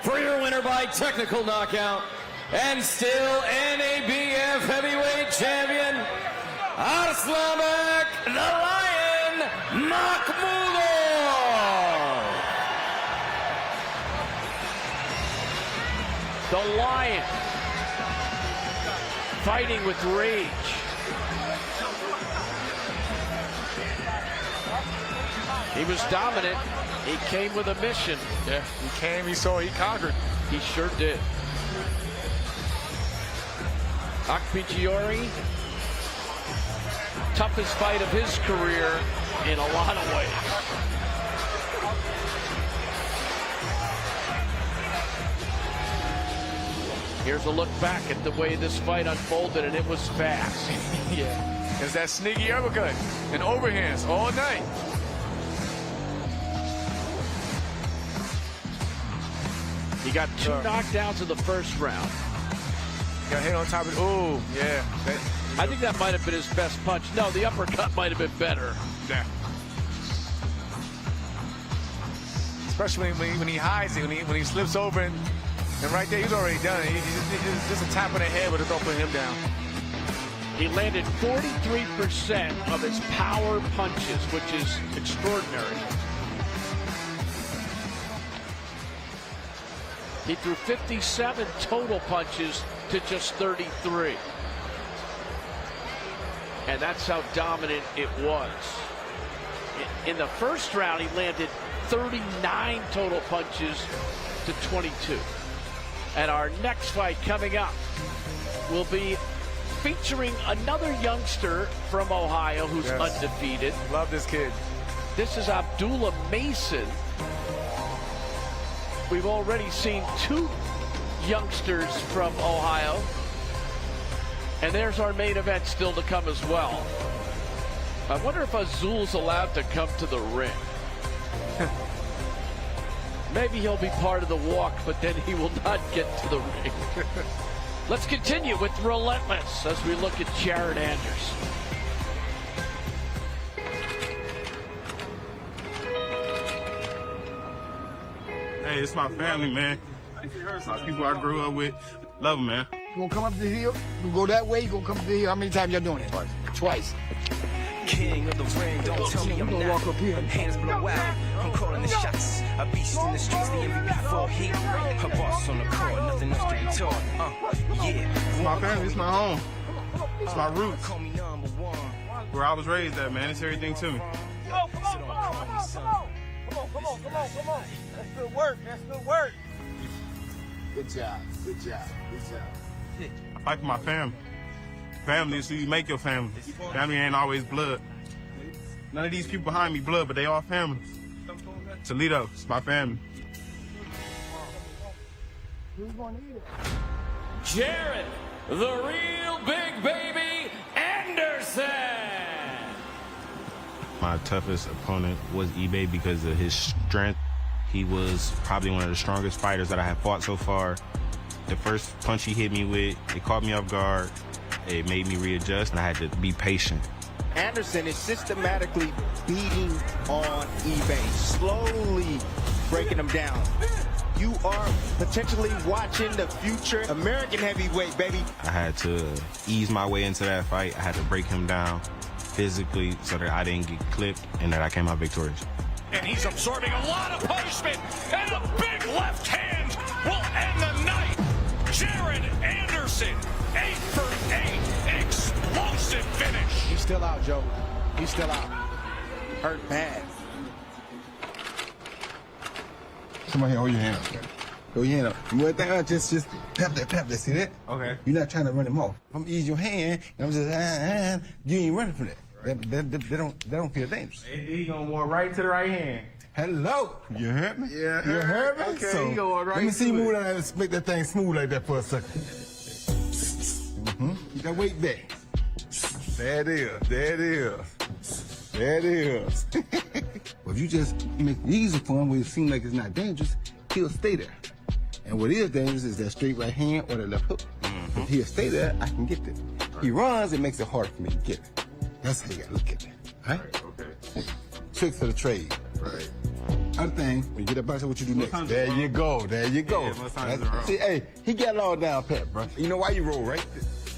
For your winner by technical knockout, and still NABF heavyweight champion, Arslanbek the Lion Makhmudov. The Lion fighting with rage. He was dominant. He came with a mission. Yeah, he came, he saw, he conquered. He sure did. Akpigiori, toughest fight of his career in a lot of ways. Here's a look back at the way this fight unfolded, and it was fast. Yeah, it's that sneaky uppercut and overhands all night. He got 2 knockdowns in the first round. Got hit on top of it. Ooh, yeah. I think that might have been his best punch. No, the uppercut might have been better. Yeah. Especially when he hides it, when he slips over and right there, he's already done it. He's just a tap on the head, but it's not putting him down. He landed 43% of his power punches, which is extraordinary. He threw 57 total punches to just 33. And that's how dominant it was. In the first round, he landed 39 total punches to 22. And our next fight coming up will be featuring another youngster from Ohio who's undefeated. Love this kid. This is Abdullah Mason. We've already seen 2 youngsters from Ohio. And there's our main event still to come as well. I wonder if Azul's allowed to come to the ring. Maybe he'll be part of the walk, but then he will not get to the ring. Let's continue with Relentless as we look at Jared Anderson. Hey, it's my family, man. It's my people I grew up with. Love them, man. You gonna come up the hill? You go that way, you gonna come up the hill. How many times y'all doing it? Twice. King of the ring, don't tell me I'm not. Walk up here. Hands blow out, I'm calling the shots. A beast in the streets, the MVP for heat. A boss on the court, nothing else to be taught. Yeah. It's my family, it's my home. It's my roots. Where I was raised at, man. It's everything to me. Come on. That's good work. That's good work. Good job. I fight for my family. Family is who you make your family. Family ain't always blood. None of these people behind me blood, but they all families. Toledo, it's my family. Who's gonna eat it? Jared, the real big baby, Anderson. My toughest opponent was eBay because of his strength. He was probably one of the strongest fighters that I have fought so far. The first punch he hit me with, it caught me off guard. It made me readjust, and I had to be patient. Anderson is systematically beating on eBay, slowly breaking him down. You are potentially watching the future American heavyweight, baby. I had to ease my way into that fight. I had to break him down physically so that I didn't get clipped and that I came out victorious. And he's absorbing a lot of punishment, and a big left hand will end the night. Jared Anderson, 8 for 8, explosive finish. He's still out, Joe. He's still out. Hurt bad. Somebody hold your hand up. Hold your hand up. You want that? Just tap that. See that? Okay. You're not trying to run him off. I'm ease your hand, and I'm just, you ain't running from that. They don't feel dangerous. He gonna walk right to the right hand. Hello. You heard me? Yeah. You heard me? Okay, So, he going right let me see you to move it. that, make that thing smooth like that for a second. Get that weight back. There it is. Well, if you just make it easy for him where it seems like it's not dangerous, he'll stay there. And what is dangerous is that straight right hand or the left hook. Mm-hmm. If he'll stay there, I can get there. He runs, it makes it hard for me to get it. That's how you gotta look at it. Right? Okay. Tricks of the trade. Right. Other thing, when you get that box, what you do next? There you go. There you go. Yeah, see, hey, he got it all down pat, bro. You know why you roll, right?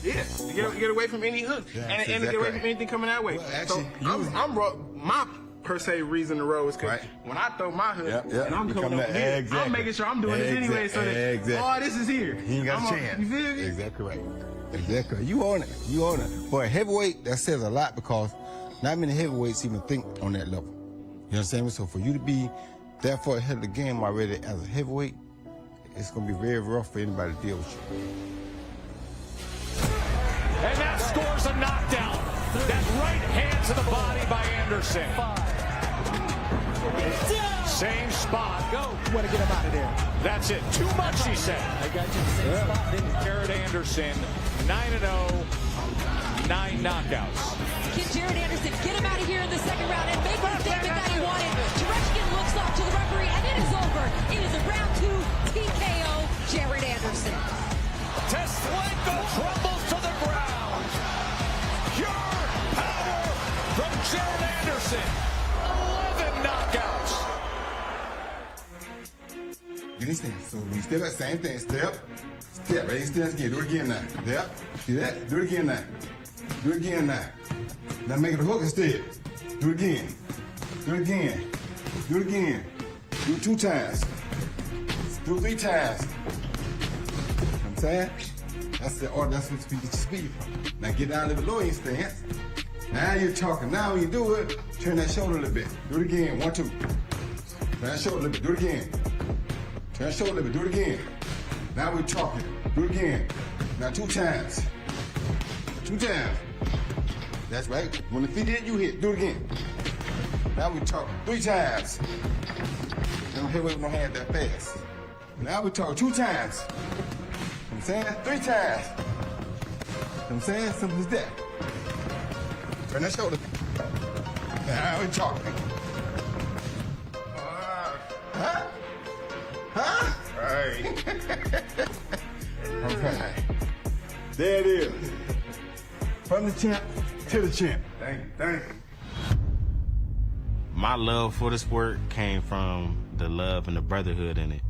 Yeah, you get away from any hook, and to get away from anything coming that way. Well, actually, so my per se reason to roll is because when I throw my hook and I'm coming up here, I'm making sure I'm doing it anyway, so that all this is here. He ain't got a chance. You feel me? Exactly right. Exactly. You own it. You own it. For a heavyweight, that says a lot because not many heavyweights even think on that level. You understand me? So for you to be that far ahead of the game already as a heavyweight, it's going to be very rough for anybody to deal with you. And that scores a knockdown. That right hand to the body by Anderson. Same spot. Go. You want to get him out of there. That's it. Too much, he said. I got you the same spot, didn't you? Jared Anderson, 9-0, 9 knockouts. Can Jared Anderson get him out of here in the second round and make the statement that he wanted? Tereshkin looks off to the referee, and it is over. It is a round 2 TKO, Jared Anderson. Teslenko crumbles to the ground. Pure power from Jared Anderson. 11 knockouts. Get his stance. So when you step up, same thing. Step. Raise stance again. Do it again now. Step. See that? Do it again now. Do it again now. Now make it a hook instead. Do it again. Do it again. Do it again. Do it 2 times. Do it 3 times. I'm saying? That's the order. That's what you get your speed from. Now get down a little lower in stance. Now you're talking. Now when you do it, turn that shoulder a little bit. Do it again. 1, 2. Turn that shoulder a little bit. Do it again. Turn that shoulder a little bit. Do it again. Now we're talking. Do it again. Now 2 times. 2 times. That's right. When the feet hit, you hit. Do it again. Now we're talking 3 times. Don't hit with no hand that fast. Now we're talking 2 times. I'm saying 3 times. I'm saying simple as that. Turn that shoulder. Now we're talking. Huh? Right. Okay. There it is. From the champ to the champ. Thank you. Thank you. My love for the sport came from the love and the brotherhood in it.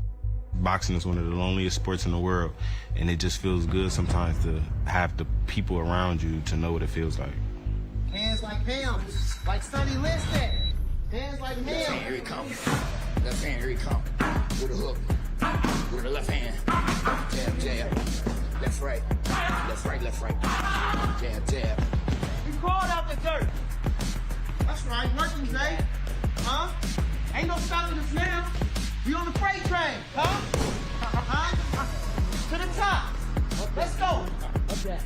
Boxing is one of the loneliest sports in the world, and it just feels good sometimes to have the people around you to know what it feels like. Hands like him, like Sonny Liston. Hands like him. Left hand, here he comes. Left hand, here he comes. With a hook. With the left hand. Jab, jab. Left, right. Left, right, left, right. Jab, jab. You crawled out the dirt. That's right, working, Zay. Huh? Ain't no stopping us now. We on the freight train, huh? Huh? To the top. Let's go. Okay.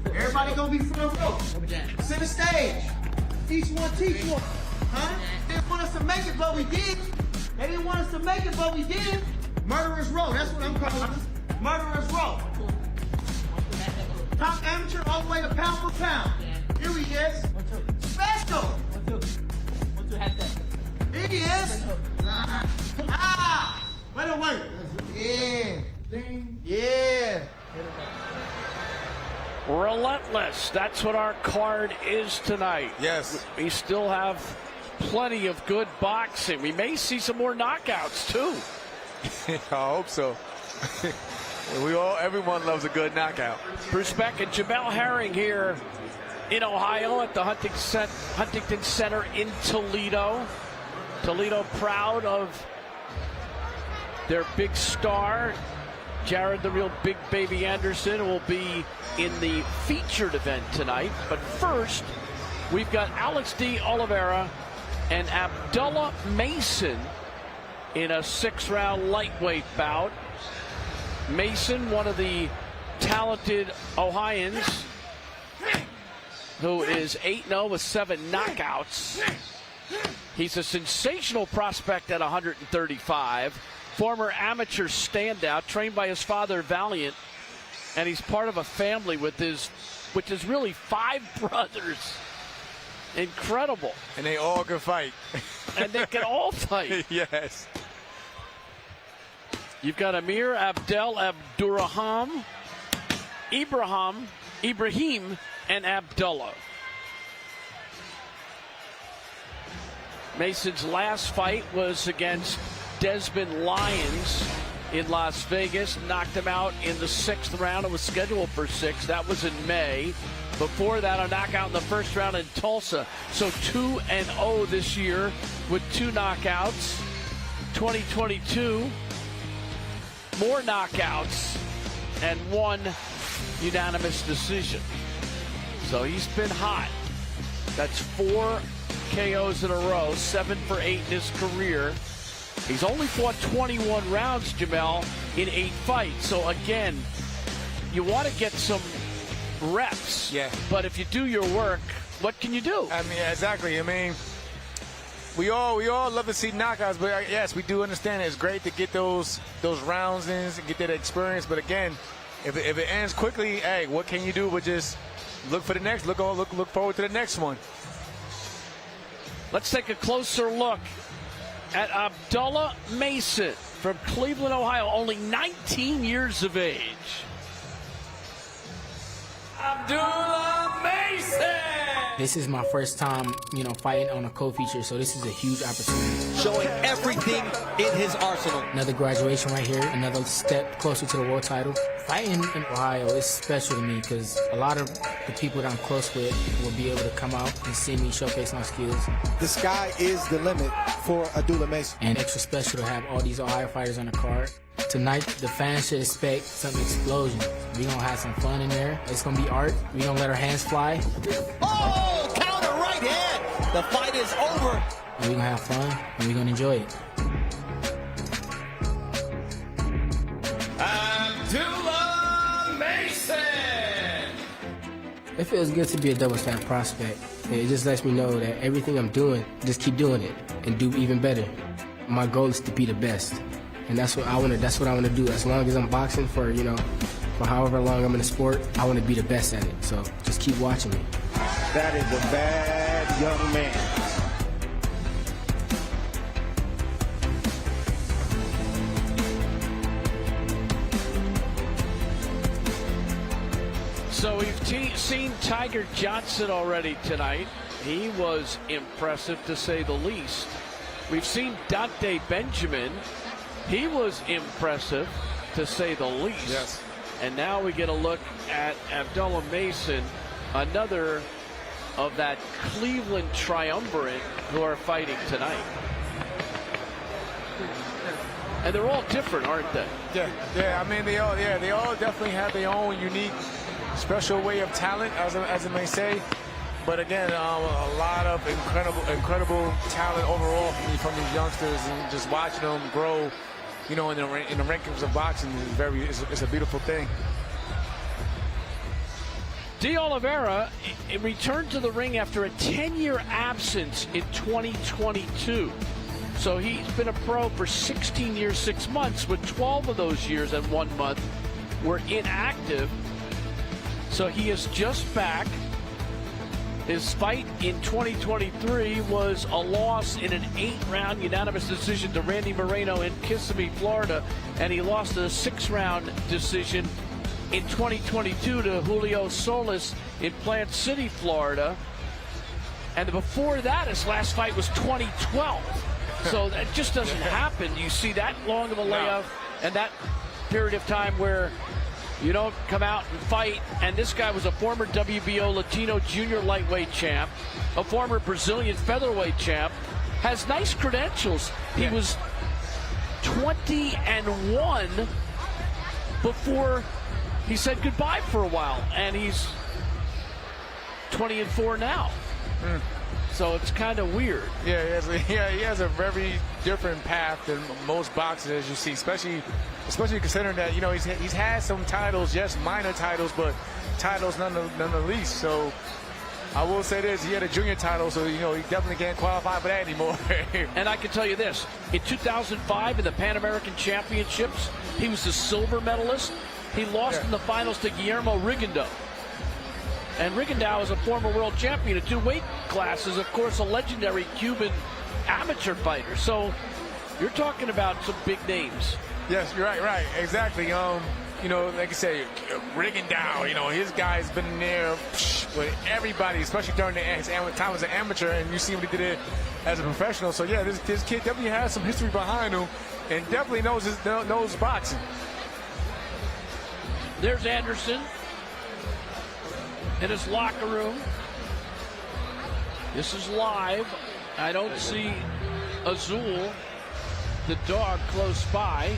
Everybody gonna be front row. Center stage. Each one teach one. Huh? They didn't want us to make it, but we did. They didn't want us to make it, but we did. Murderers Row. That's what I'm calling it. Murderers Row. Top amateur all the way to pound for pound. Here he is. Special. 1, 2. 1, 2, half that. Here he is. Wait. Yeah. Yeah. Relentless. That's what our card is tonight. Yes. We still have plenty of good boxing. We may see some more knockouts too. I hope so. Everyone loves a good knockout. Bruce Beck and Jamel Herring here in Ohio at the Huntington Center in Toledo. Toledo proud of their big star. Jared, the real big baby Anderson, will be in the featured event tonight. But first, we've got Alex D. Oliveira and Abdullah Mason in a 6-round lightweight bout. Mason, one of the talented Ohioans, who is 8-0 with 7 knockouts. He's a sensational prospect at 135. Former amateur standout, trained by his father Valiant, and he's part of a family with which is really 5 brothers. Incredible. And they all can fight. And they can all fight. Yes. You've got Amir Abdel Ibrahim, and Abdullah. Mason's last fight was against Desmond Lyons in Las Vegas. Knocked him out in the 6th round. It was scheduled for 6. That was in May. Before that, a knockout in the 1st round in Tulsa. So 2-0 this year with 2 knockouts. 2022, more knockouts and 1 unanimous decision. So he's been hot. That's 4 KOs in a row, 7 for 8 in his career. He's only fought 21 rounds, Jamel, in 8 fights. So again, you want to get some reps. Yeah. But if you do your work, what can you do? I mean, exactly. I mean, we all love to see knockouts, but yes, we do understand it's great to get those rounds in and get that experience. But again, if it ends quickly, hey, what can you do but just look for the next, look forward to the next one. Let's take a closer look at Abdullah Mason from Cleveland, Ohio, only 19 years of age. Abdullah Mason! This is my first time, fighting on a co-feature, so this is a huge opportunity. Showing everything in his arsenal. Another graduation right here, another step closer to the world title. Fighting in Ohio is special to me because a lot of the people that I'm close with will be able to come out and see me showcase my skills. The sky is the limit for Abdullah Mason. And extra special to have all these Ohio fighters on the card. Tonight, the fans should expect some explosion. We're going to have some fun in there. It's going to be art. We're going to let our hands fly. Oh, counter right hand. The fight is over. And we're going to have fun, and we're going to enjoy it. Abdullah Mason! It feels good to be a double stamp prospect. It just lets me know that everything I'm doing, just keep doing it and do even better. My goal is to be the best. And that's what I want to do. As long as I'm boxing for however long I'm in the sport, I want to be the best at it. So just keep watching me. That is a bad young man. So we've seen Tiger Johnson already tonight. He was impressive, to say the least. We've seen Dante Benjamin. He was impressive, to say the least. Yes. And now we get a look at Abdullah Mason, another of that Cleveland triumvirate who are fighting tonight. And they're all different, aren't they? Yeah. I mean, they all definitely have their own unique, special way of talent, as it may say. But again, a lot of incredible talent overall from these youngsters, and just watching them grow, in the rankings of boxing is a beautiful thing. De Oliveira returned to the ring after a 10-year absence in 2022. So he's been a pro for 16 years, 6 months, with 12 of those years and 1 month were inactive. So he is just back. His fight in 2023 was a loss in an 8-round unanimous decision to Randy Moreno in Kissimmee, Florida, and he lost a 6-round decision in 2022 to Julio Solis in Plant City, Florida. And before that, his last fight was 2012. So that just doesn't happen. You see that long of a layoff and that period of time where you don't come out and fight. And this guy was a former WBO Latino junior lightweight champ, a former Brazilian featherweight champ, has nice credentials. He was 20-1 before he said goodbye for a while, and he's 20-4 now. So it's kind of weird. Yeah, he has a very different path than most boxers, as you see, especially considering that he's had some titles, yes, minor titles, but titles none the least. So I will say this: he had a junior title, so he definitely can't qualify for that anymore. And I can tell you this: in 2005, in the Pan American Championships, he was the silver medalist. He lost in the finals to Guillermo Rigondeaux. And Rigondeaux is a former world champion at 2 weight classes, of course, a legendary Cuban amateur fighter. So you're talking about some big names. Yes, you're right, exactly. you know, like I say, rigging down. You know, his guy's been in there with everybody, especially during his time as an amateur, and you see what he did it as a professional. So yeah, this kid definitely has some history behind him, and definitely knows boxing. There's Anderson in his locker room. This is live. I don't see Azul, the dog, close by.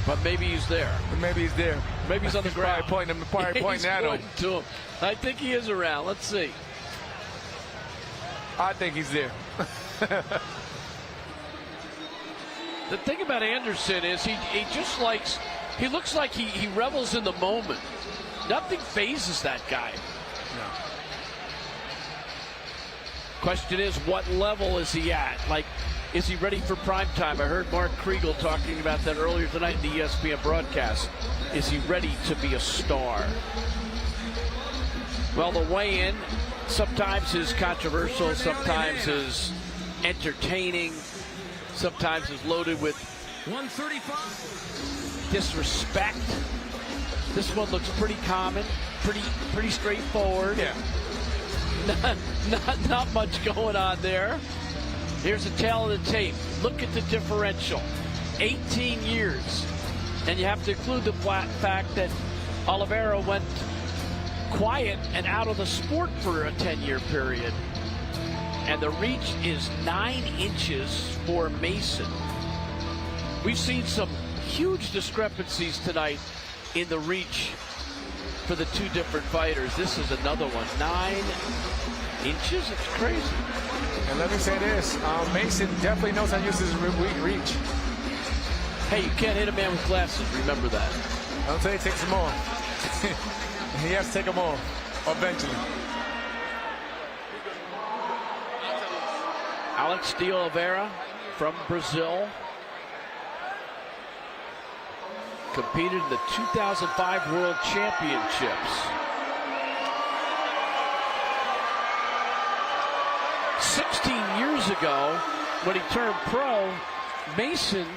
But maybe he's there. Maybe he's there. Maybe he's on the ground. Probably pointing at him. To him. I think he is around. Let's see. I think he's there. The thing about Anderson is he looks like he revels in the moment. Nothing phases that guy. No. Question is, what level is he at? Like, is he ready for prime time? I heard Mark Kriegel talking about that earlier tonight in the ESPN broadcast. Is he ready to be a star? Well, the weigh-in sometimes is controversial, sometimes is entertaining, sometimes is loaded with 135 disrespect. This one looks pretty common, pretty straightforward. Yeah. Not much going on there. Here's a tail of the tape. Look at the differential. 18 years. And you have to include the fact that Oliveira went quiet and out of the sport for a 10-year period. And the reach is 9 inches for Mason. We've seen some huge discrepancies tonight in the reach for the two different fighters. This is another one. 9 inches? It's crazy. And let me say this, Mason definitely knows how to use his reach. Hey, you can't hit a man with glasses. Remember that. Until he takes them off. He has to take them off eventually. Alex de Oliveira from Brazil. Competed in the 2005 World Championships. 16 years ago, when he turned pro, Mason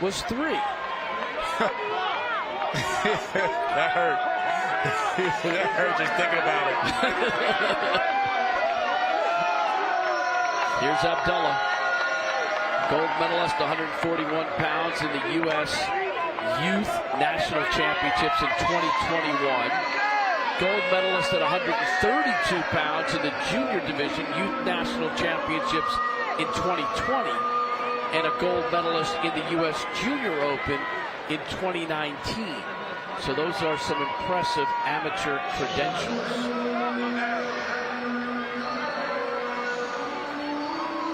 was 3. That hurt. That hurt just thinking about it. Here's Abdullah, gold medalist, 141 pounds in the U.S. Youth National Championships in 2021. Gold medalist at 132 pounds in the Junior Division Youth National Championships in 2020. And a gold medalist in the U.S. Junior Open in 2019. So those are some impressive amateur credentials.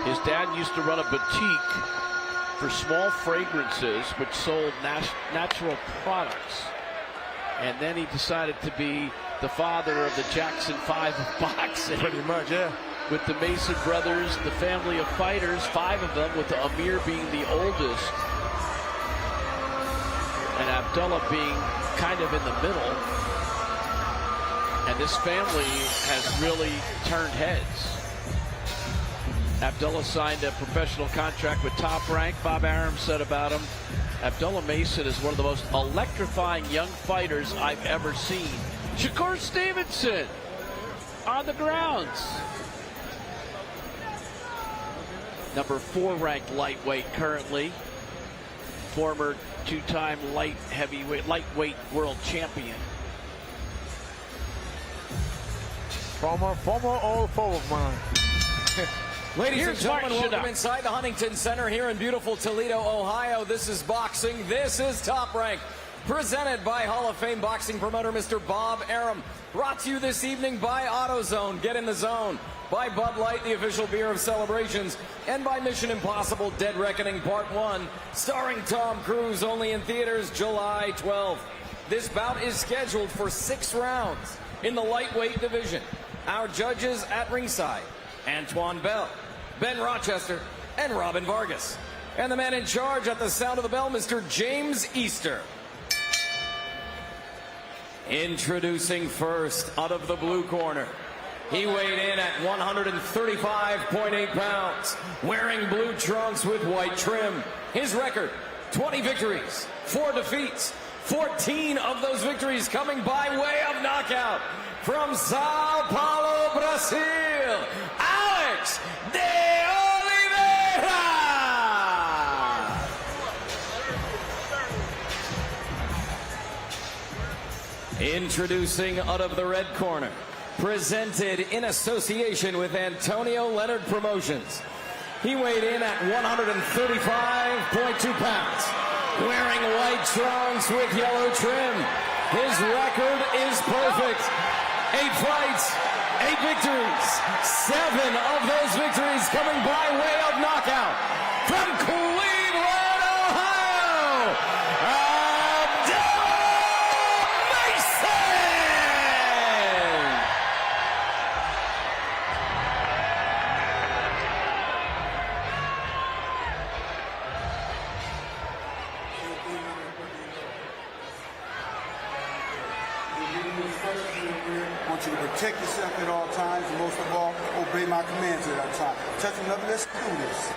His dad used to run a boutique for small fragrances which sold natural products. And then he decided to be the father of the Jackson 5 of boxing. Pretty much, yeah. With the Mason brothers, the family of fighters, 5 of them, with Amir being the oldest. And Abdullah being kind of in the middle. And this family has really turned heads. Abdullah signed a professional contract with Top Rank. Bob Arum said about him, Abdullah Mason is one of the most electrifying young fighters I've ever seen. Shakur Stevenson on the grounds. Number 4 ranked lightweight currently. Former 2-time lightweight world champion. Former old foe of mine. Ladies and gentlemen, welcome inside the Huntington Center here in beautiful Toledo, Ohio. This is boxing. This is Top Rank. Presented by Hall of Fame boxing promoter Mr. Bob Arum. Brought to you this evening by AutoZone. Get in the zone. By Bud Light, the official beer of celebrations. And by Mission Impossible Dead Reckoning Part 1. Starring Tom Cruise, only in theaters July 12th. This bout is scheduled for 6 rounds in the lightweight division. Our judges at ringside, Antoine Bell, Ben Rochester, and Robin Vargas. And the man in charge at the sound of the bell, Mr. James Easter. Introducing first, out of the blue corner. He weighed in at 135.8 pounds, wearing blue trunks with white trim. His record, 20 victories, 4 defeats, 14 of those victories coming by way of knockout. From Sao Paulo, Brazil, Alex de Oliveira. Introducing out of the red corner, presented in association with Antonio Leonard Promotions. He weighed in at 135.2 pounds, wearing white trunks with yellow trim. His record is perfect. 8 fights, 8 victories, 7 of those victories coming by way of knockout. From Cleveland, Ohio, I want you to protect yourself at all times, and most of all, obey my commands at all times. Touch another, let's do this.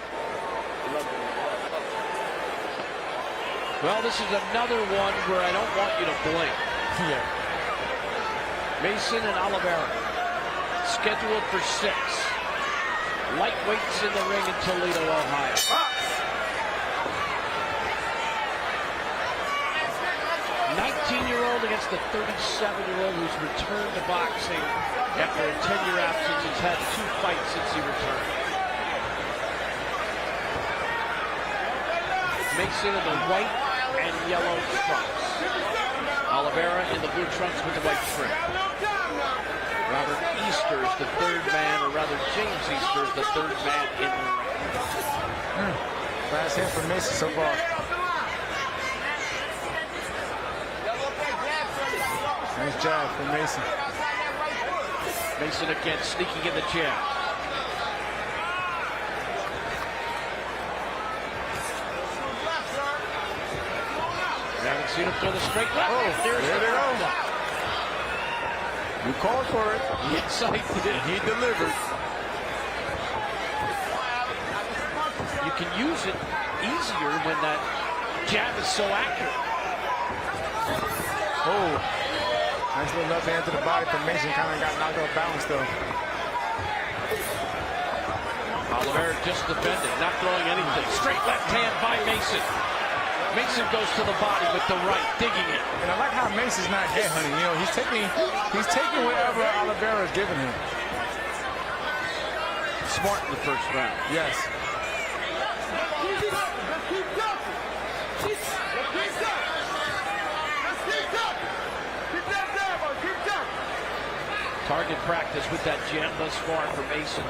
Well, this is another one where I don't want you to blink. Yeah. Mason and Oliveira, scheduled for 6. Lightweights in the ring in Toledo, Ohio. 19-year-old against the 37-year-old who's returned to boxing after a 10-year absence. He's had 2 fights since he returned. Mason in the white and yellow trunks. Oliveira in the blue trunks with the white trim. Robert Easter's the 3rd man, or rather James Easter's the 3rd man in the ring. Last hand for Mason so far. Nice jab from Mason. Mason again sneaking in the jab. We haven't seen him throw the straight left. Oh, There's there the they go. one. You called for it. Yes, I did. He delivered. You can use it easier when that jab is so accurate. Oh. Nice little left hand to the body from Mason. Kind of got knocked off balance, though. Oliveira just defending, not throwing anything. Straight left hand by Mason. Mason goes to the body with the right, digging it. And I like how Mason's not headhunting. You know, he's taking whatever Oliveira is giving him. Smart in the first round. Yes. Target practice with that jab thus far for Mason.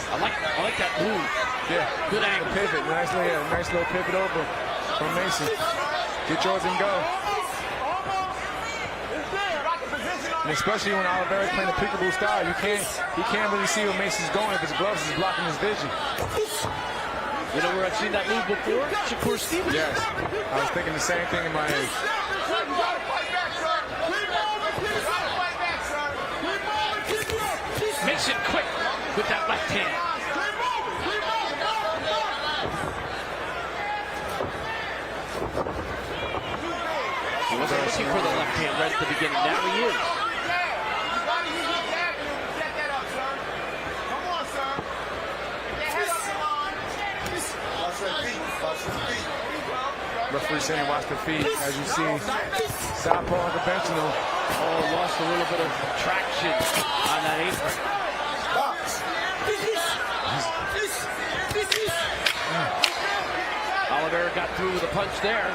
I like that move. Yeah. Good angle. Pivot. Nice little pivot over from Mason. Get yours and go. And especially when Oliveira's playing the peekaboo style, he can't really see where Mason's going if his gloves is blocking his vision. You know where I've seen that move before? Shakur Stevenson. Yes. I was thinking the same thing in my head. Mason quick with that left hand. He wasn't looking for the left hand right at the beginning. Now he is. Referee saying watch the feet. As you see, southpaw unconventional. Oh, lost a little bit of traction on that apron. Oliveira got through with a punch there.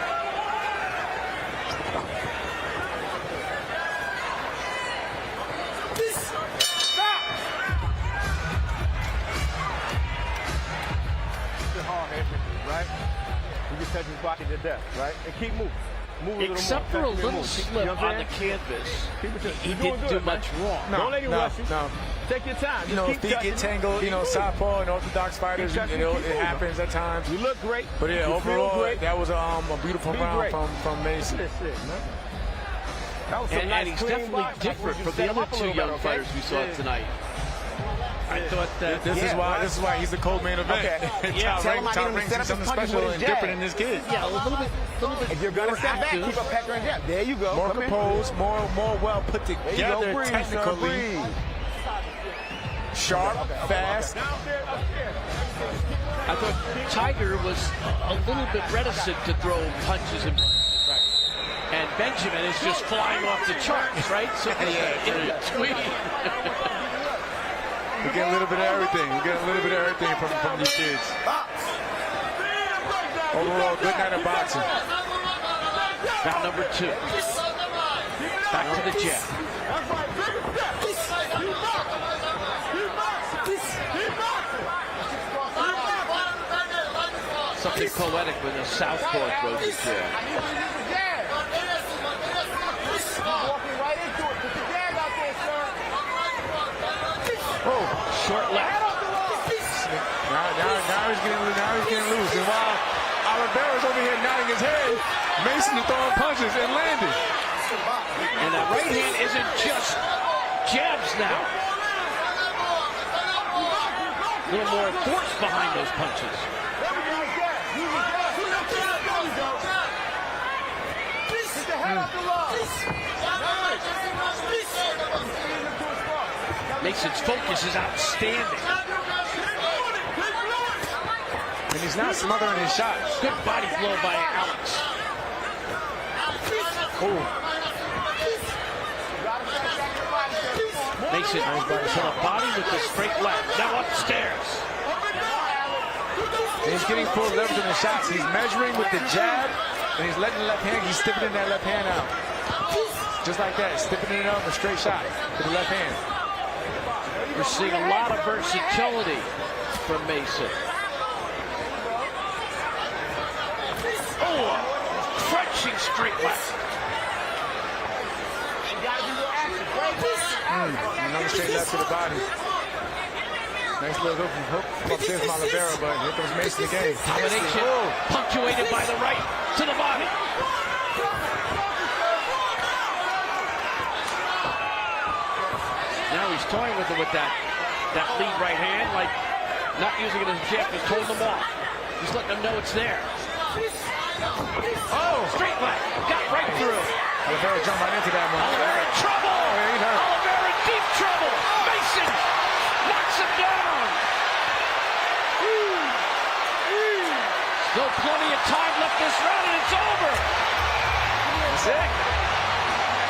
Right? You can touch his body to death, right? And keep moving. Except for a little slip on the canvas, he didn't do much wrong. Don't let him rush you. No. Take your time. You know, if feet get tangled, you know, southpaw and orthodox fighters, it happens at times. You look great. But yeah, overall, that was a beautiful round from Mason. And he's definitely different from the other 2 young fighters we saw tonight. I thought that This is why he's the co-main event. Okay. Yeah, Tell him I need him to Ring set up sees his something punches special with and his jab. different in this kid. Yeah, a little bit. If you're gonna more step back, active. keep a pecker and jab. There you go. More Come in. composed, more well put There you together go. Breathe, son, technically. breathe. Sharp, fast. I thought Tiger was a little bit reticent to throw punches, and Benjamin is just flying off the charts, right? So in between. We get a little bit of everything. We get a little bit of everything from these kids. Overall, good night of boxing. Round number 2. Back to the jab. Something poetic when the southpaw throws the jab. Oh, short left. Now he's getting loose. And while Oliveira's over here nodding his head, Mason is throwing punches and landing. And that right hand isn't just jabs now. A little more force behind those punches. Mason's focus is outstanding. And he's not smothering his shots. Good body blow by Alex. Mason to the body with the straight left. Now upstairs. And he's getting full leverage on the shots. He's measuring with the jab, and he's letting the left hand. He's stiffening that left hand out. Just like that, stiffening it up, a straight shot to the left hand. We're seeing a lot of versatility from Mason. Oh, crunching straight left. Another straight left to the body. Nice little hook from upstairs from Oliveira, but here comes Mason again. Combination punctuated by the right to the body. Now he's toying with it with that lead right hand, like not using it as a jab, just holding them off. Just letting them know it's there. Oh, straight left, got right through. Oliveira jumped right into that one. Oliveira in trouble. He's hurt. Oliveira in deep trouble. Mason knocks him down. Still plenty of time left this round, and it's over. That's it.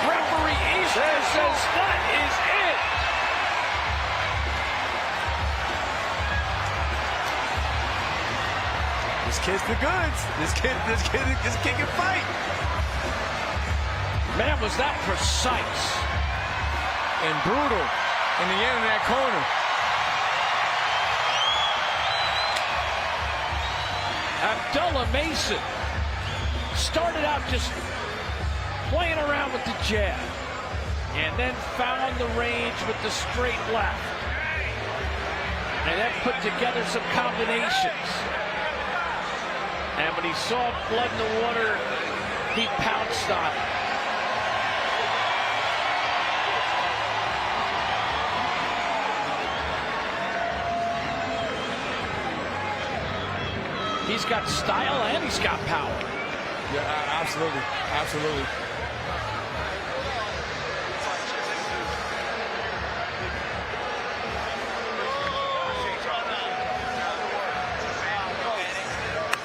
Referee Easter says that is it. This kid's the goods. This kid can fight. Man, was that precise. And brutal in the end of that corner. Abdullah Mason started out just playing around with the jab and then found the range with the straight left and then put together some combinations. And when he saw blood in the water, he pounced on it. He's got style and he's got power. Yeah, absolutely. Absolutely.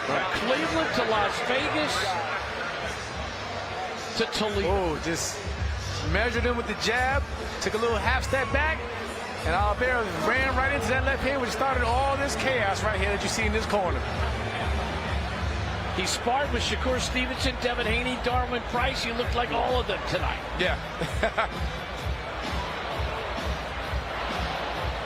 From Cleveland to Las Vegas to Toledo. Oh, just measured him with the jab, took a little half step back, and Oliveira ran right into that left hand, which started all this chaos right here that you see in this corner. He sparred with Shakur Stevenson, Devin Haney, Darwin Price. You looked like all of them tonight. Yeah.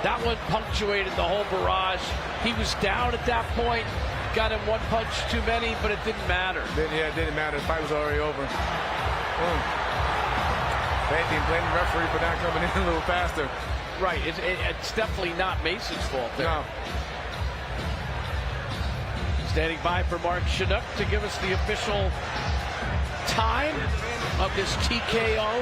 That one punctuated the whole barrage. He was down at that point. Got him one punch too many, but it didn't matter. Yeah, it didn't matter. The fight was already over. Blame the referee for not coming in a little faster. Right. It's definitely not Mason's fault there. No. Standing by for Mark Chinook to give us the official time of this TKO.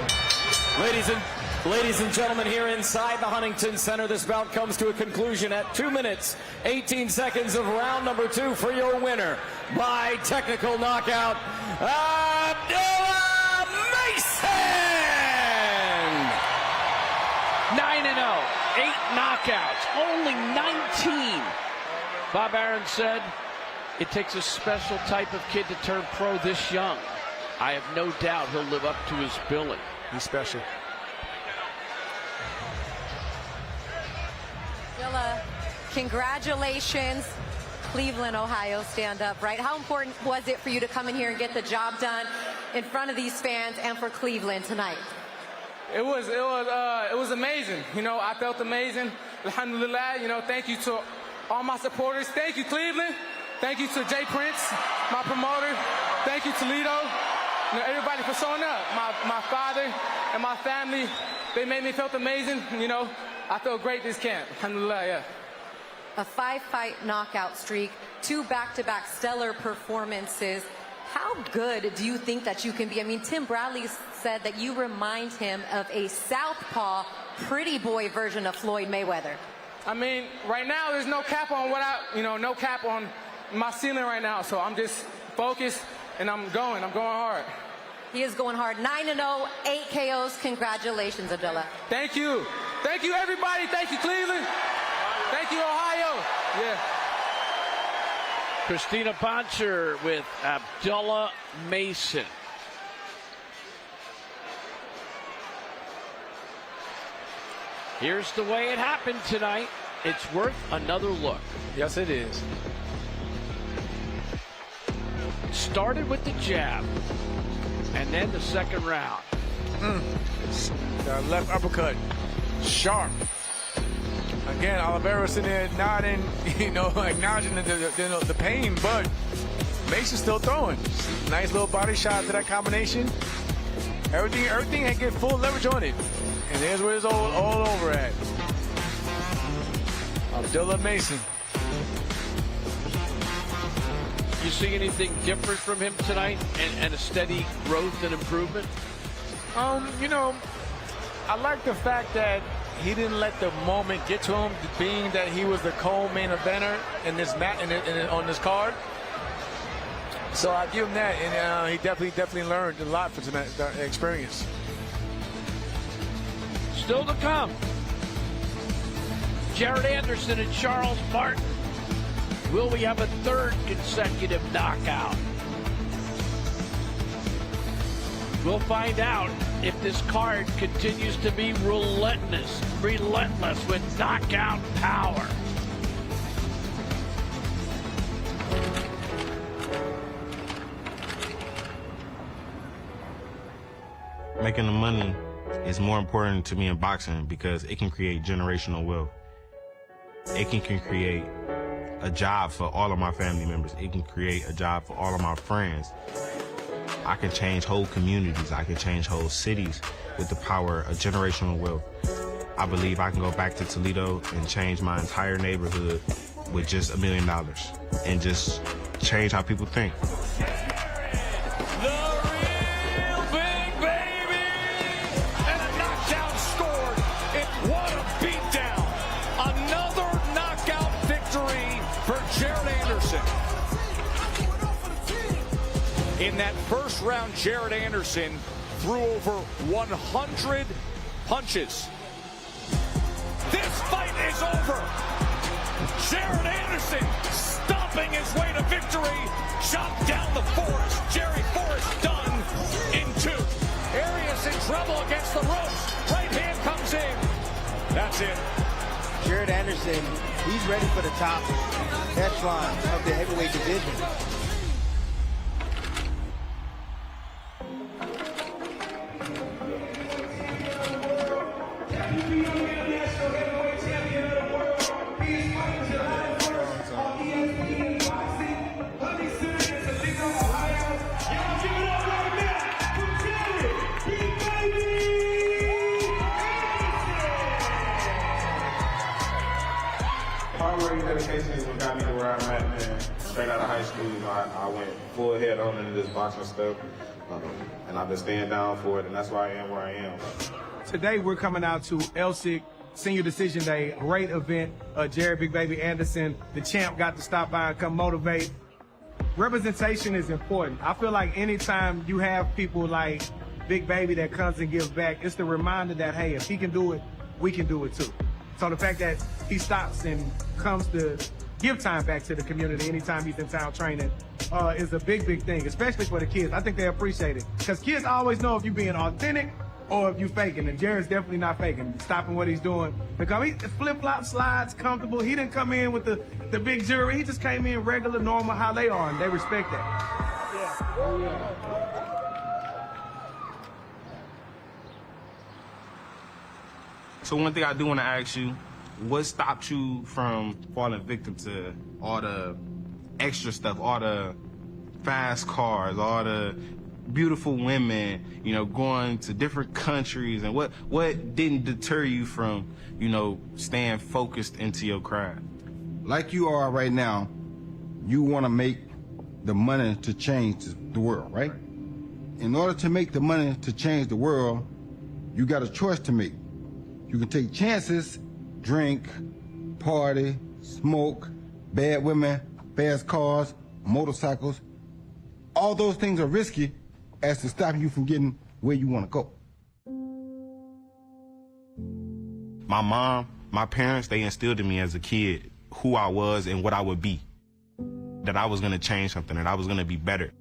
Ladies and Ladies and gentlemen, here inside the Huntington Center, this bout comes to a conclusion at 2 minutes, 18 seconds of round number 2 for your winner by technical knockout, Abdullah Mason! 9-0, 8 knockouts, only 19. Bob Arum said it takes a special type of kid to turn pro this young. I have no doubt he'll live up to his billing. He's special. Congratulations, Cleveland, Ohio, stand up, right? How important was it for you to come in here and get the job done in front of these fans and for Cleveland tonight? It was amazing. You know, I felt amazing. Alhamdulillah, you know, thank you to all my supporters. Thank you, Cleveland. Thank you to Jay Prince, my promoter. Thank you, Toledo. You know, everybody for showing up. My father and my family, they made me feel amazing. You know, I feel great this camp. Alhamdulillah, yeah. A 5-fight knockout streak, 2 back-to-back stellar performances. How good do you think that you can be? I mean, Tim Bradley said that you remind him of a southpaw, pretty boy version of Floyd Mayweather. I mean, right now there's no cap on no cap on my ceiling right now. So I'm just focused and I'm going hard. He is going hard. 9-0, 8 KOs. Congratulations, Abdullah. Thank you. Thank you, everybody. Thank you, Cleveland. Thank you, Ohio. Yeah. Christina Boncher with Abdullah Mason. Here's the way it happened tonight. It's worth another look. Yes, it is. Started with the jab, and then the second round. The left uppercut, sharp. Again, Oliveira's in there nodding, acknowledging the pain, but Mason's still throwing. Nice little body shot to that combination. Everything had get full leverage on it. And there's where it's all over at. Abdullah Mason. You see anything different from him tonight and a steady growth and improvement? I like the fact that he didn't let the moment get to him, being that he was the co-main eventer in this match on this card. So I give him that, and he definitely learned a lot from tonight, that experience. Still to come. Jared Anderson and Charles Martin. Will we have a third consecutive knockout? We'll find out if this card continues to be relentless with knockout power. Making the money is more important to me in boxing because it can create generational wealth. It can create a job for all of my family members. It can create a job for all of my friends. I can change whole communities. I can change whole cities with the power of generational wealth. I believe I can go back to Toledo and change my entire neighborhood with just $1 million and just change how people think. In that first round, Jared Anderson threw over 100 punches. This fight is over. Jared Anderson stomping his way to victory. Chopped down the Forrest. Jerry Forrest done in 2. Arias in trouble against the ropes. Right hand comes in. That's it. Jared Anderson, he's ready for the top echelon of the heavyweight division. Dedication is what got me to where I'm at, man. Straight out of high school, I went full head on into this boxing stuff, and I've been staying down for it, and that's why I am where I am. Today we're coming out to LSIG Senior Decision Day, great event. Jared Big Baby Anderson, the champ, got to stop by and come motivate. Representation is important. I feel like anytime you have people like Big Baby that comes and gives back, it's the reminder that, hey, if he can do it, we can do it too. So the fact that he stops and comes to give time back to the community anytime he's in town training is a big, big thing, especially for the kids. I think they appreciate it because kids always know if you're being authentic or if you faking, and Jared's definitely not faking, stopping what he's doing. Because he flip-flop slides, comfortable. He didn't come in with the big jewelry. He just came in regular, normal, how they are, and they respect that. So one thing I do want to ask you, what stopped you from falling victim to all the extra stuff, all the fast cars, all the beautiful women, you know, going to different countries, and what didn't deter you from, you know, staying focused into your craft? Like you are right now, you want to make the money to change the world, right? In order to make the money to change the world, you got a choice to make. You can take chances, drink, party, smoke, bad women, fast cars, motorcycles. All those things are risky as to stop you from getting where you want to go. My mom, my parents, they instilled in me as a kid who I was and what I would be. That I was going to change something, that I was going to be better.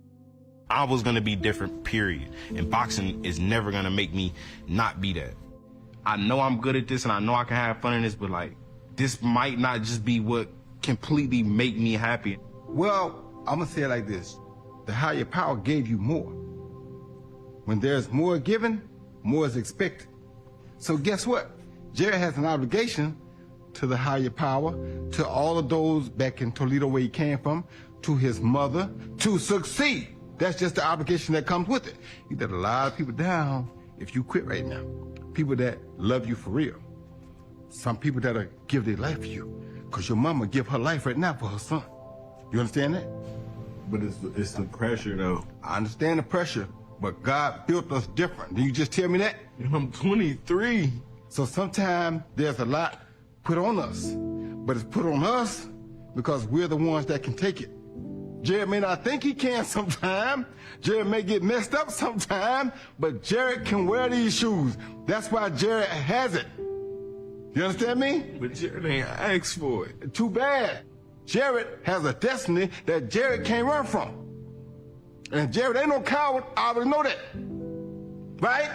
I was going to be different, period. And boxing is never going to make me not be that. I know I'm good at this and I know I can have fun in this, but like, this might not just be what completely make me happy. Well, I'm going to say it like this. The higher power gave you more. When there's more given, more is expected. So guess what? Jared has an obligation to the higher power, to all of those back in Toledo where he came from, to his mother, to succeed. That's just the obligation that comes with it. You let a lot of people down if you quit right now. People that love you for real. Some people that'll give their life for you, because your mama give her life right now for her son. You understand that? But it's the pressure, though. I understand the pressure, but God built us different. Did you just tell me that? I'm 23. So sometimes there's a lot put on us, but it's put on us because we're the ones that can take it. Jared may not think he can sometime. Jared may get messed up sometime, but Jared can wear these shoes. That's why Jared has it. You understand me? But Jared ain't asked for it. Too bad. Jared has a destiny that Jared can't run from. And Jared ain't no coward, I already know that. Right?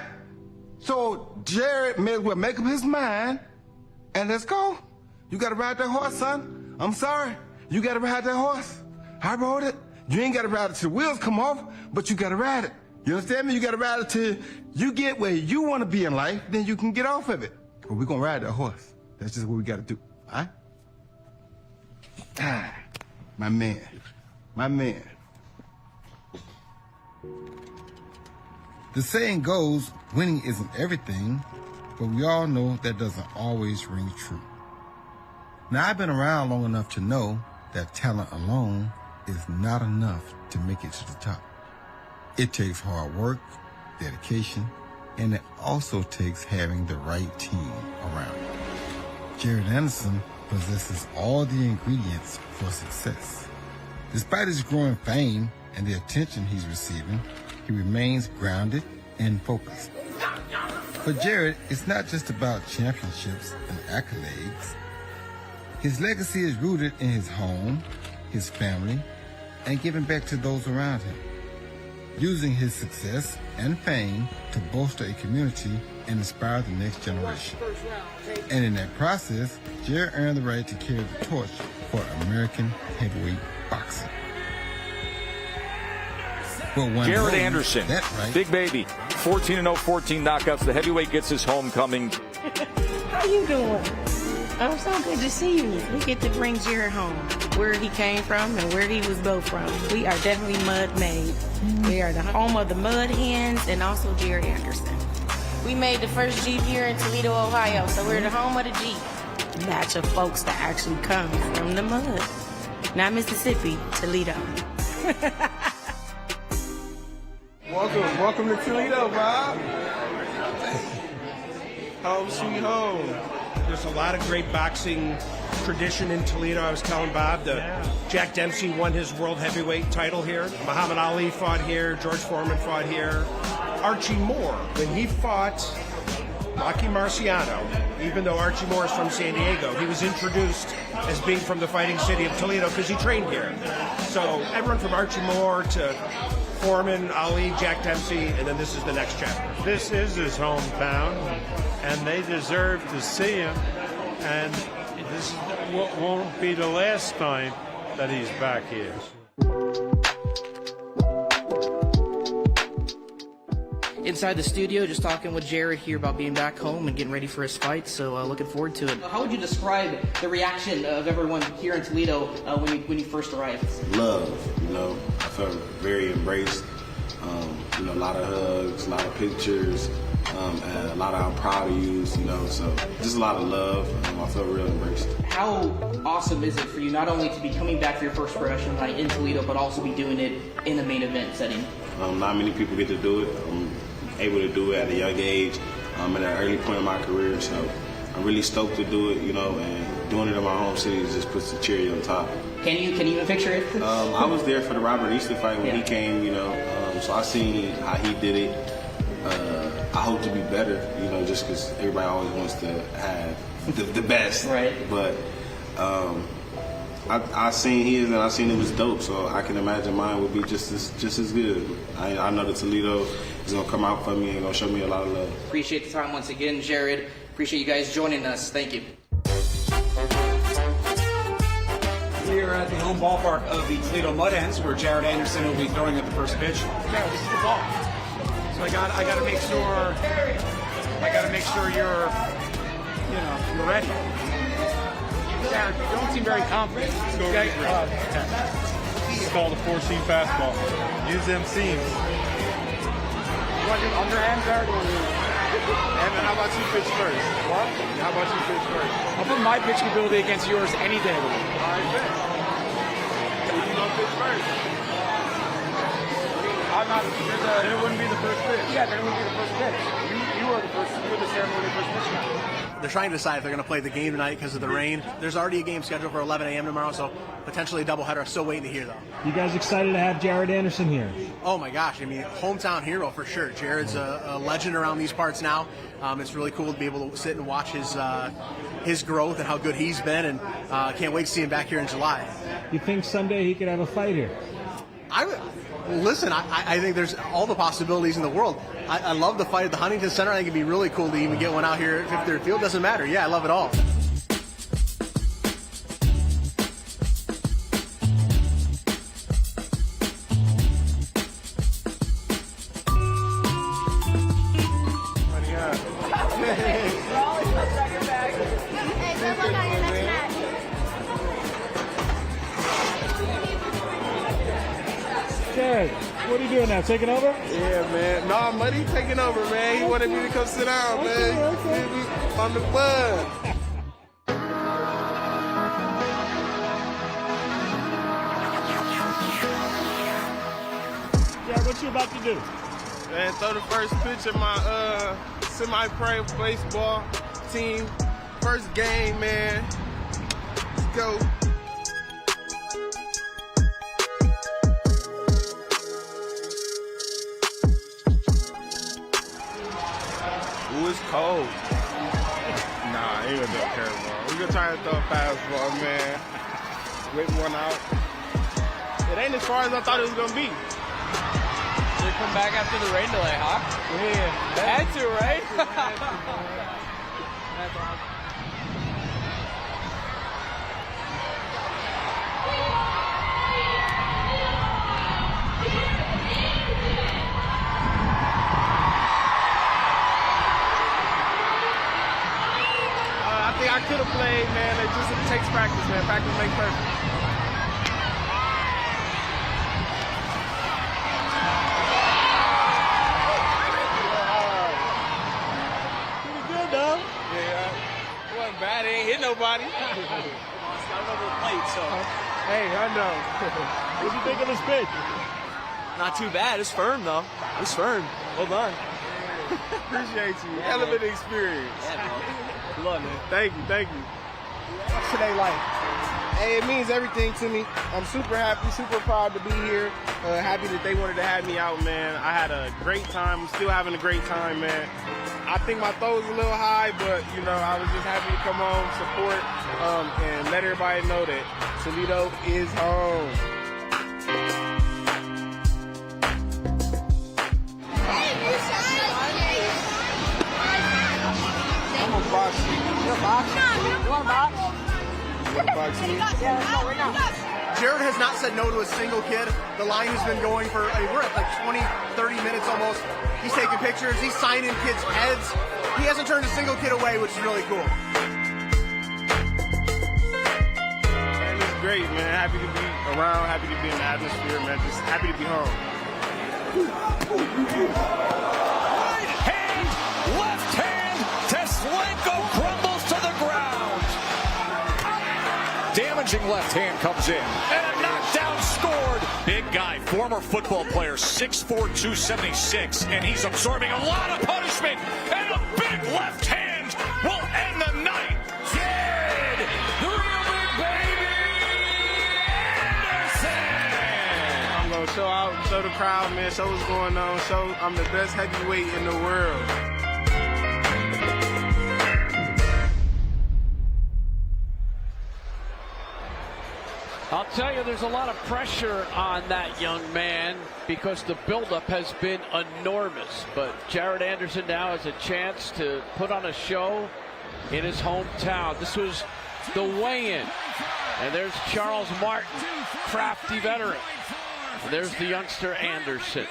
So Jared may as well make up his mind and let's go. You gotta ride that horse, son. I'm sorry. You gotta ride that horse. I rode it. You ain't gotta ride it till the wheels come off, but you gotta ride it. You understand me? You gotta ride it till you get where you wanna be in life, then you can get off of it. But we're gonna ride that horse. That's just what we gotta do, all right? Ah, my man, my man. The saying goes, winning isn't everything, but we all know that doesn't always ring true. Now, I've been around long enough to know that talent alone is not enough to make it to the top. It takes hard work, dedication, and it also takes having the right team around. Jared Anderson possesses all the ingredients for success. Despite his growing fame and the attention he's receiving, he remains grounded and focused. For Jared, it's not just about championships and accolades. His legacy is rooted in his home, his family, and giving back to those around him. Using his success and fame to bolster a community and inspire the next generation. And in that process, Jared earned the right to carry the torch for American heavyweight boxing. Jared Anderson, right. Big Baby, 14-0, 14 knockouts. The heavyweight gets his homecoming. How you doing? Oh, so good to see you. We get to bring Jared home, where he came from and where he was built from. We are definitely mud made. We are the home of the Mud Hens and also Jared Anderson. We made the first Jeep here in Toledo, Ohio, so we're the home of the Jeep. Batch of folks that actually come from the mud. Not Mississippi, Toledo. Welcome to Toledo, Bob. Home sweet home. There's a lot of great boxing tradition in Toledo. I was telling Bob that Jack Dempsey won his world heavyweight title here. Muhammad Ali fought here. George Foreman fought here. Archie Moore, when he fought Rocky Marciano, even though Archie Moore is from San Diego, he was introduced as being from the fighting city of Toledo because he trained here. So everyone from Archie Moore to Foreman, Ali, Jack Dempsey, and then this is the next chapter. This is his hometown, and they deserve to see him. And this won't be the last time that he's back here. Inside the studio, just talking with Jared here about being back home and getting ready for his fight, so looking forward to it. How would you describe the reaction of everyone here in Toledo when you first arrived? Love, I felt very embraced. A lot of hugs, a lot of pictures, and a lot of I'm proud of you, so just a lot of love. I felt real embraced. How awesome is it for you not only to be coming back for your first professional fight in Toledo, but also be doing it in a main event setting? Not many people get to do it. I'm able to do it at a young age, at an early point in my career, so I'm really stoked to do it, and doing it in my home city just puts the cherry on top. Can you even picture it? I was there for the Robert Easter fight when he came, so I seen how he did it. I hope to be better, just because everybody always wants to have the best. Right. But I seen his and I seen it was dope, so I can imagine mine would be just as good. I know that Toledo is gonna come out for me and gonna show me a lot of love. Appreciate the time once again, Jared. Appreciate you guys joining us. Thank you. We are at the home ballpark of the Toledo Mud Hens, where Jared Anderson will be throwing at the first pitch. Yeah, this is the ball. So I got to make sure you're ready. Jared, you don't seem very confident. Let's go okay. It's called a 4-seam fastball. Use them seams. You want to do underhand, Jared? And how about you pitch first? What? How about you pitch first? I'll put my pitching ability against yours any day. All right, bet. So you gonna pitch first? I'm not. Then it wouldn't be the first pitch. Yeah, then it wouldn't be the first pitch. You were the ceremony first pitch guy. They're trying to decide if they're going to play the game tonight because of the rain. There's already a game scheduled for 11 a.m. tomorrow, so potentially a doubleheader. I'm still waiting to hear, though. You guys excited to have Jared Anderson here? Oh, my gosh. I mean, hometown hero for sure. Jared's a legend around these parts now. It's really cool to be able to sit and watch his growth and how good he's been, and can't wait to see him back here in July. You think someday he could have a fight here? Listen, I think there's all the possibilities in the world. I love the fight at the Huntington Center. I think it'd be really cool to even get one out here at Fifth Third Field. Doesn't matter. Yeah, I love it all. Jared, what are you doing now? Taking over? Yeah, man. No, Muddy taking over, man. He wanted me to come sit down, man. Okay. On the bud. Jared, what you about to do? Man, throw the first pitch of my semi-pro baseball team. First game, man. Let's go. Ooh, it's cold. Nah, he was no curveball. We're gonna try to throw a fastball, man. Whip one out. It ain't as far as I thought it was gonna be. They come back after the rain delay, huh? Yeah. They had to, right? That's awesome. I could have played, man. It takes practice, man. Practice makes perfect. Pretty good, though. Yeah, it wasn't bad. It ain't hit nobody. It's got another plate, so. Hey, I know. What do you think of this pitch? Not too bad. It's firm, though. It's firm. Well done. Appreciate you. Element experience. Yeah, bro. Love, man. Thank you. What's today like? Hey, it means everything to me. I'm super happy, super proud to be here. Happy that they wanted to have me out, man. I had a great time. I'm still having a great time, man. I think my throat was a little high, but, you know, I was just happy to come home, support, and let everybody know that Toledo is home. I'm a boxer. You're a boxer? You want a box? You want a box? Yeah, let's go right now. Jared has not said no to a single kid. The line has been going for, we're at like 20, 30 minutes almost. He's taking pictures. He's signing kids' heads. He hasn't turned a single kid away, which is really cool. Man, it's great, man. Happy to be around, happy to be in the atmosphere, man. Just happy to be home. Right hand, left hand. Teslenko crumbles to the ground. Damaging left hand comes in. And a knockdown scored. Big guy, former football player, 6'4", 276. And he's absorbing a lot of punishment. And a big left hand will end the night. Kid, the real big baby, Anderson. I'm going to show out, show the crowd, man, show what's going on, show I'm the best heavyweight in the world. I'll tell you, there's a lot of pressure on that young man because the buildup has been enormous. But Jared Anderson now has a chance to put on a show in his hometown. This was the weigh-in. And there's Charles Martin, crafty veteran. And there's the youngster Anderson.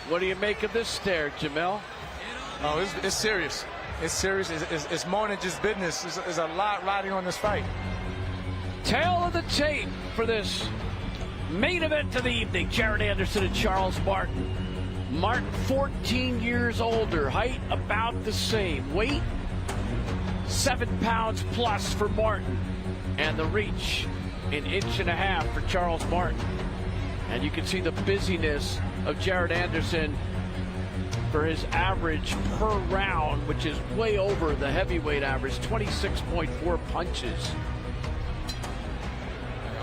What do you make of this stare, Jamel? Oh, it's serious. It's serious. It's more than just business. There's a lot riding on this fight. Tail of the tape for this main event of the evening. Jared Anderson and Charles Martin. Martin 14 years older, height about the same, weight 7 pounds plus for Martin, and the reach an inch and a half for Charles Martin. And you can see the busyness of Jared Anderson for his average per round, which is way over the heavyweight average, 26.4 punches.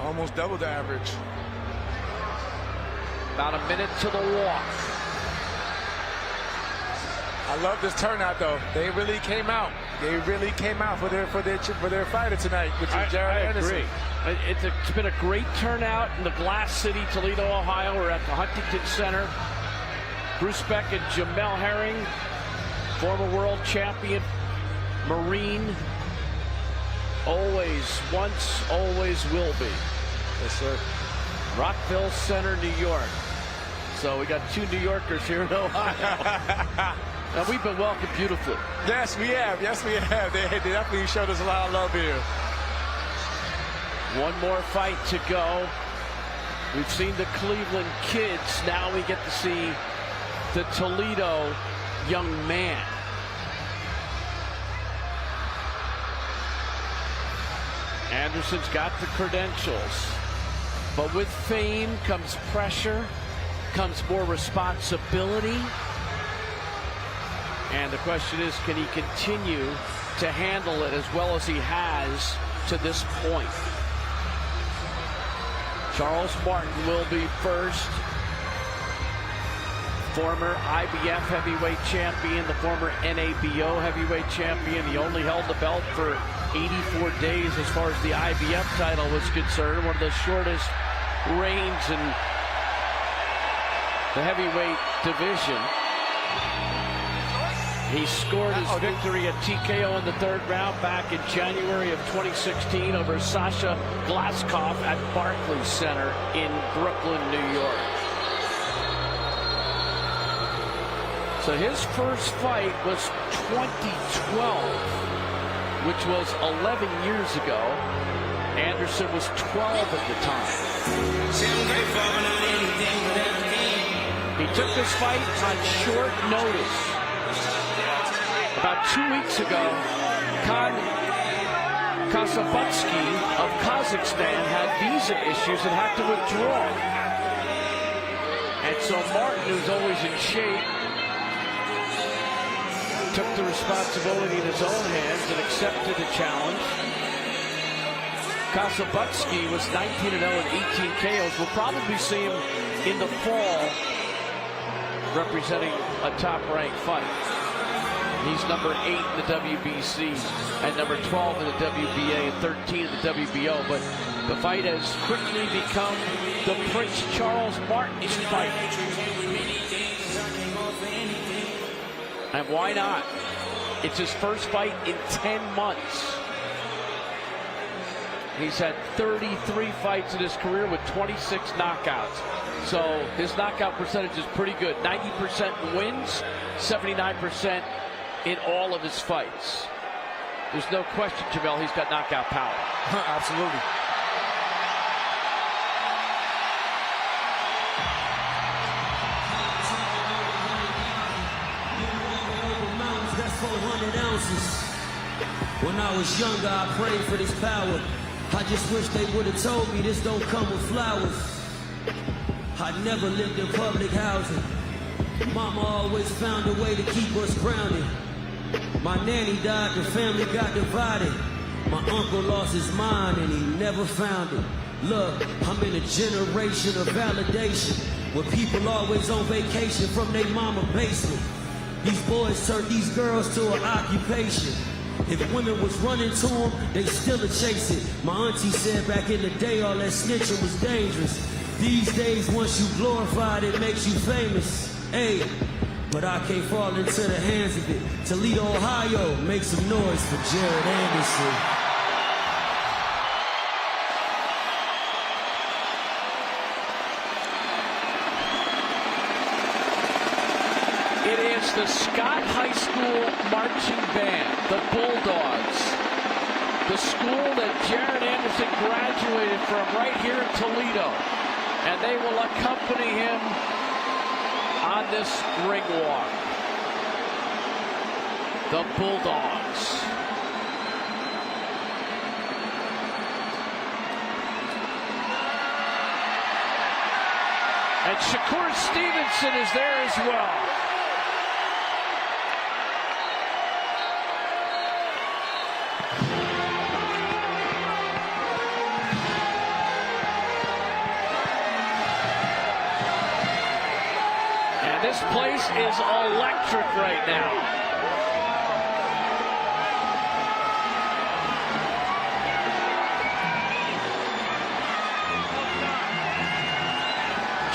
Almost double the average. About a minute to the walk. I love this turnout, though. They really came out. They really came out for their fighter tonight, which is Jared Anderson. I agree. It's been a great turnout in the Glass City, Toledo, Ohio. We're at the Huntington Center. Bruce Beck and Jamel Herring, former world champion, Marine. Always, once, always will be. Yes, sir. Rockville Center, New York. So we got 2 New Yorkers here in Ohio. And we've been welcomed beautifully. Yes, we have. Yes, we have. They definitely showed us a lot of love here. One more fight to go. We've seen the Cleveland kids. Now we get to see the Toledo young man. Anderson's got the credentials, but with fame comes pressure, comes more responsibility. And the question is, can he continue to handle it as well as he has to this point? Charles Martin will be first. Former IBF heavyweight champion, the former NABO heavyweight champion. He only held the belt for 84 days as far as the IBF title was concerned. One of the shortest reigns in the heavyweight division. He scored his victory at TKO in the 3rd round back in January of 2016 over Sasha Glaskov at Barclays Center in Brooklyn, New York. So his first fight was 2012, which was 11 years ago. Anderson was 12 at the time. He took this fight on short notice. About 2 weeks ago, Khan Kasabutsky of Kazakhstan had visa issues and had to withdraw. And so Martin, who's always in shape, took the responsibility in his own hands and accepted the challenge. Kosobutsky was 19-0 and 18 KOs. We'll probably see him in the fall representing a top-ranked fight. He's number 8 in the WBC and number 12 in the WBA and 13 in the WBO. But the fight has quickly become the Prince Charles Martin fight. And why not? It's his first fight in 10 months. He's had 33 fights in his career with 26 knockouts. So his knockout percentage is pretty good. 90% in wins, 79% in all of his fights. There's no question, Jamel, he's got knockout power. Absolutely. That's 400 ounces. When I was younger, I prayed for this power. I just wish they would have told me this don't come with flowers. I never lived in public housing. Mama always found a way to keep us grounded. My nanny died, the family got divided. My uncle lost his mind and he never found it. Look, I'm in a generation of validation, where people always on vacation from their mama basement. These boys turned these girls to an occupation. If women was running to them, they still a chase it. My auntie said back in the day all that snitching was dangerous. These days, once you glorified, it makes you famous. Hey, but I can't fall into the hands of it. Toledo, Ohio, make some noise for Jared Anderson. It is the Scott High School Marching Band, the Bulldogs. The school that Jared Anderson graduated from right here in Toledo. And they will accompany him on this ring walk. The Bulldogs. And Shakur Stevenson is there as well. This place is electric right now.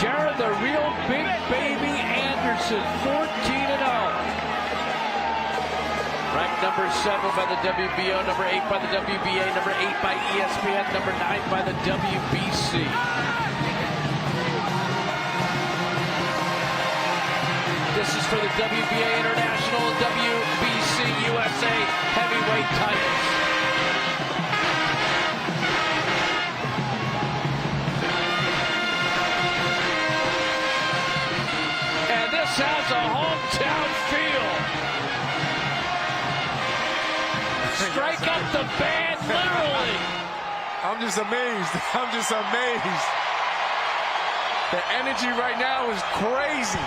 Jared, the real big baby Anderson, 14-0. Ranked number 7 by the WBO, number 8 by the WBA, number 8 by ESPN, number 9 by the WBC. This is for the WBA International, WBC USA heavyweight titles. And this has a hometown feel. Strike up the band, literally. I'm just amazed. I'm just amazed. The energy right now is crazy.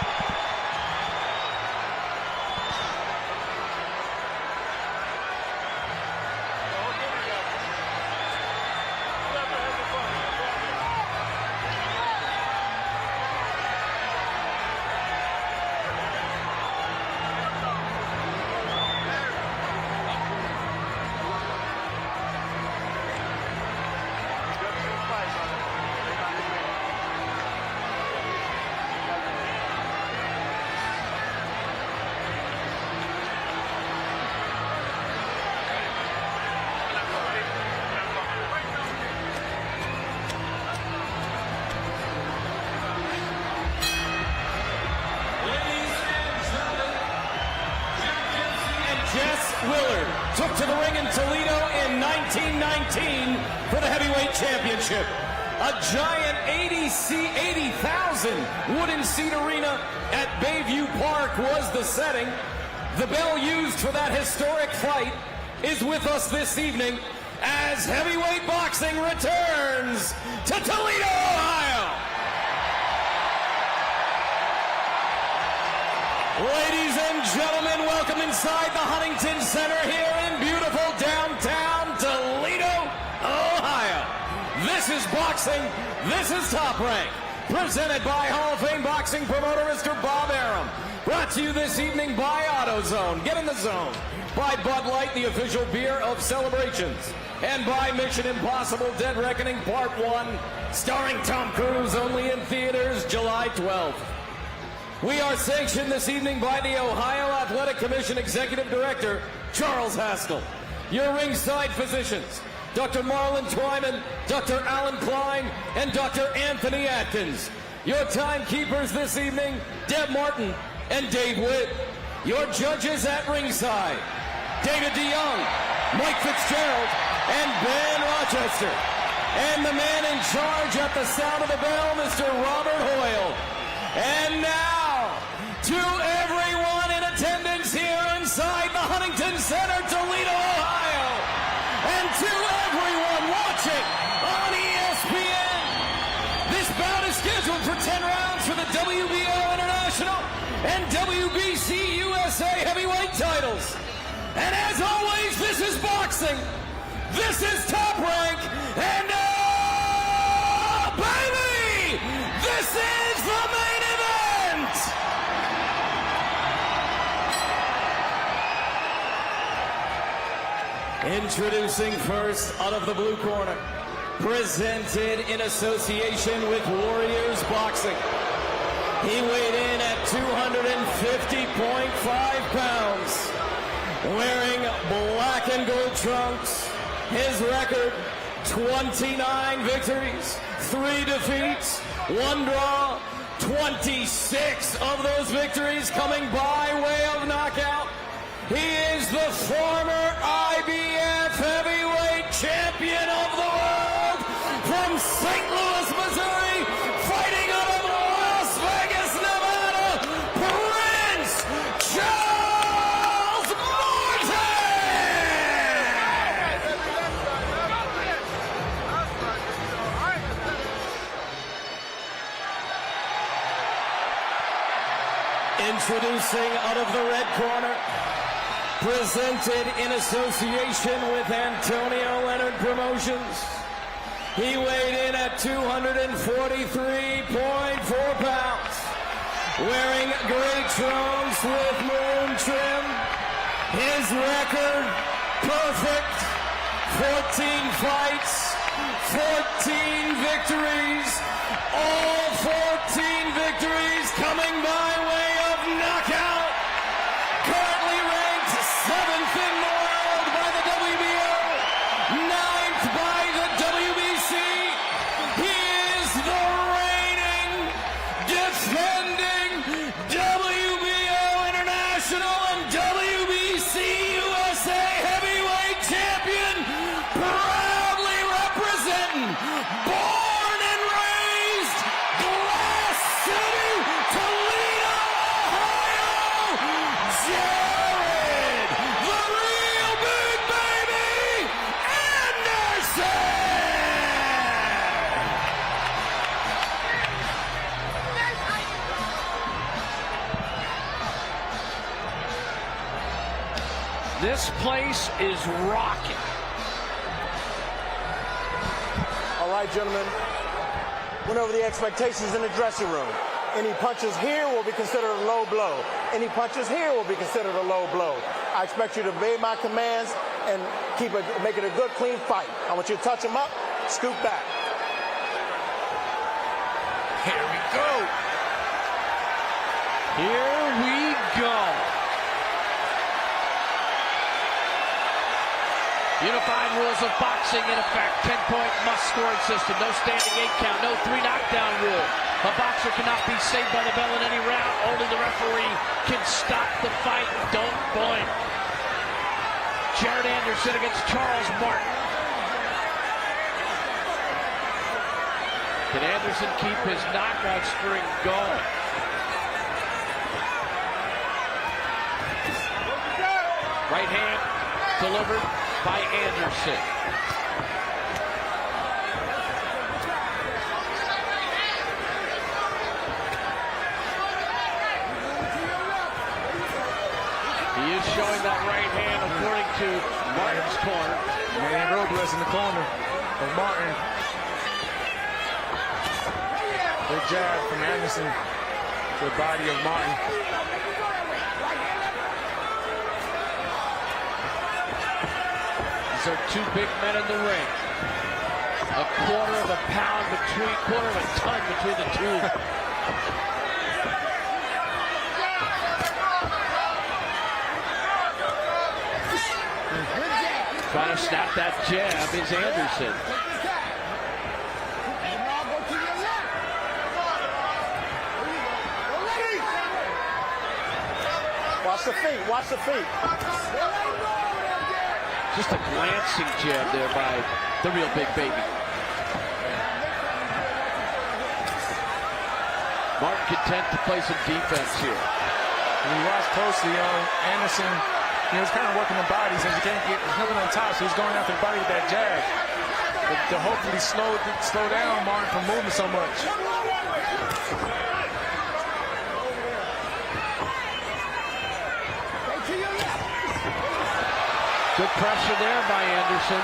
Willard took to the ring in Toledo in 1919 for the heavyweight championship. A giant 80,000 wooden seat arena at Bayview Park was the setting. The bell used for that historic fight is with us this evening as heavyweight boxing returns to Toledo, Ohio. Ladies and gentlemen, welcome inside the Huntington Center here in beautiful downtown Toledo, Ohio. This is boxing. This is Top Rank. Presented by Hall of Fame boxing promoter Mr. Bob Arum. Brought to you this evening by AutoZone. Get in the zone. By Bud Light, the official beer of celebrations. And by Mission Impossible Dead Reckoning Part 1, starring Tom Cruise, only in theaters July 12th. We are sanctioned this evening by the Ohio Athletic Commission Executive Director, Charles Haskell. Your ringside physicians, Dr. Marlon Twyman, Dr. Alan Klein, and Dr. Anthony Atkins. Your timekeepers this evening, Deb Martin and Dave Witt. Your judges at ringside, David DeYoung, Mike Fitzgerald, and Ben Rochester. And the man in charge at the sound of the bell, Mr. Robert Hoyle. And now, to everyone in attendance here inside the Huntington Center, Toledo, Ohio, and to everyone watching on ESPN, this bout is scheduled for 10 rounds for the WBO International and WBC USA heavyweight titles. And as always, this is boxing, this is Top Rank, and baby, this is the main event! Introducing first, out of the blue corner, presented in association with Warriors Boxing. He weighed in at 250.5 pounds, wearing black and gold trunks. His record, 29 victories, 3 defeats, 1 draw, 26 of those victories coming by way of knockout. He is the former IBF heavyweight champion of the world from St. Louis, Missouri, fighting out of Las Vegas, Nevada, Prince Charles Martin! Introducing out of the red corner, presented in association with Antonio Leonard Promotions. He weighed in at 243.4 pounds, wearing gray trunks with maroon trim. His record, perfect, 14 fights, 14 victories, all 14 victories coming by way of knockout. Currently ranked 7th in the world by the WBO, 9th by the WBC. He is the reigning, defending WBO International and WBC USA heavyweight champion, proudly representing born and raised Glass City, Toledo, Ohio, Jared, the real big baby, Anderson! This place is rocking. All right, gentlemen. Went over the expectations in the dressing room. Any punches here will be considered a low blow. Any punches here will be considered a low blow. I expect you to obey my commands and make it a good, clean fight. I want you to touch them up, scoop back. Here we go. Here we go. Unified rules of boxing in effect. 10-point must-scoring system. No standing 8 count. No 3 knockdown rule. A boxer cannot be saved by the bell in any round. Only the referee can stop the fight. Don't blink. Jared Anderson against Charles Martin. Can Anderson keep his knockout string going? Right hand delivered by Anderson. to Martin's corner. Manny Robles in the corner of Martin. Good jab from Anderson to the body of Martin. These are two big men in the ring. A quarter of a ton between the two. Trying to snap that jab is Anderson. Watch the feet, watch the feet. Just a glancing jab there by the real big baby. Martin content to play some defense here. When you watch closely, Anderson, he was kind of working the body since he can't get, there's nothing on top, so he's going after the body with that jab. But to hopefully slow down Martin from moving so much. Good pressure there by Anderson.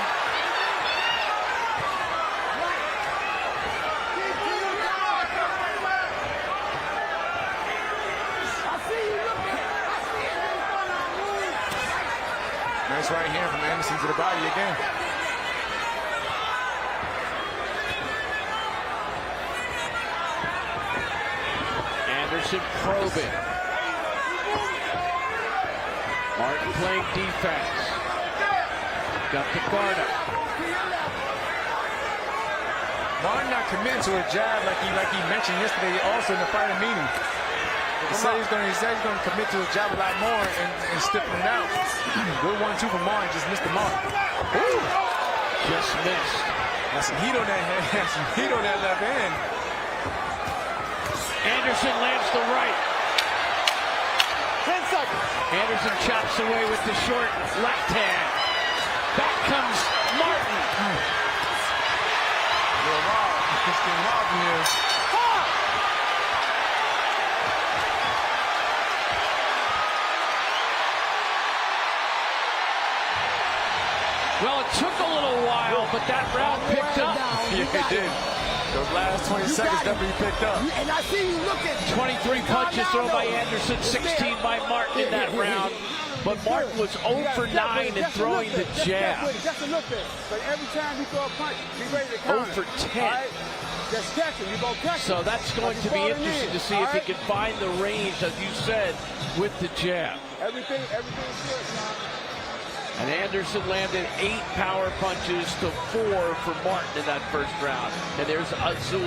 Nice right hand from Anderson to the body again. Anderson probing. Martin playing defense. Got the guard up. Martin not committing to a jab like he mentioned yesterday also in the fighting meeting. He said he's going to commit to his jab a lot more and stiffen it out. Good 1-2 from Martin, just missed the mark. Ooh. Just missed. That's some heat on that hand. That's some heat on that left hand. Anderson lands the right. 10 seconds. Anderson chops away with the short left hand. Back comes Martin. Wow, it's getting wild from here. Well, it took a little while, but that round picked up. Yeah, it did. Those last 20 seconds definitely picked up. And I see you looking. 23 punches thrown by Anderson, 16 by Martin in that round. But Martin was 0 for 9 in throwing the jab. Just a look at it. But every time he throw a punch, be ready to counter. 0 for 10. Just catch him. You're going to catch him. So that's going to be interesting to see if he can find the range, as you said, with the jab. Everything's good, man. And Anderson landed 8 power punches to 4 for Martin in that first round. And there's Azul,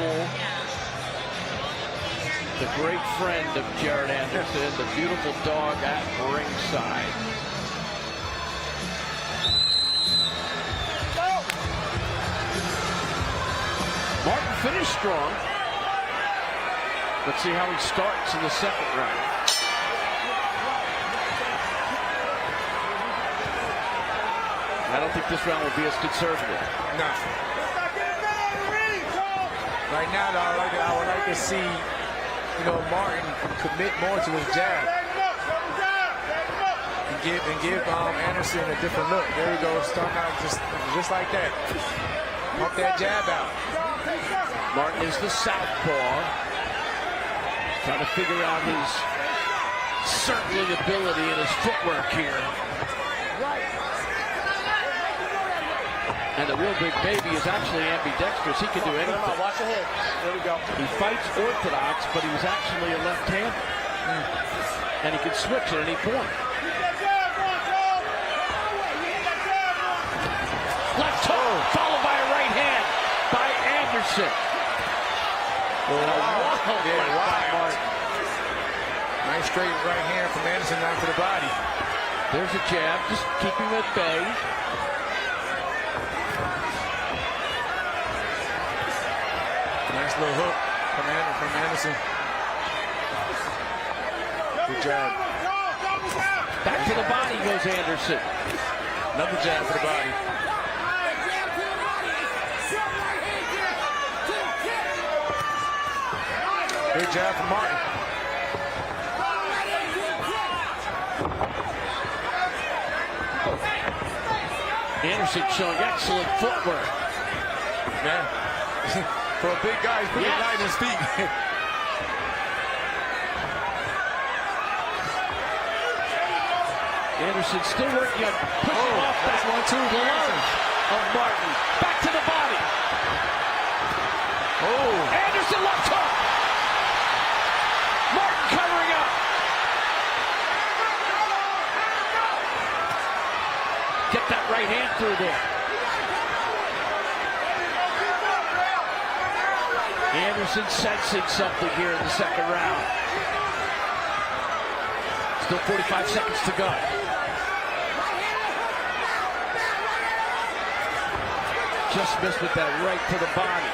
the great friend of Jared Anderson, the beautiful dog at ringside. Martin finished strong. Let's see how he starts in the second round. I don't think this round will be as conservative. No. Right now, though, I would like to see, Martin commit more to his jab and give Anderson a different look. There we go, starting out just like that. Pump that jab out. Martin is the southpaw, trying to figure out his circling ability and his footwork here. And the real big baby is actually ambidextrous. He can do anything. Watch your head. There we go. He fights orthodox, but he was actually a left-hander. And he can switch at any point. Left toe, followed by a right hand by Anderson. Wow. Nice straight right hand from Anderson down to the body. There's a jab, just keep him at bay. Nice little hook from Anderson. Good jab. Back to the body goes Anderson. Another jab for the body. Good jab from Martin. Anderson showing excellent footwork. Man, for a big guy, he's pretty light on his feet. Anderson still working on pushing off that glove of Martin. Back to the body. Anderson left hook. Martin covering up. Get that right hand through there. Anderson sensing something here in the second round. Still 45 seconds to go. Just missed with that right to the body.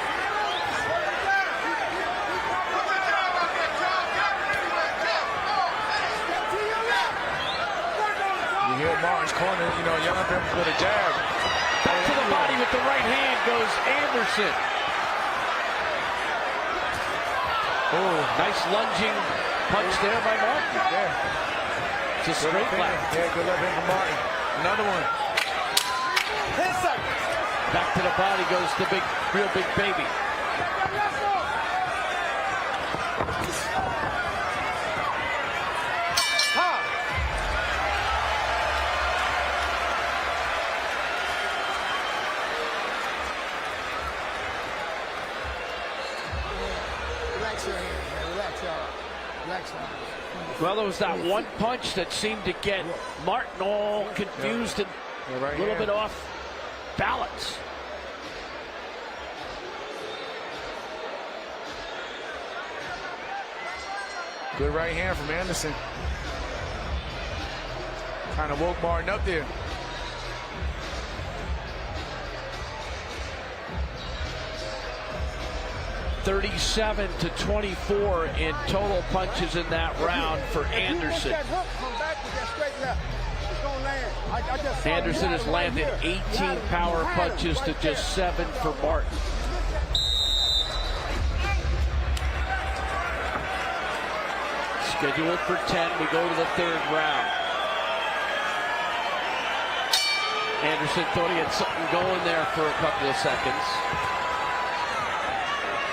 You hear Martin's corner, yelling for him with a jab. Back to the body with the right hand goes Anderson. Nice lunging punch there by Martin. Yeah. It's a straight left. Yeah, good left hand from Martin. Another one. Back to the body goes the real big baby. Relax your hand, man. Relax, y'all. Relax, y'all. Well, there was that one punch that seemed to get Martin all confused and a little bit off balance. Good right hand from Anderson. Kind of woke Martin up there. $37-24 in total punches in that round for Anderson. Anderson has landed 18 power punches to just 7 for Martin. Scheduled for 10, we go to the third round. Anderson thought he had something going there for a couple of seconds.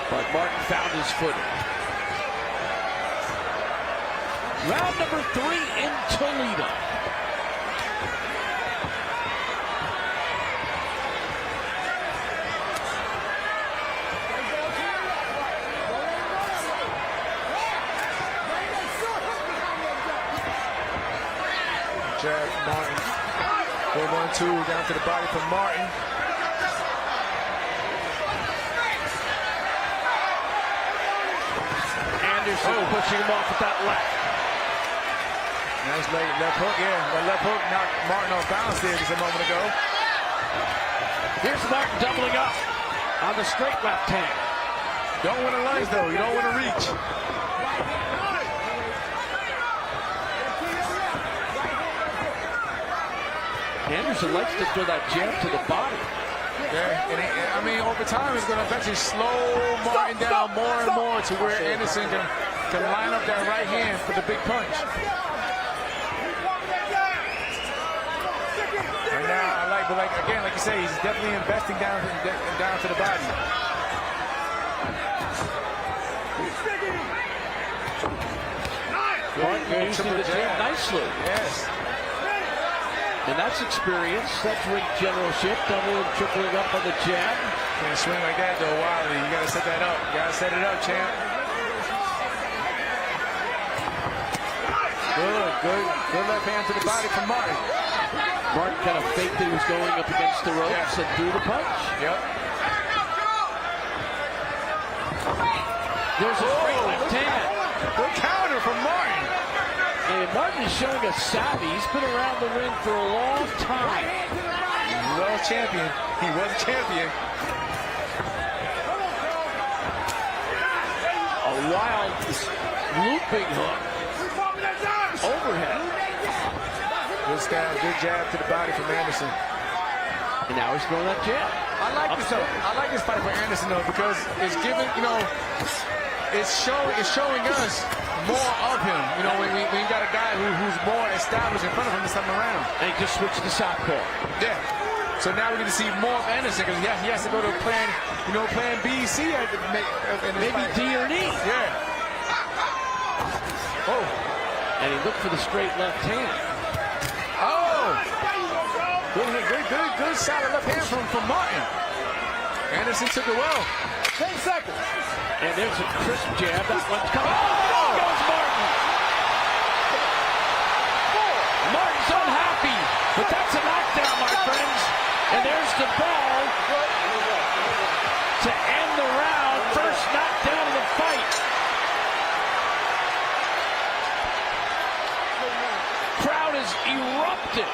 But Martin found his footing. Round number 3 in Toledo. Jab Martin. 4-1-2 down to the body from Martin. Anderson pushing him off with that left. Nice left hook, yeah. That left hook knocked Martin off balance there just a moment ago. Here's Martin doubling up on the straight left hand. Don't want to lunge though. You don't want to reach. Anderson likes to throw that jab to the body. Yeah, and I mean, over time, it's going to eventually slow Martin down more and more to where Anderson can line up that right hand for the big punch. And now, like again, like you say, he's definitely investing down to the body. Martin using the jab nicely. Yes. And that's experience. That's ring generalship. Double and tripling up on the jab. Can't swing like that though, Wiley. You gotta set that up. You gotta set it up, champ. Good left hand to the body from Martin. Martin kind of faked that he was going up against the ropes and threw the punch. Yep. There's a straight left hand. Good counter from Martin. And Martin is showing us savvy. He's been around the ring for a long time. He was champion. He was champion. A wild looping hook. Overhead. Good stab, good jab to the body from Anderson. And now he's throwing that jab. I like this fight for Anderson though, because it's giving, it's showing us more of him. When you got a guy who's more established in front of him this time around. And he just switched to southpaw. Yeah. So now we're going to see more of Anderson because he has to go to plan B, C, maybe D or E. Yeah. Oh. And he looked for the straight left hand. Oh. Good solid left hand from Martin. Anderson took it well. 10 seconds. And there's a crisp jab. That one's coming. Oh, there goes Martin. Martin's unhappy, but that's a knockdown, my friends. And there's the bell to end the round. First knockdown of the fight. Crowd has erupted.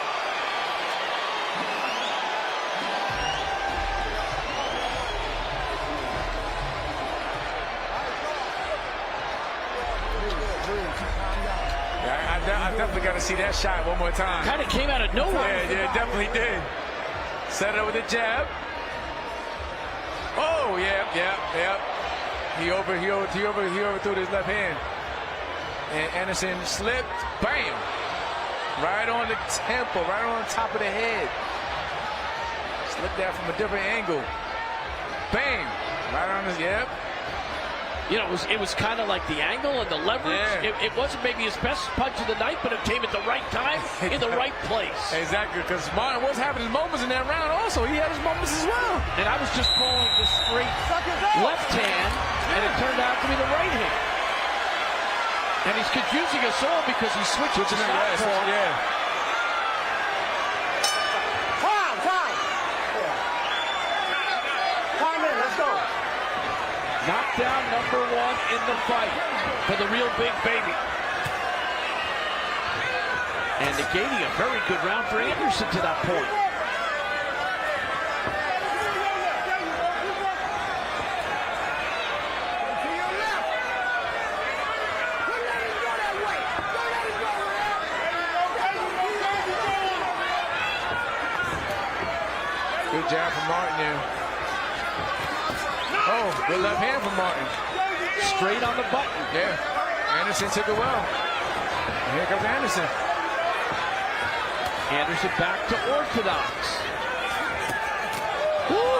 I definitely got to see that shot one more time. Kind of came out of nowhere. Yeah, definitely did. Set it up with a jab. Oh, yeah. He overthrew his left hand. And Anderson slipped. Bam. Right on the temple, right on top of the head. Slipped that from a different angle. Bam. Right on his, yep. You know, it was kind of like the angle and the leverage. Yeah. It wasn't maybe his best punch of the night, but it came at the right time, in the right place. Exactly, because Martin was having his moments in that round also. He had his moments as well. And I was just throwing the straight left hand, and it turned out to be the right hand. And he's confusing us all because he switches to southpaw. Yeah. Time in, let's go. Knockdown number 1 in the fight for the real big baby. And negating a very good round for Anderson to that point. Good jab from Martin there. Oh, good left hand from Martin. Straight on the button. Yeah. Anderson took it well. And here comes Anderson. Anderson back to orthodox. Woo.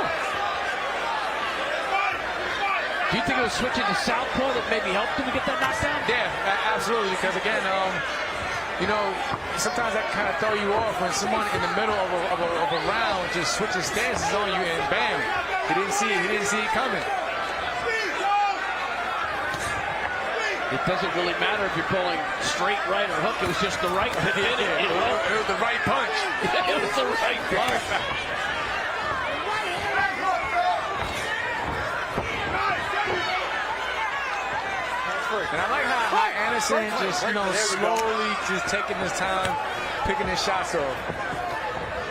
Do you think it was switching to southpaw that maybe helped him to get that knockdown? Yeah, absolutely. Because again, you know, sometimes that kind of throw you off when someone in the middle of a round just switches stances on you and bam, he didn't see it coming. It doesn't really matter if you're pulling straight right or hook. It was just the right that did it. It was the right punch. It was the right punch. And I like how Anderson just, slowly just taking his time, picking his shots off.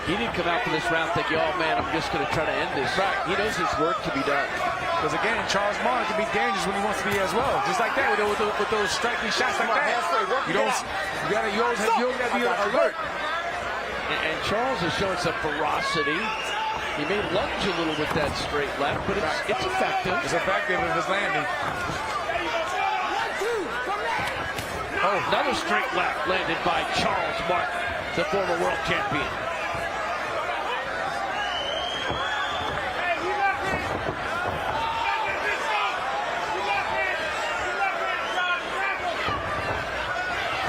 He didn't come out for this round thinking, oh man, I'm just going to try to end this. Right. He knows his work to be done. Because again, Charles Martin can be dangerous when he wants to be as well. Just like that, with those striking shots like that. You always got to be alert. And Charles is showing some ferocity. He may lunge a little with that straight left, but it's effective. It's effective if it's landing. Oh, another straight left landed by Charles Martin, the former world champion.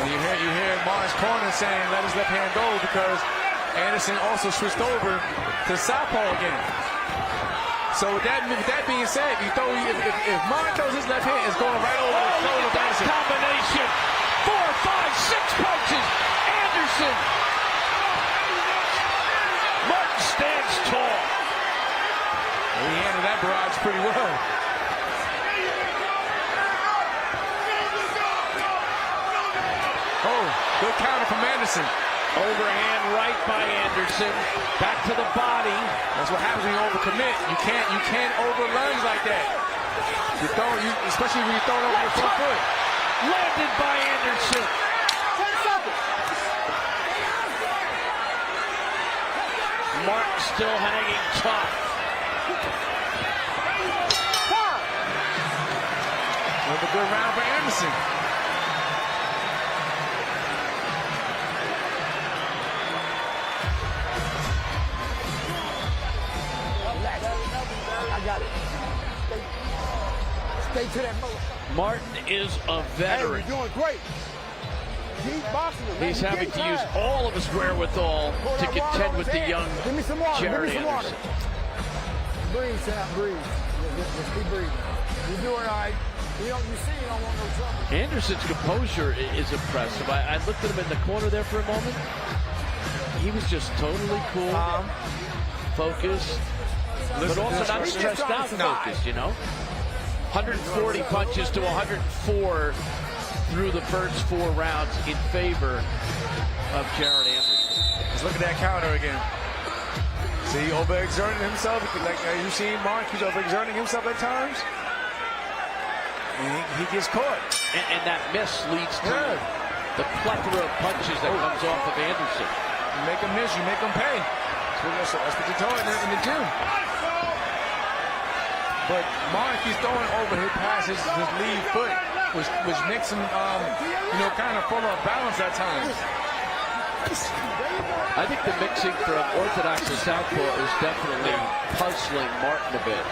And you hear Martin's corner saying let his left hand go because Anderson also switched over to southpaw again. So with that being said, if Martin throws his left hand, it's going right over the shoulder of Anderson. Combination. 4, 5, 6 punches. Anderson. Martin stands tall. And he handled that barrage pretty well. Oh, good counter from Anderson. Overhand right by Anderson. Back to the body. That's what happens when you overcommit. You can't over lunge like that. Especially when you throw it over your front foot. Landed by Anderson. 10 seconds. Martin still hanging tough. Another good round for Anderson. Stay to that motor. Martin is a veteran. Hey, you're doing great. Keep boxing him, man. He's having to use all of his wherewithal to contend with the young Give me some water. Jared Give me some Anderson. water. Breathe, Sam. Breathe. Just keep breathing. You're doing all right. You see you don't want no trouble. Anderson's composure is impressive. I looked at him in the corner there for a moment. He was just totally cool, focused, but also not stressed out focused, you know? 140 punches to 104 through the first 4 rounds in favor of Jared Anderson. Let's look at that counter again. See, overexerting himself. Like you see Mark, he's overexerting himself at times. And he gets caught. And that miss leads to the plethora of punches that comes off of Anderson. You make him miss, you make him pay. That's what you're doing in the gym. But Mark, he's throwing over his passes, his lead foot, which makes him, kind of full of balance at times. I think the mixing from orthodox to southpaw is definitely puzzling Martin a bit.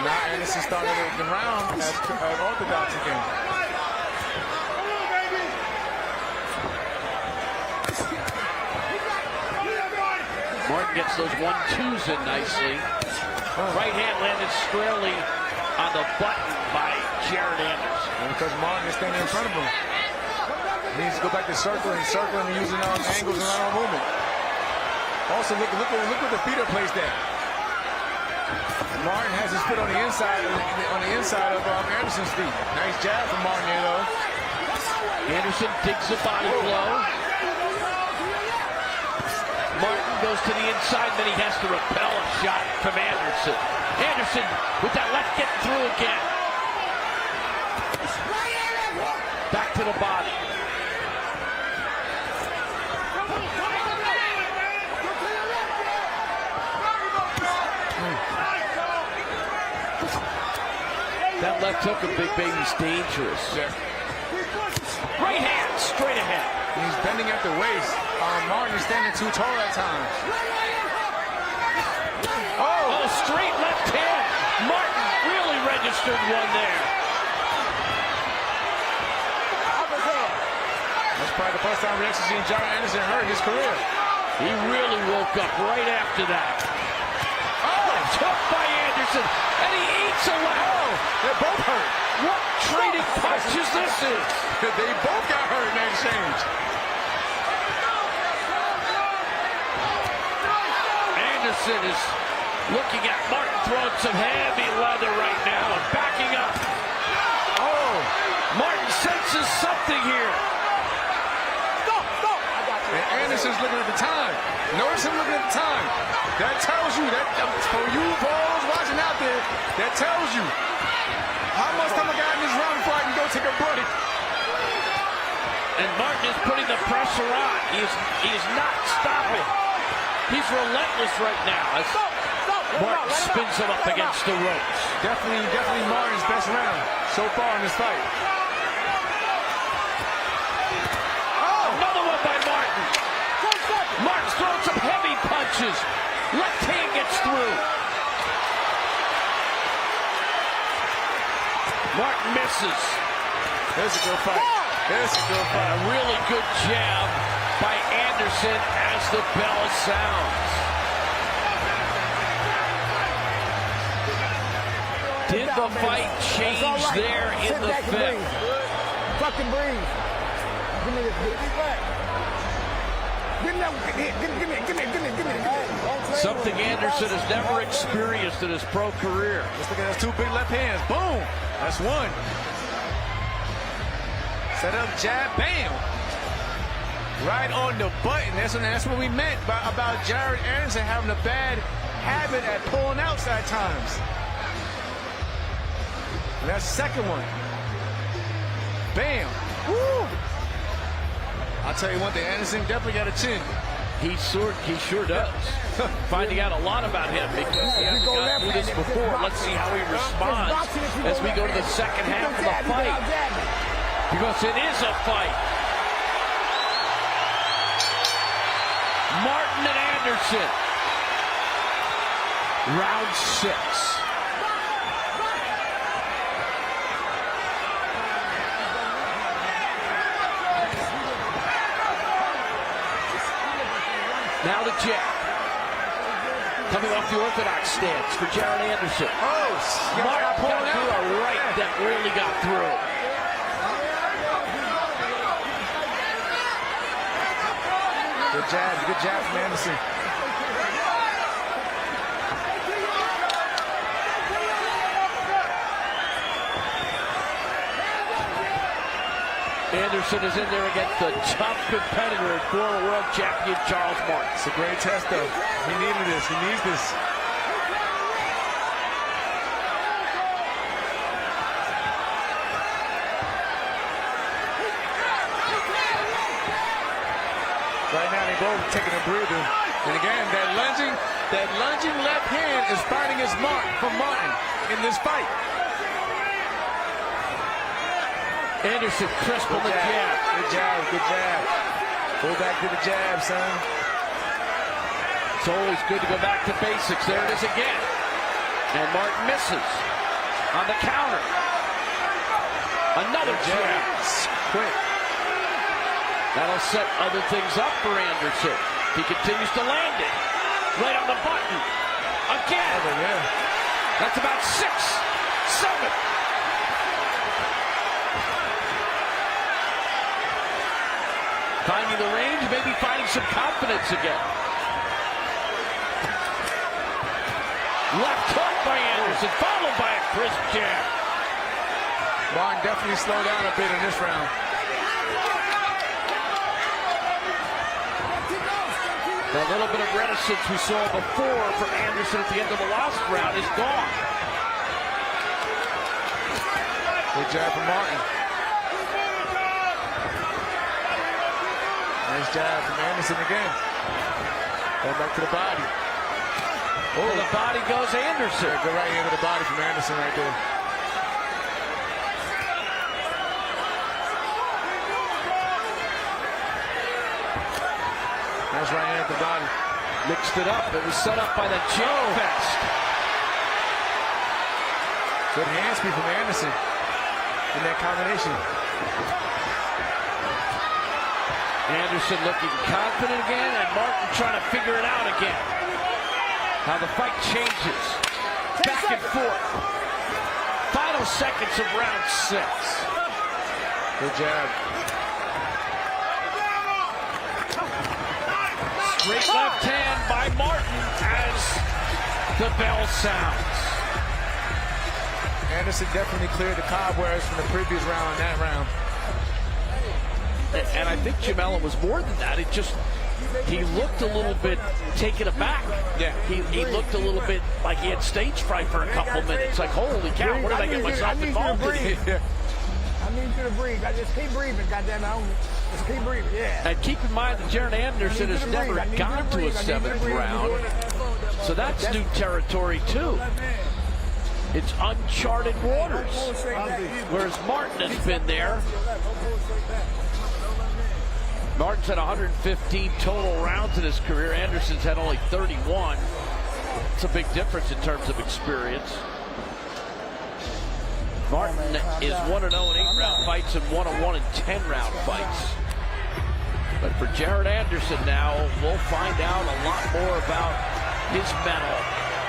Now Anderson started the round at orthodox again. Martin gets those 1-2s in nicely. Right hand landed squarely on the button by Jared Anderson. And because Martin is standing in front of him. He needs to go back to circling and using angles and lateral movement. Also, look what the feet are placed at. Martin has his foot on the inside of Anderson's feet. Nice jab from Martin here, though. Anderson digs a body blow. Martin goes to the inside, then he has to repel a shot from Anderson. Anderson with that left get through again. Back to the body. That left hook of Big Baby's dangerous. Right hand, straight ahead. He's bending at the waist. Martin is standing too tall at times. Oh, straight left hand. Martin really registered one there. That's probably the first time we actually seen Jared Anderson hurt in his career. He really woke up right after that. Left hook by Anderson, and he eats away. They're both hurt. What trading punches this is? They both got hurt in that exchange. Anderson is looking at Martin throwing some heavy leather right now and backing up. Oh, Martin senses something here. And Anderson's looking at the time. Notice him looking at the time. That tells you, that for you balls watching out there, that tells you how much time I got in this round before I can go take a break. And Martin is putting the pressure on. He's not stopping. He's relentless right now as Martin spins him up against the ropes. Definitely Martin's best round so far in this fight. Another one by Martin. Martin's throwing some heavy punches. Left hand gets through. Martin misses. There's a good fight. There's a good fight. A really good jab by Anderson as the bell sounds. Did the fight change there in the fifth? Fucking breathe. Give me this. Give me. Something Anderson has never experienced in his pro career. Let's look at those 2 big left hands. Boom. That's one. Set up, jab, bam. Right on the button. That's what we meant about Jared Anderson having a bad habit at pulling outs at times. And that's the second one. Bam. Woo. I'll tell you one thing, Anderson definitely got a chin. He sure does. Finding out a lot about him because he hasn't gone through this before. Let's see how he responds as we go to the second half of the fight. Because it is a fight. Martin and Anderson. Round 6. Now the jab. Coming off the orthodox stance for Jared Anderson. Martin got through a right that really got through. Good jab from Anderson. Anderson is in there against the tough competitor, former world champion Charles Martin. It's a great test, though. He needed this. He needs this. Right now, they're both taking a breather. And again, that lunging left hand is finding its mark for Martin in this fight. Anderson crisp on the jab. Good jab, good jab. Go back to the jab, son. It's always good to go back to basics. There it is again. And Martin misses on the counter. Another jab. Quick. That'll set other things up for Anderson. He continues to land it. Right on the button. Again. That's about 6, 7. Finding the range, maybe finding some confidence again. Left hook by Anderson, followed by a crisp jab. Martin definitely slowed down a bit in this round. The little bit of reticence we saw before from Anderson at the end of the last round is gone. Good jab from Martin. Nice jab from Anderson again. Going back to the body. Oh, the body goes Anderson. Good right hand to the body from Anderson right there. Nice right hand to the body. Mixed it up. It was set up by the jab fest. Good hand speed from Anderson in that combination. Anderson looking confident again, and Martin trying to figure it out again. How the fight changes. Back and forth. Final seconds of round 6. Good jab. Straight left hand by Martin as the bell sounds. Anderson definitely cleared the cobwebs from the previous round in that round. And I think Jamel, it was more than that. It just, he looked a little bit taken aback. Yeah. He looked a little bit like he had stage fright for a couple minutes. Like, holy cow, what did I get myself involved in? I need you to breathe. I just keep breathing, goddammit. Just keep breathing, yeah. And keep in mind that Jared Anderson has never gone to a 7th round. So that's new territory, too. It's uncharted waters. Whereas Martin has been there. Martin's had 115 total rounds in his career. Anderson's had only 31. It's a big difference in terms of experience. Martin is 1-0 in 8-round fights and 1-1 in 10-round fights. But for Jared Anderson now, we'll find out a lot more about his mettle,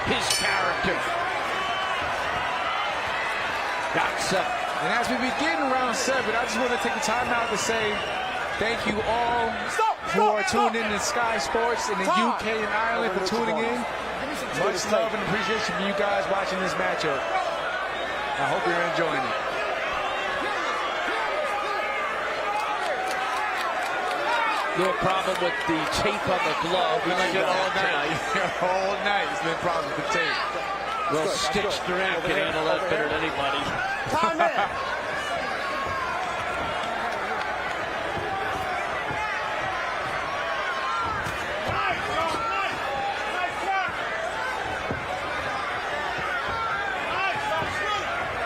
his character. Got 7. And as we begin round 7, I just want to take the time out to say thank you all who are tuned in to Sky Sports in the UK and Ireland for tuning in. Much love and appreciation for you guys watching this matchup. I hope you're enjoying it. No problem with the tape on the glove. We like it all night. All night it's been problems with the tape. Well, stitched through can handle that better than anybody. Time in.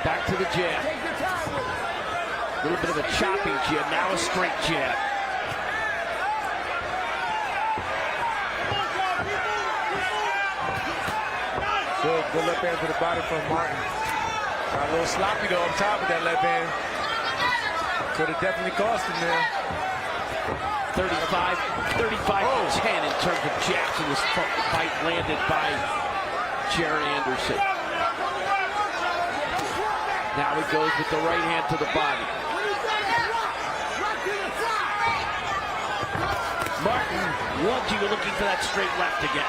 Back to the jab. A little bit of a chopping jab, now a straight jab. Good left hand to the body from Martin. Got a little sloppy though on top of that left hand. Could have definitely cost him there. 35-10 in terms of jabs in this fight landed by Jared Anderson. Now he goes with the right hand to the body. Martin looking for that straight left again.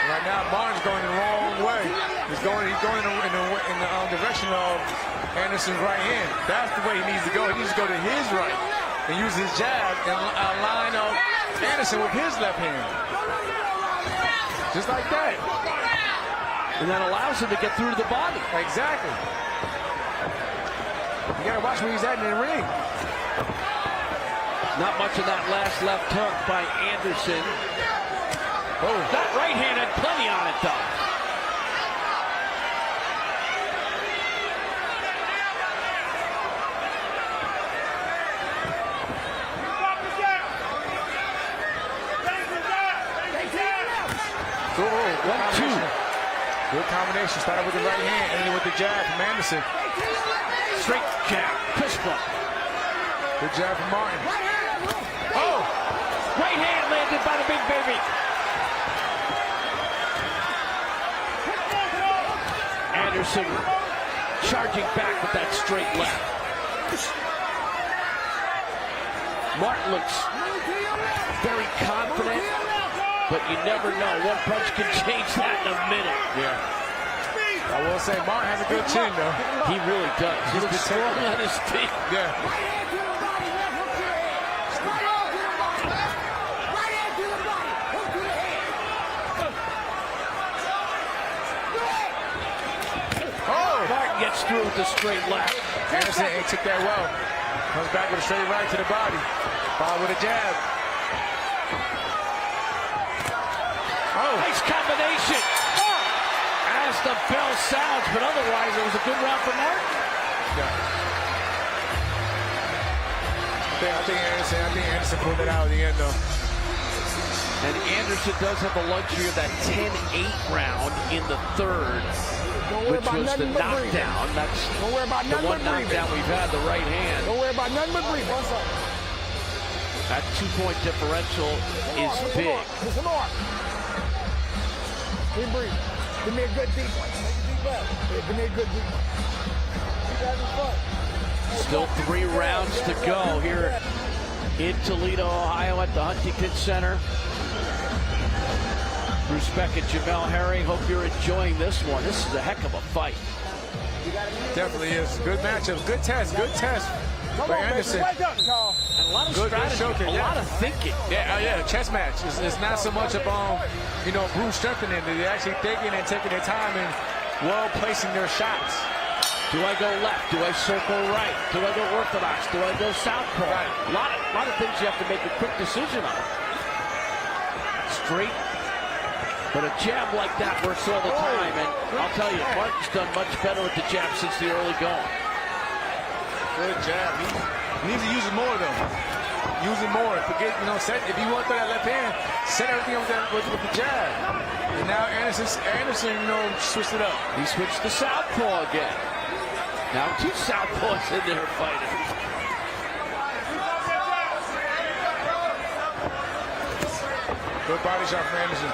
Right now, Martin's going the wrong way. He's going in the direction of Anderson's right hand. That's the way he needs to go. He needs to go to his right and use his jab and line up Anderson with his left hand. Just like that. And that allows him to get through to the body. Exactly. You gotta watch where he's at in the ring. Not much of that last left hook by Anderson. Oh, that right hand had plenty on it, though. Good combination. Started with the right hand, ended with the jab from Anderson. Straight jab, push block. Good jab from Martin. Oh! Right hand landed by the big baby. Anderson charging back with that straight left. Martin looks very confident. But you never know. One punch can change that in a minute. Yeah. I will say Martin has a good chin, though. He really does. He looks strong on his feet. Yeah. Oh! Martin gets through with the straight left. Anderson took that well. Comes back with a straight right to the body. Followed with a jab. Oh. Nice combination. Oh. As the bell sounds, but otherwise it was a good round for Martin. Yeah. I think Anderson pulled it out at the end, though. And Anderson does have the luxury of that 10-8 round in the third, which was the knockdown. That's the one knockdown we've had, the right hand. Don't worry about nothing but breathing. That 2-point differential is big. Some more. Keep breathing. Give me a good deep one. Take a deep breath. Yeah, give me a good deep one. Keep having fun. Still 3 rounds to go here in Toledo, Ohio at the Huntington Center. Bruce Beck and Jamel Herring, hope you're enjoying this one. This is a heck of a fight. Definitely is. Good matchup. Good test. Good test for Anderson. Wake up, Carl. And a lot of strategy, a lot of thinking. Yeah, chess match. It's not so much about, Bruce strengthening. They're actually thinking and taking their time and well placing their shots. Do I go left? Do I circle right? Do I go orthodox? Do I go southpaw? Right. A lot of things you have to make a quick decision on. Straight. But a jab like that works all the time, and I'll tell you, Martin's done much better with the jab since the early going. Good jab. He needs to use it more, though. Use it more. Forget, set. If you want to throw that left hand, set everything with the jab. And now Anderson, switched it up. He switched to southpaw again. Now 2 southpaws in there fighting. Good body shot from Anderson.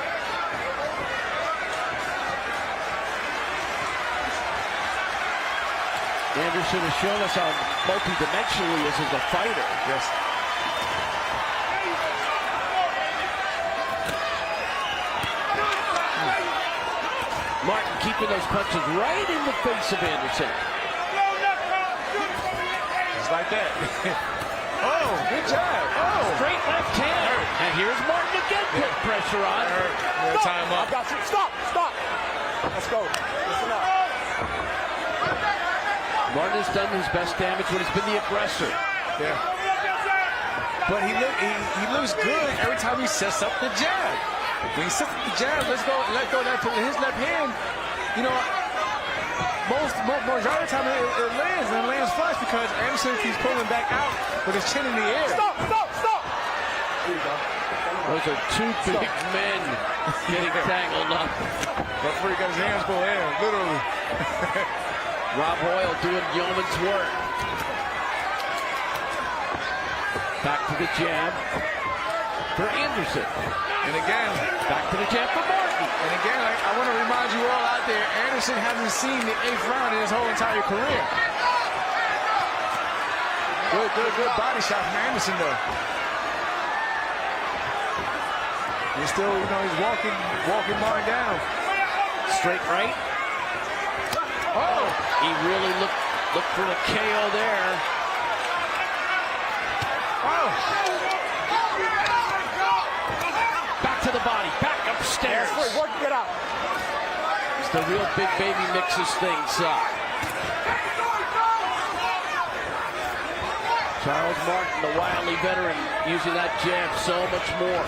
Anderson has shown us how multi-dimensional he is as a fighter. Yes. Martin keeping those punches right in the face of Anderson. Just like that. Oh, good job. Oh. Straight left hand. And here's Martin again, put pressure on. Time up. I got you. Stop. Let's go. Listen up. Martin has done his best damage when he's been the aggressor. Yeah. But he looks good every time he sets up the jab. When he sets up the jab, let go his left hand. Majority of the time it lands, and it lands flush because Anderson keeps pulling back out with his chin in the air. Stop. Here you go. Those are two big men getting tangled up. Referee got his hands full air, literally. Rob Hoyle doing yeoman's work. Back to the jab for Anderson. And again, back to the jab for Martin. And again, I want to remind you all out there, Anderson hasn't seen the 8th round in his whole entire career. Good body shot from Anderson, though. He's still, he's walking Martin down. Straight right. Oh! He really looked for the KO there. Oh! Back to the body, back upstairs. Work it out. It's the real big baby mixes things up. Charles Martin, the wily veteran, using that jab so much more.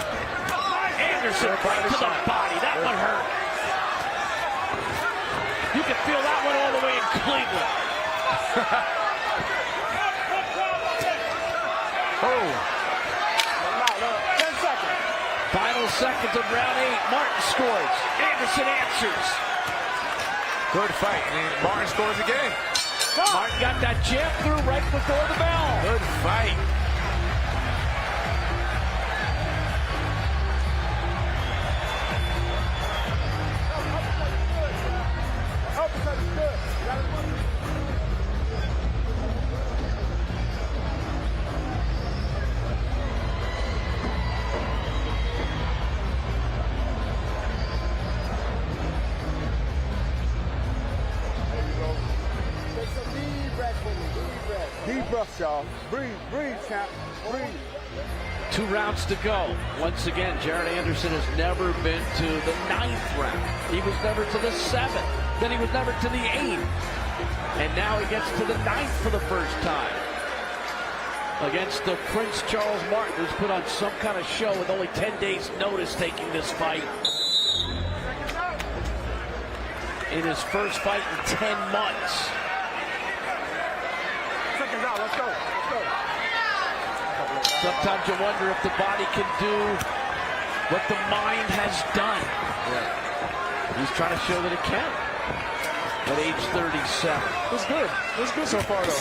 Anderson right to the body. That one hurt. You can feel that one all the way in Cleveland. Oh. 10 seconds. Final seconds of round 8. Martin scores. Anderson answers. Good fight. And Martin scores again. Martin got that jab through right before the bell. Good fight. Deep breaths, y'all. Breathe, champ. Breathe. 2 rounds to go. Once again, Jared Anderson has never been to the 9th round. He was never to the 7th. Then he was never to the 8th. And now he gets to the 9th for the first time. Against the Prince Charles Martin, who's put on some kind of show with only 10 days notice taking this fight. In his first fight in 10 months. Seconds out. Let's go. Sometimes you wonder if the body can do what the mind has done. Yeah. He's trying to show that it can. At age 37. It's good. It's good so far, though.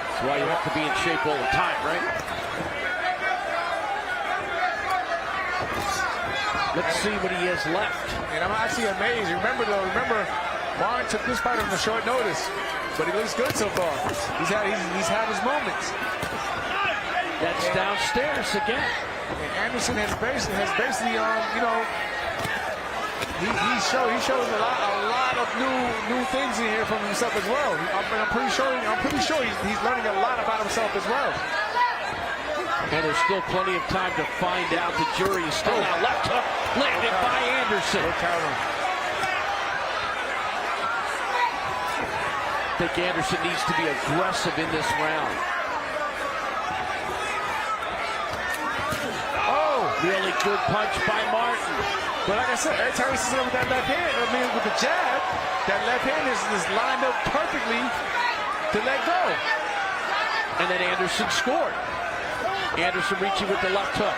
That's why you have to be in shape all the time, right? Let's see what he has left. And I'm actually amazed. Remember, Martin took this fight on a short notice, but he looks good so far. He's had his moments. That's downstairs again. And Anderson has basically, he shows a lot of new things in here from himself as well. I'm pretty sure he's learning a lot about himself as well. And there's still plenty of time to find out. The jury is still out. Left hook landed by Anderson. I think Anderson needs to be aggressive in this round. Oh, really good punch by Martin. But like I said, every time he sits with that left hand, with the jab, that left hand is lined up perfectly to let go. And then Anderson scored. Anderson reaching with the left hook.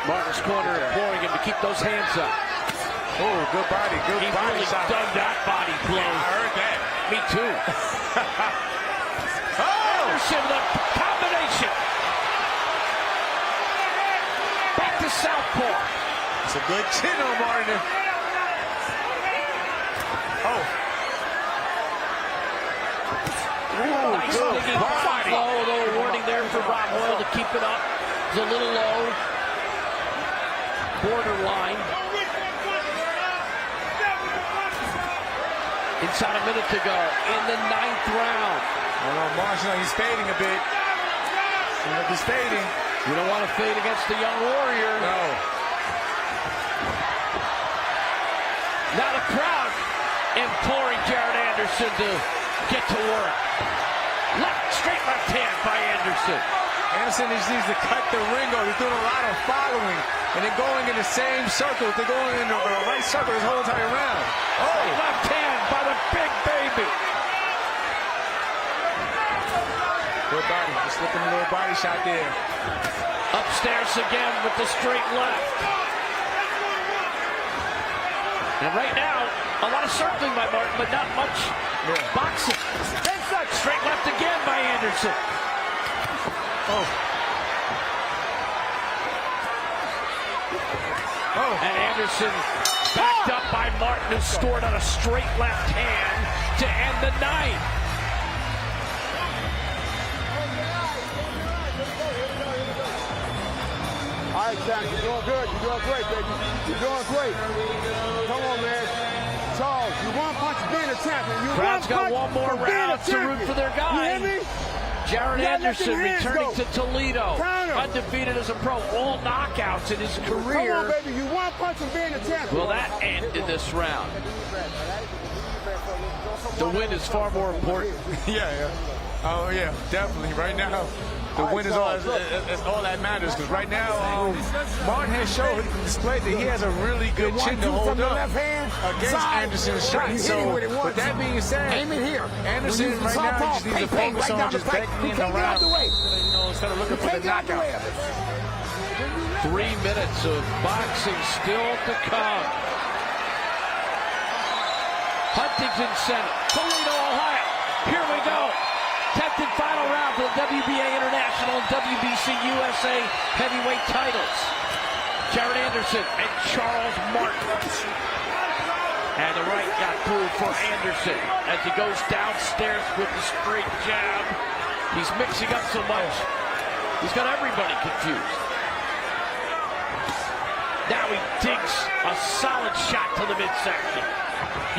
Martin's corner imploring him to keep those hands up. Oh, good body, good he body really shot. dug that body blow. Yeah, I heard that. Me too. Anderson, the combination. Back to southpaw. It's a good chin on Martin. Oh. Ooh, nice digging body. Low, a little warning there for Rob Hoyle to keep it up. It's a little low. Borderline. Inside a minute to go in the 9th round. Marshall, he's fading a bit. He's fading. You don't want to fade against the young warrior. No. Now the crowd imploring Jared Anderson to get to work. Straight left hand by Anderson. Anderson just needs to cut the ring off. He's doing a lot of following and then going in the same circle. They're going in the right circle this whole entire round. Oh, left hand by the big baby. Good body, just slipping a little body shot there. Upstairs again with the straight left. And right now, a lot of circling by Martin, but not much boxing. Straight left again by Anderson. Oh. And Anderson backed up by Martin, who scored on a straight left hand to end the night. All right, Jack, you're doing good. You're doing great, baby. You're doing great. Come on, man. Charles, you one punch being a champion. You Crowd's one got punch one more from being a round to root champion. for their guy. You hear me? Jared You gotta let Anderson them hands returning go. to Toledo. Counter. Undefeated as a pro. All knockouts in his career. Come on, baby. You one punch from being a champion. Will that end in this round? The win is far more important. Yeah. Oh, yeah, definitely. Right now, the win is all that matters. Because right now, Martin has shown, displayed that he has a really good chin to hold up against Anderson's shot. So, with that being said, Anderson right now just needs to focus on just backing in the round. Instead of looking for the knockout. 3 minutes of boxing still to come. Huntington Center, Toledo, Ohio. Here we go. 10th and final round for the WBA International and WBC USA heavyweight titles. Jared Anderson and Charles Martin. And the right got through for Anderson as he goes downstairs with the straight jab. He's mixing up so much. He's got everybody confused. Now he digs a solid shot to the midsection.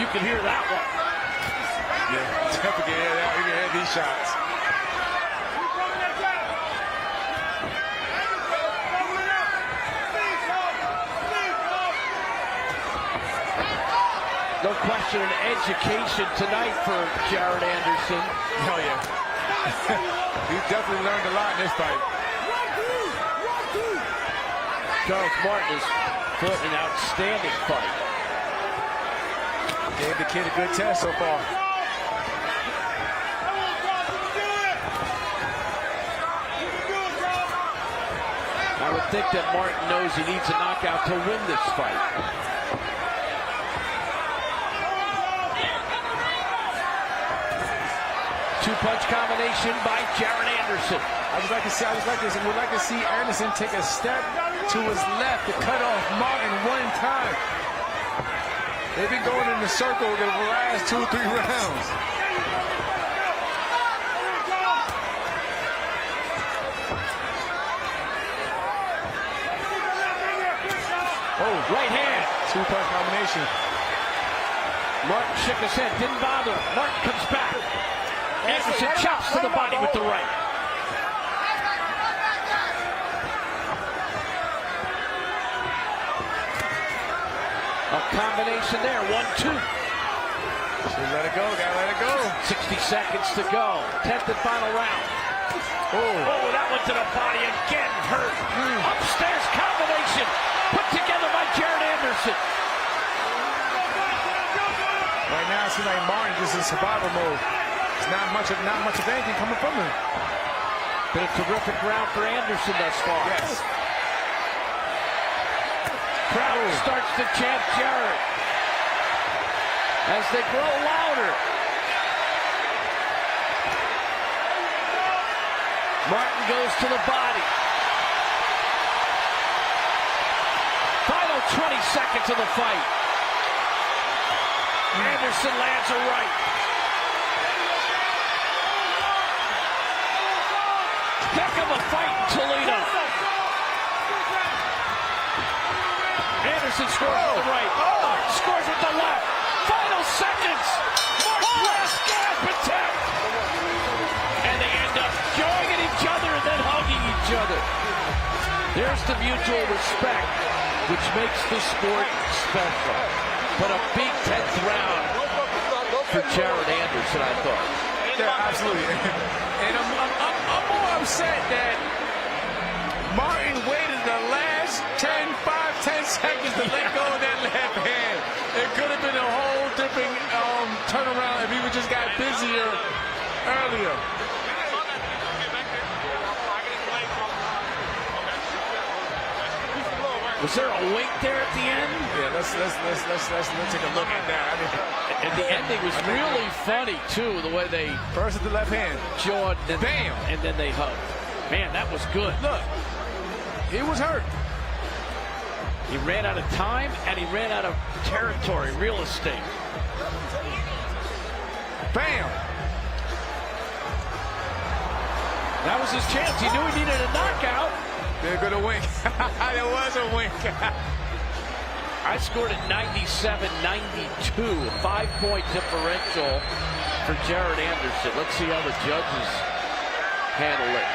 You can hear that one. Yeah, definitely can hear that. We can hear these shots. No question, an education tonight for Jared Anderson. Oh, yeah. He's definitely learned a lot in this fight. Charles Martin has put an outstanding fight. Gave the kid a good test so far. I would think that Martin knows he needs a knockout to win this fight. Two-punch combination by Jared Anderson. I would like to see Anderson take a step to his left to cut off Martin one time. They've been going in the circle the last 2 or 3 rounds. Oh, right hand. Two-punch combination. Martin shook his head, didn't bother. Martin comes back. Anderson chops to the body with the right. A combination there, 1-2. Should let it go, gotta let it go. 60 seconds to go. 10th and final round. Oh, that one to the body again, hurt. Upstairs combination put together by Jared Anderson. Right now, it seems like Martin just in survival mode. It's not much of anything coming from him. Been a terrific round for Anderson thus far. Yes. Crowd starts to chant Jared as they grow louder. Martin goes to the body. Final 20 seconds of the fight. Anderson lands a right. Heck of a fight in Toledo. Anderson scores with the right. Martin scores with the left. Final seconds. Martin's last gasp attempt. And they end up jawing at each other and then hugging each other. There's the mutual respect, which makes this sport special. But a big 10th round for Jared Anderson, I thought. Yeah, absolutely. And I'm more upset that Martin waited the last 10 seconds to let go of that left hand. It could have been a whole different turnaround if he would just got busier earlier. Was there a wink there at the end? Yeah, let's take a look at that. And the ending was really funny too, the way they first with the left hand, Jordan, and bam, and then they hugged. Man, that was good. Look, he was hurt. He ran out of time and he ran out of territory, real estate. Bam. That was his chance. He knew he needed a knockout. They're going to wink. There was a wink. I scored at 97-92, 5-point differential for Jared Anderson. Let's see how the judges handle it.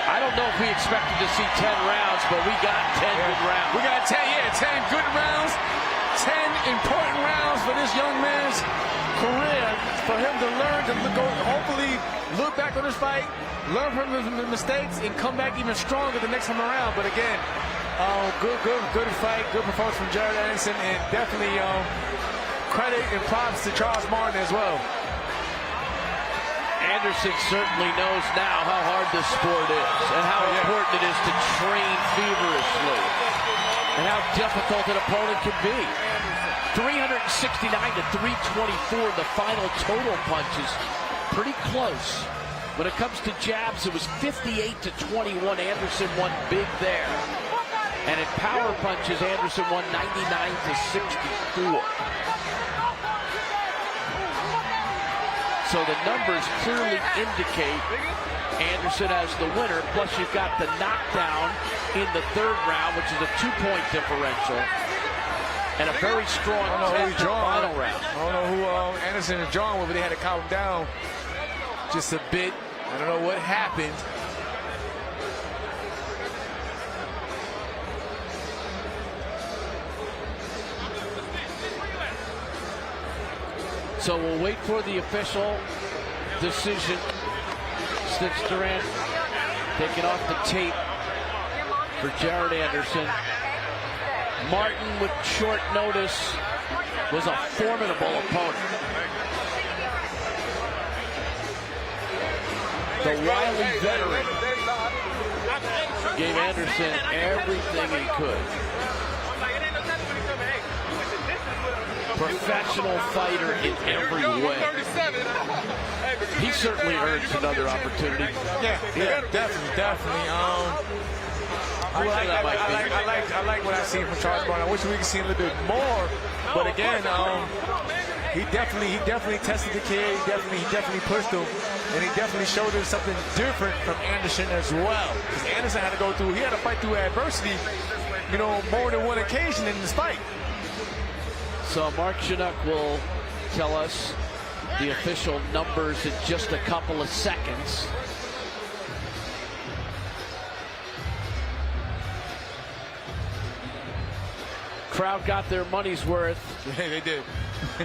I don't know if we expected to see 10 rounds, but we got 10 good rounds. We got 10 good rounds, 10 important rounds for this young man's career, for him to learn to hopefully look back on this fight, learn from his mistakes, and come back even stronger the next time around. But again, good fight, good performance from Jared Anderson, and definitely credit and props to Charles Martin as well. Anderson certainly knows now how hard this sport is and how important it is to train feverishly and how difficult an opponent can be. 369 to 324, the final total punches. Pretty close. When it comes to jabs, it was 58 to 21. Anderson won big there. And in power punches, Anderson won 99 to 64. So the numbers clearly indicate Anderson as the winner. Plus you've got the knockdown in the third round, which is a 2-point differential. And a very strong final round. I don't know who Anderson is drawing with, but they had to calm him down just a bit. I don't know what happened. So we'll wait for the official decision. Stitch Durant taking off the tape for Jared Anderson. Martin, with short notice, was a formidable opponent. The wily veteran gave Anderson everything he could. Professional fighter in every way. He certainly earns another opportunity. Yeah, definitely. I like what I see from Charles Martin. I wish we could see a little bit more, but again, he definitely tested the kid. He definitely pushed him, and he definitely showed him something different from Anderson as well. Because Anderson had to fight through adversity, more than one occasion in this fight. So Mark Chinook will tell us the official numbers in just a couple of seconds. Crowd got their money's worth. Yeah, they did.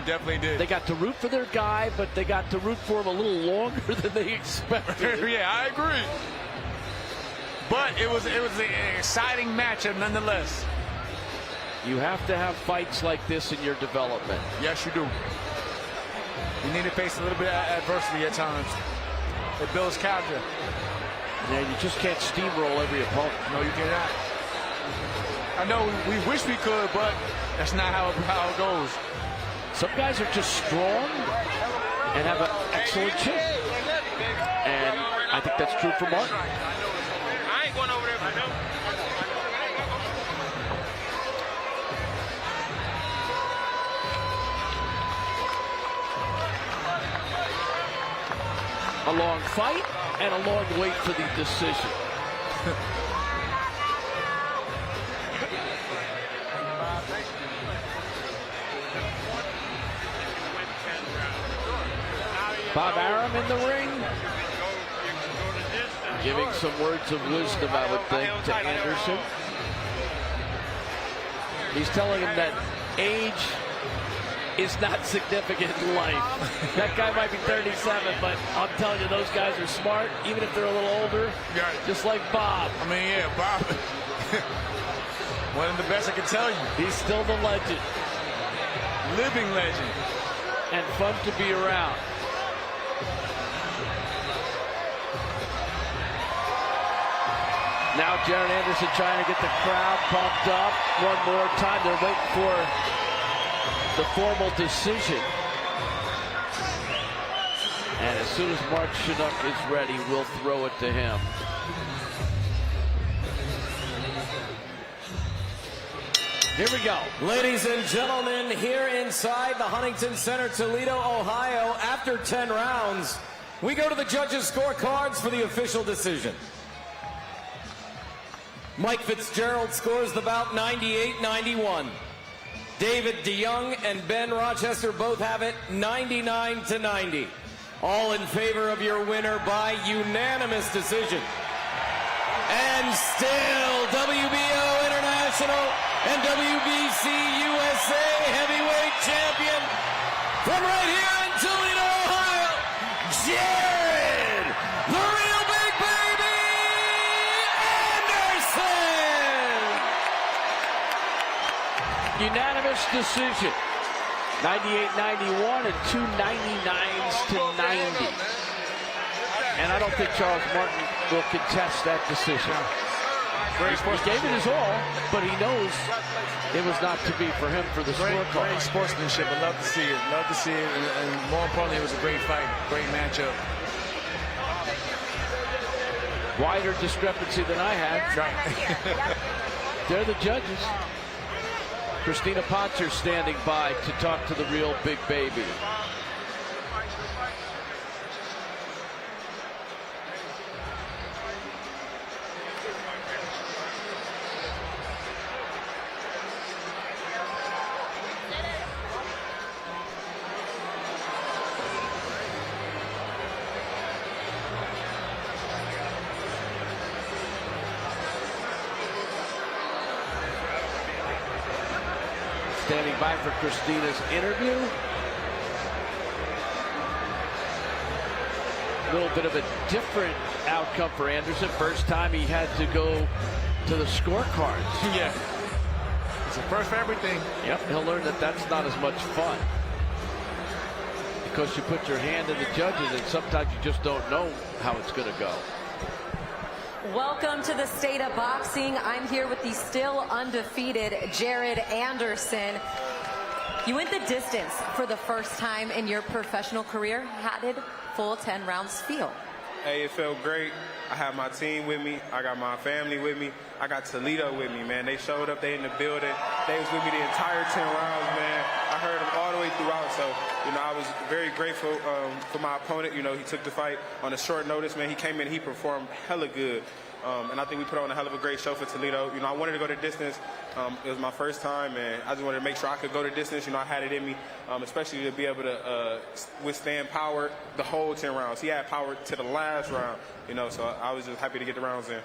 Definitely did. They got to root for their guy, but they got to root for him a little longer than they expected. Yeah, I agree. But it was an exciting matchup nonetheless. You have to have fights like this in your development. Yes, you do. You need to face a little bit of adversity at times. It builds character. Yeah, you just can't steamroll every opponent. No, you cannot. I know we wish we could, but that's not how it goes. Some guys are just strong and have an excellent chin. And I think that's true for Martin. I ain't going over there for no. A long fight and a long wait for the decision. Bob Arum in the ring, giving some words of wisdom, I would think, to Anderson. He's telling him that age is not significant in life. That guy might be 37, but I'm telling you, those guys are smart, even if they're a little older, just like Bob. I mean, yeah, Bob, one of the best I can tell you. He's still the legend. Living legend. And fun to be around. Now Jared Anderson trying to get the crowd pumped up one more time. They're waiting for the formal decision. And as soon as Mark Chinook is ready, we'll throw it to him. Here we go. Ladies and gentlemen, here inside the Huntington Center, Toledo, Ohio, after 10 rounds, we go to the judges' scorecards for the official decision. Mike Fitzgerald scores the bout 98-91. David DeYoung and Ben Rochester both have it 99-90. All in favor of your winner by unanimous decision. And still WBO International and WBC USA heavyweight champion from right here in Toledo, Ohio, Jared, the real Big Baby Anderson! Unanimous decision. 98-91 and 2 99s to 90. And I don't think Charles Martin will contest that decision. He gave it his all, but he knows it was not to be for him for the scorecard. Great sportsmanship. I love to see it. Love to see it. And more importantly, it was a great fight. Great matchup. Wider discrepancy than I had. Right. They're the judges. Christina Potzer standing by to talk to the real Big Baby. Standing by for Christina's interview. A little bit of a different outcome for Anderson. First time he had to go to the scorecards. Yeah. It's a first for everything. Yep, he'll learn that that's not as much fun. Because you put your hand in the judges and sometimes you just don't know how it's going to go. Welcome to the State of Boxing. I'm here with the still undefeated Jared Anderson. You went the distance for the first time in your professional career. How did full 10 rounds feel? Hey, it felt great. I have my team with me. I got my family with me. I got Toledo with me, man. They showed up. They in the building. They was with me the entire 10 rounds, man. I heard them all the way throughout. So, you know, I was very grateful for my opponent. You know, he took the fight on a short notice, man. He came in, he performed hella good. And I think we put on a hell of a great show for Toledo. You know, I wanted to go the distance. It was my first time, and I just wanted to make sure I could go the distance. You know, I had it in me, especially to be able to withstand power the whole 10 rounds. He had power to the last round, you know, so I was just happy to get the rounds in.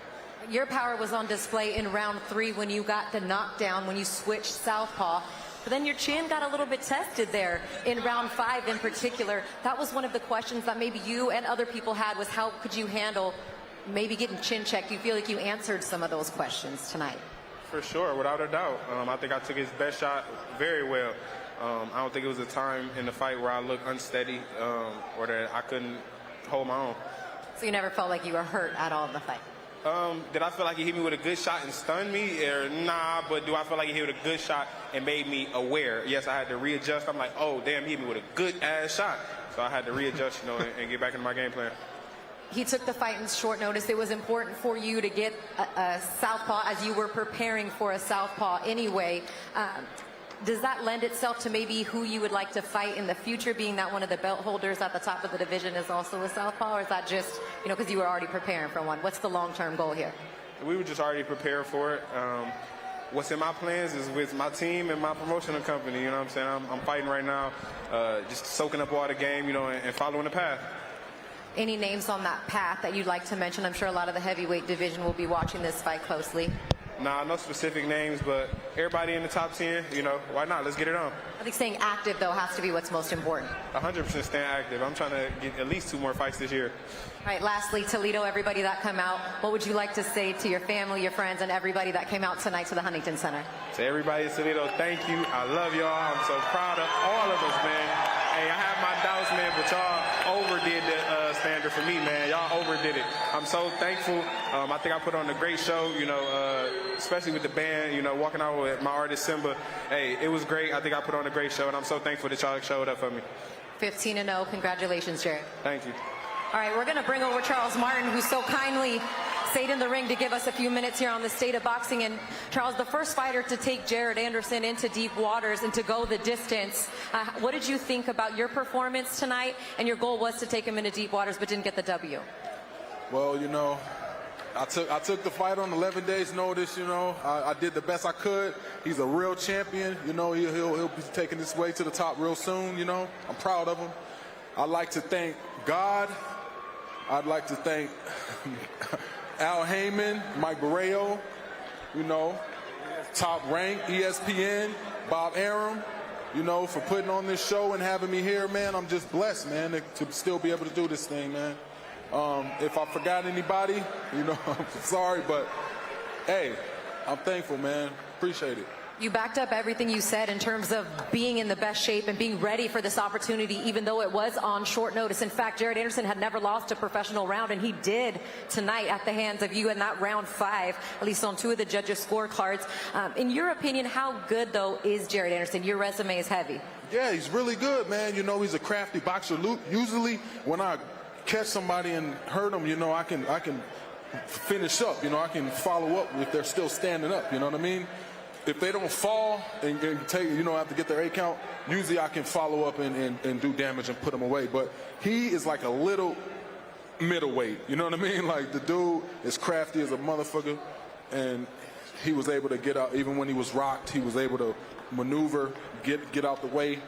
Your power was on display in round 3 when you got the knockdown, when you switched southpaw. But then your chin got a little bit tested there in round 5 in particular. That was one of the questions that maybe you and other people had, was how could you handle maybe getting chin checked? You feel like you answered some of those questions tonight? For sure, without a doubt. I think I took his best shot very well. I don't think it was a time in the fight where I looked unsteady or that I couldn't hold my own. So you never felt like you were hurt at all in the fight? Did I feel like he hit me with a good shot and stunned me? Nah, but do I feel like he hit with a good shot and made me aware? Yes, I had to readjust. I'm like, oh, damn, he hit me with a good-ass shot. So I had to readjust, you know, and get back into my game plan. He took the fight in short notice. It was important for you to get a southpaw as you were preparing for a southpaw anyway. Does that lend itself to maybe who you would like to fight in the future, being that one of the belt holders at the top of the division is also a southpaw, or is that just, you know, because you were already preparing for one? What's the long-term goal here? We were just already prepared for it. What's in my plans is with my team and my promotional company, you know what I'm saying? I'm fighting right now, just soaking up all the game, you know, and following the path. Any names on that path that you'd like to mention? I'm sure a lot of the heavyweight division will be watching this fight closely. Nah, no specific names, but everybody in the top 10, you know, why not? Let's get it on. I think staying active, though, has to be what's most important. 100% staying active. I'm trying to get at least 2 more fights this year. All right, lastly, Toledo, everybody that come out, what would you like to say to your family, your friends, and everybody that came out tonight to the Huntington Center? To everybody in Toledo, thank you. I love y'all. I'm so proud of all of us, man. Hey, I have my doubts, man, but y'all overdid the standard for me, man. Y'all overdid it. I'm so thankful. I think I put on a great show, you know, especially with the band, you know, walking out with my artist, Simba. Hey, it was great. I think I put on a great show, and I'm so thankful that y'all showed up for me. 15-0. Congratulations, Jared. Thank you. All right, we're going to bring over Charles Martin, who so kindly stayed in the ring to give us a few minutes here on the State of Boxing. And Charles, the first fighter to take Jared Anderson into deep waters and to go the distance. What did you think about your performance tonight? And your goal was to take him into deep waters, but didn't get the W. Well, you know, I took the fight on 11 days' notice. You know, I did the best I could. He's a real champion. You know, he'll be taking his way to the top real soon. You know, I'm proud of him. I'd like to thank God. I'd like to thank Al Heyman, Mike Barreo, you know, Top Rank, ESPN, Bob Arum, you know, for putting on this show and having me here, man. I'm just blessed, man, to still be able to do this thing, man. If I forgot anybody, you know, I'm sorry, but hey, I'm thankful, man. Appreciate it. You backed up everything you said in terms of being in the best shape and being ready for this opportunity, even though it was on short notice. In fact, Jared Anderson had never lost a professional round, and he did tonight at the hands of you in that round 5, at least on 2 of the judges' scorecards. In your opinion, how good, though, is Jared Anderson? Your resume is heavy. Yeah, he's really good, man. You know, he's a crafty boxer. Usually, when I catch somebody and hurt them, you know, I can finish up. You know, I can follow up if they're still standing up. You know what I mean? If they don't fall and take, you know, have to get their 8 count, usually I can follow up and do damage and put them away. But he is like a little middleweight. You know what I mean? Like, the dude is crafty as a motherfucker, and he was able to get out. Even when he was rocked, he was able to maneuver, get out the way.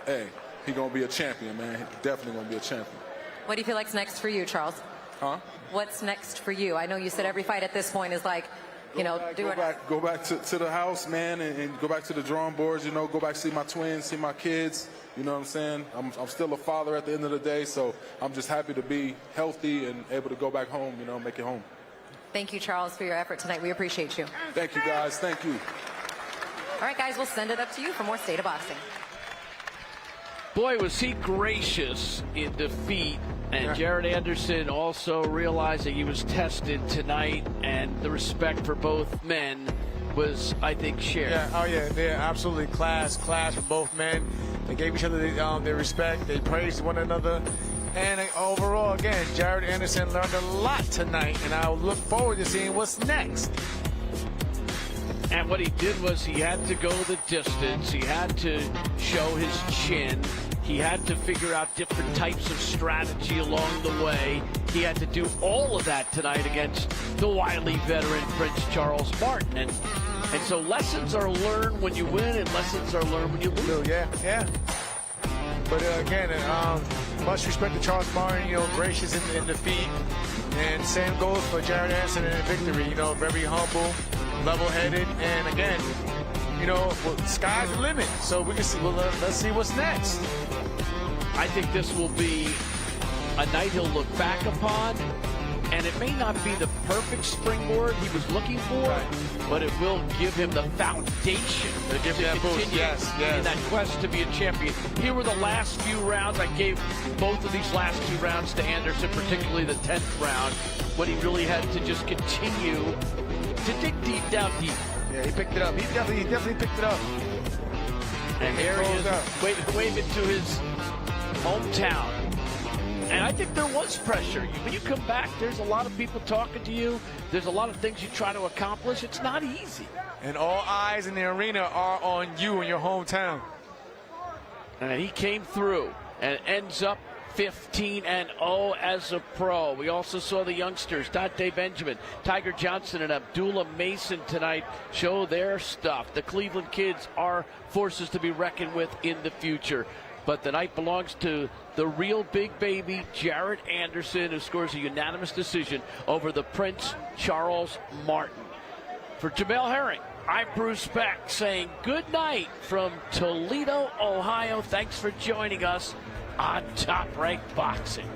Hey, he gonna be a champion, man. He definitely gonna be a champion. What do you feel like's next for you, Charles? Huh? What's next for you? I know you said every fight at this point is like, you know, go back to the house, man, and go back to the drawing boards. You know, go back, see my twins, see my kids. You know what I'm saying? I'm still a father at the end of the day, so I'm just happy to be healthy and able to go back home. You know, make it home. Thank you, Charles, for your effort tonight. We appreciate you. Thank you, guys. Thank you. All right, guys, we'll send it up to you for more State of Boxing. Boy, was he gracious in defeat. And Jared Anderson also realizing he was tested tonight, and the respect for both men was, I think, shared. Yeah, oh yeah, they're absolutely class for both men. They gave each other their respect. They praised one another. And overall, again, Jared Anderson learned a lot tonight, and I'll look forward to seeing what's next. And what he did was he had to go the distance. He had to show his chin. He had to figure out different types of strategy along the way. He had to do all of that tonight against the wily veteran Prince Charles Martin. And so lessons are learned when you win, and lessons are learned when you lose. Yeah. But again, much respect to Charles Martin, you know, gracious in defeat. And same goes for Jared Anderson in victory. You know, very humble, level-headed, and again, you know, sky's the limit. So we can see. Well, let's see what's next. I think this will be a night he'll look back upon, and it may not be the perfect springboard he was looking for, but it will give him the foundation to continue in that quest to be a champion. Here were the last few rounds. I gave both of these last 2 rounds to Anderson, particularly the 10th round, when he really had to just continue to dig down deep. Yeah, he picked it up. He definitely picked it up. And there he is, waving to his hometown. And I think there was pressure. When you come back, there's a lot of people talking to you. There's a lot of things you try to accomplish. It's not easy. And all eyes in the arena are on you in your hometown. And he came through and ends up 15-0 as a pro. We also saw the youngsters, Dante Benjamin, Tiger Johnson, and Abdullah Mason tonight show their stuff. The Cleveland kids are forces to be reckoned with in the future. But the night belongs to the real big baby, Jared Anderson, who scores a unanimous decision over the Prince Charles Martin. For Jamel Herring, I'm Bruce Beck saying good night from Toledo, Ohio. Thanks for joining us on Top Rank Boxing.